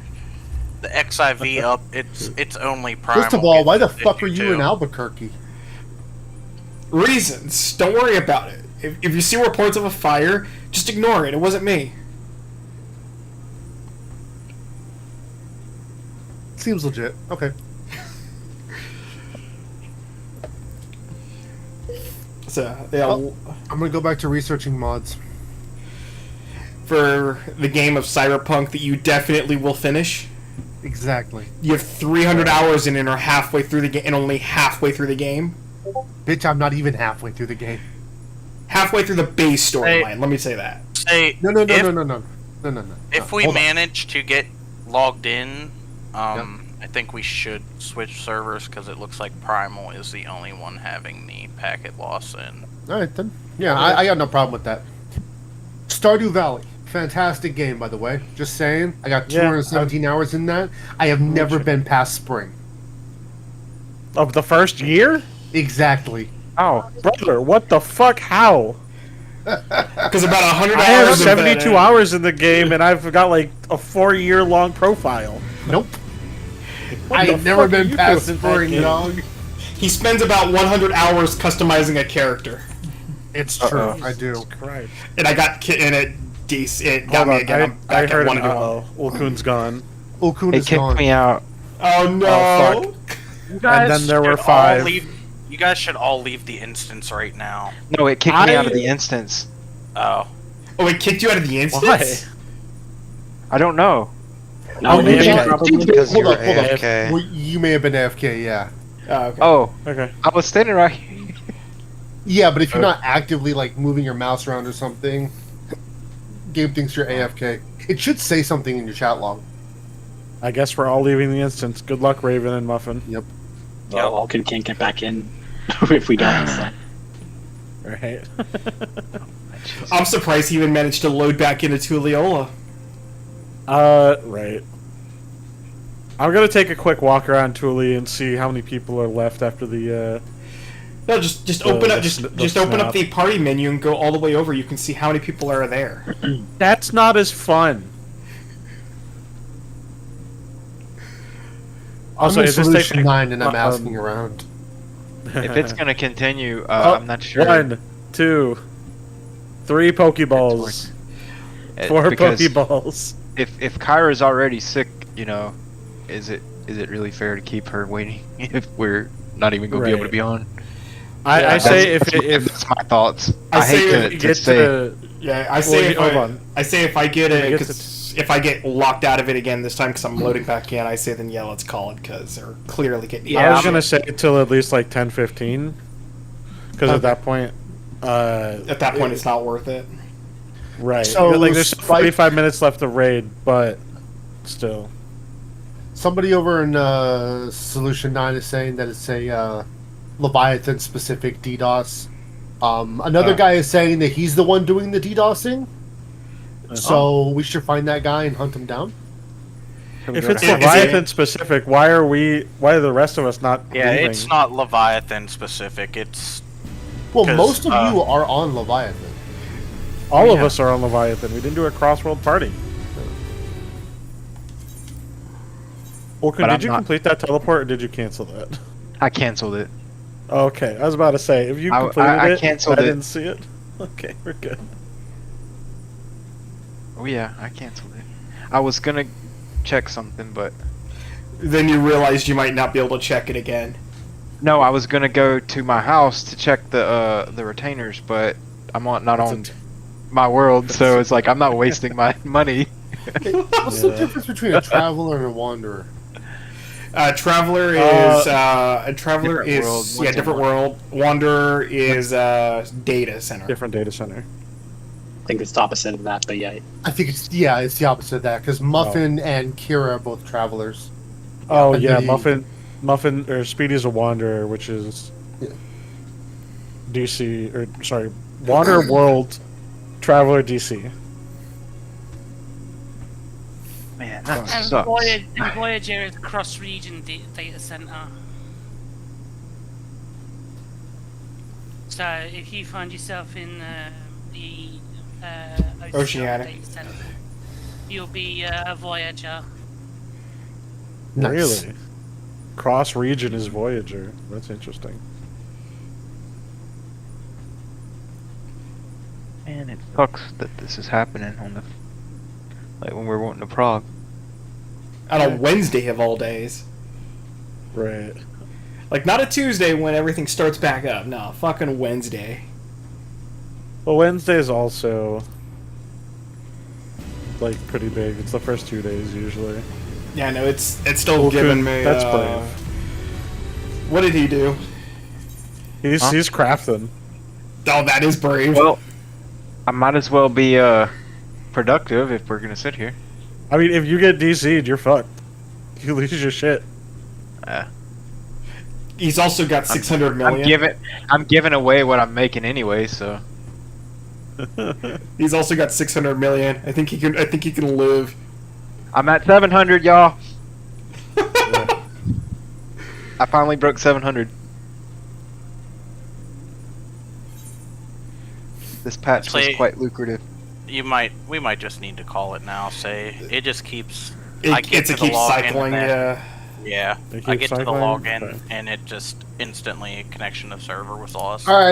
Speaker 7: the XIV up. It's only prime.
Speaker 2: First of all, why the fuck are you in Albuquerque?
Speaker 3: Reasons. Don't worry about it. If you see reports of a fire, just ignore it. It wasn't me.
Speaker 2: Seems legit. Okay.
Speaker 3: So, yeah,
Speaker 2: Oh. I'm gonna go back to researching mods.
Speaker 3: for the game of Cyberpunk that you definitely will finish,
Speaker 2: Exactly.
Speaker 3: you have 300 hours in it, or halfway through the game, and only halfway through the game.
Speaker 2: Bitch, I'm not even halfway through the game.
Speaker 3: Halfway through the base storyline.
Speaker 7: Hey.
Speaker 3: Let me say that.
Speaker 7: Say
Speaker 2: No.
Speaker 7: if
Speaker 2: If
Speaker 7: we manage to get logged in, I think we should switch servers because it looks like Primal is the only one having the packet loss in.
Speaker 2: Alright then. Yeah, I got no problem with that. Stardew Valley. Fantastic game, by the way. Just saying. I got
Speaker 5: Yeah,
Speaker 2: 217 hours in that. I have never been past spring.
Speaker 5: Of the first year?
Speaker 2: Exactly.
Speaker 1: Oh,
Speaker 5: Brother, what the fuck? How?
Speaker 3: Because about 100
Speaker 5: I have
Speaker 3: hours of
Speaker 5: 72
Speaker 3: that,
Speaker 5: hours in the game, and I've got like a 4-year long profile.
Speaker 2: Nope.
Speaker 5: What
Speaker 2: I
Speaker 5: the
Speaker 2: have never
Speaker 5: fuck are
Speaker 2: been
Speaker 5: you
Speaker 2: past
Speaker 5: doing in that
Speaker 2: spring,
Speaker 5: game?
Speaker 2: dog.
Speaker 3: He spends about 100 hours customizing a character.
Speaker 2: It's true.
Speaker 1: Uh-oh.
Speaker 2: I do.
Speaker 5: Christ.
Speaker 3: And I got in it. It got
Speaker 5: Hold
Speaker 3: me
Speaker 5: on,
Speaker 3: again. I'm
Speaker 5: I
Speaker 3: back at
Speaker 5: heard
Speaker 3: one
Speaker 5: him.
Speaker 3: again.
Speaker 5: Uh-oh. Ulkun's gone.
Speaker 2: Ulkun
Speaker 1: it
Speaker 2: is
Speaker 1: kicked
Speaker 2: gone.
Speaker 1: me out.
Speaker 3: Oh no!
Speaker 5: Oh, fuck.
Speaker 7: You guys
Speaker 5: then there were
Speaker 7: should all
Speaker 5: 5.
Speaker 7: you guys should all leave the instance right now.
Speaker 1: No, it kicked me out of the instance.
Speaker 7: Oh.
Speaker 3: Oh, it kicked you out of the instance?
Speaker 5: Why?
Speaker 1: I don't know.
Speaker 6: No,
Speaker 5: maybe
Speaker 6: maybe
Speaker 5: I-
Speaker 6: probably.
Speaker 10: Because
Speaker 2: Hold
Speaker 10: you're
Speaker 2: up, hold up.
Speaker 10: AFK.
Speaker 2: Well, you may have been AFK, yeah.
Speaker 3: Oh, okay.
Speaker 1: Oh,
Speaker 5: Okay.
Speaker 1: I was standing right here.
Speaker 2: Yeah, but if you're not actively like moving your mouse around or something, game thinks you're AFK. It should say something in your chat log.
Speaker 5: I guess we're all leaving the instance. Good luck, Raven and Muffin.
Speaker 2: Yep.
Speaker 6: Well, Alkin can't get back in if we don't. So.
Speaker 5: Right.
Speaker 3: I'm surprised he even managed to load back into Tulliola.
Speaker 5: Right. I'm gonna take a quick walk around Thule and see how many people are left after the,
Speaker 3: No, just open up, just open up
Speaker 5: snap.
Speaker 3: the party menu and go all the way over. You can see how many people are there.
Speaker 5: That's not as fun. Also,
Speaker 2: I'm in
Speaker 5: is this
Speaker 2: Solution
Speaker 5: taking
Speaker 2: 9 and I'm
Speaker 5: um,
Speaker 2: asking around.
Speaker 1: If it's gonna continue,
Speaker 5: Oh,
Speaker 1: I'm not sure.
Speaker 5: 1, 2, 3 Pokeballs.
Speaker 1: It-
Speaker 5: 4
Speaker 1: because
Speaker 5: Pokeballs.
Speaker 1: If Kyra's already sick, you know, is it is it really fair to keep her waiting if we're not even going to be able to
Speaker 5: Right.
Speaker 1: be on?
Speaker 5: I say if
Speaker 1: That's my thoughts.
Speaker 3: I
Speaker 1: I
Speaker 3: say
Speaker 1: hate
Speaker 3: if
Speaker 5: you
Speaker 1: to
Speaker 5: get
Speaker 1: say.
Speaker 5: to
Speaker 3: Yeah, I say
Speaker 5: Well,
Speaker 3: if
Speaker 5: hold
Speaker 3: I,
Speaker 5: on.
Speaker 3: I say if I get
Speaker 5: When it
Speaker 3: it,
Speaker 5: gets
Speaker 3: because if I get locked out of it again this time because I'm loading back in, I say then yeah, let's call it because they're clearly getting.
Speaker 5: I was gonna say till at least like 10:15, because at that point,
Speaker 3: At that point, it's not worth it.
Speaker 5: right?
Speaker 2: So,
Speaker 5: Like there's
Speaker 2: Spike-
Speaker 5: 45 minutes left of raid, but still.
Speaker 2: Somebody over in Solution 9 is saying that it's a Leviathan specific DDoS. Another guy is saying that he's the one doing the DDoSing. So we should find that guy and hunt him down.
Speaker 5: If it's
Speaker 3: Is it-
Speaker 5: Leviathan specific, why are the rest of us not?
Speaker 7: Yeah,
Speaker 5: leaving?
Speaker 7: it's not Leviathan specific. It's
Speaker 2: Well,
Speaker 7: 'Cause,
Speaker 2: most of you are on Leviathan.
Speaker 5: All of us are on Leviathan. We didn't do a cross-world party. Vulcan,
Speaker 1: But
Speaker 5: did
Speaker 1: I'm
Speaker 5: you
Speaker 1: not-
Speaker 5: complete that teleport, or did you cancel that?
Speaker 1: I canceled it.
Speaker 5: Okay, I was about to say, if you
Speaker 1: I-
Speaker 5: completed
Speaker 1: I
Speaker 5: it,
Speaker 1: canceled
Speaker 5: I
Speaker 1: it.
Speaker 5: didn't see it. Okay, we're good.
Speaker 1: Oh yeah, I canceled it. I was gonna check something, but
Speaker 3: Then you realized you might not be able to check it again.
Speaker 1: no, I was gonna go to my house to check the retainers, but I'm not on my world, so it's like I'm not wasting my money.
Speaker 2: What's the difference between a traveler and a wanderer?
Speaker 3: Traveler is
Speaker 1: Different world, one's in
Speaker 3: different
Speaker 1: one.
Speaker 3: world. Wanderer is data center.
Speaker 5: Different data center.
Speaker 6: I think it's the opposite of that, but yeah.
Speaker 2: I think it's the opposite of that because Muffin and Kira are both travelers.
Speaker 5: Oh
Speaker 2: And
Speaker 5: yeah,
Speaker 2: the-
Speaker 5: Muffin or Speedy's a wanderer, which is
Speaker 2: Yeah.
Speaker 5: DC or sorry, Wanderer World, Traveler DC.
Speaker 1: Man, that
Speaker 4: And
Speaker 1: sucks.
Speaker 4: Voyager is cross-region data center. So if you find yourself in the
Speaker 3: Oceania.
Speaker 4: data center, you'll be a Voyager.
Speaker 2: Nice.
Speaker 5: Really? Cross region is Voyager. That's interesting.
Speaker 1: Man, it sucks that this is happening on the when we're wanting to Prague.
Speaker 3: On a Wednesday of all days.
Speaker 5: Right.
Speaker 3: Like, not a Tuesday when everything starts back up. No, fucking Wednesday.
Speaker 5: Well, Wednesday is also like pretty big. It's the first 2 days usually.
Speaker 3: Yeah, no, it's still
Speaker 5: Well,
Speaker 3: giving me.
Speaker 5: that's brave.
Speaker 3: What did he do?
Speaker 5: He's crafting.
Speaker 3: Oh, that is brave.
Speaker 1: Well, I might as well be productive if we're gonna sit here.
Speaker 5: I mean, if you get DC'd, you're fucked. You lose your shit.
Speaker 3: He's also got 600 million.
Speaker 1: I'm giving away what I'm making anyway, so
Speaker 3: He's also got 600 million. I think he can live.
Speaker 1: I'm at 700, y'all. I finally broke 700. This patch was
Speaker 7: Play-
Speaker 1: quite lucrative.
Speaker 7: we might just need to call it now. Say it just keeps.
Speaker 3: It,
Speaker 7: I get
Speaker 3: it's
Speaker 7: to
Speaker 3: a
Speaker 7: the
Speaker 3: keep
Speaker 7: login
Speaker 3: cycling.
Speaker 7: and then-
Speaker 3: Yeah.
Speaker 7: Yeah,
Speaker 5: It
Speaker 7: I
Speaker 5: keeps
Speaker 7: get to the
Speaker 5: cycling?
Speaker 7: login
Speaker 5: Okay.
Speaker 7: and it just instantly connection to server was lost.
Speaker 2: All right.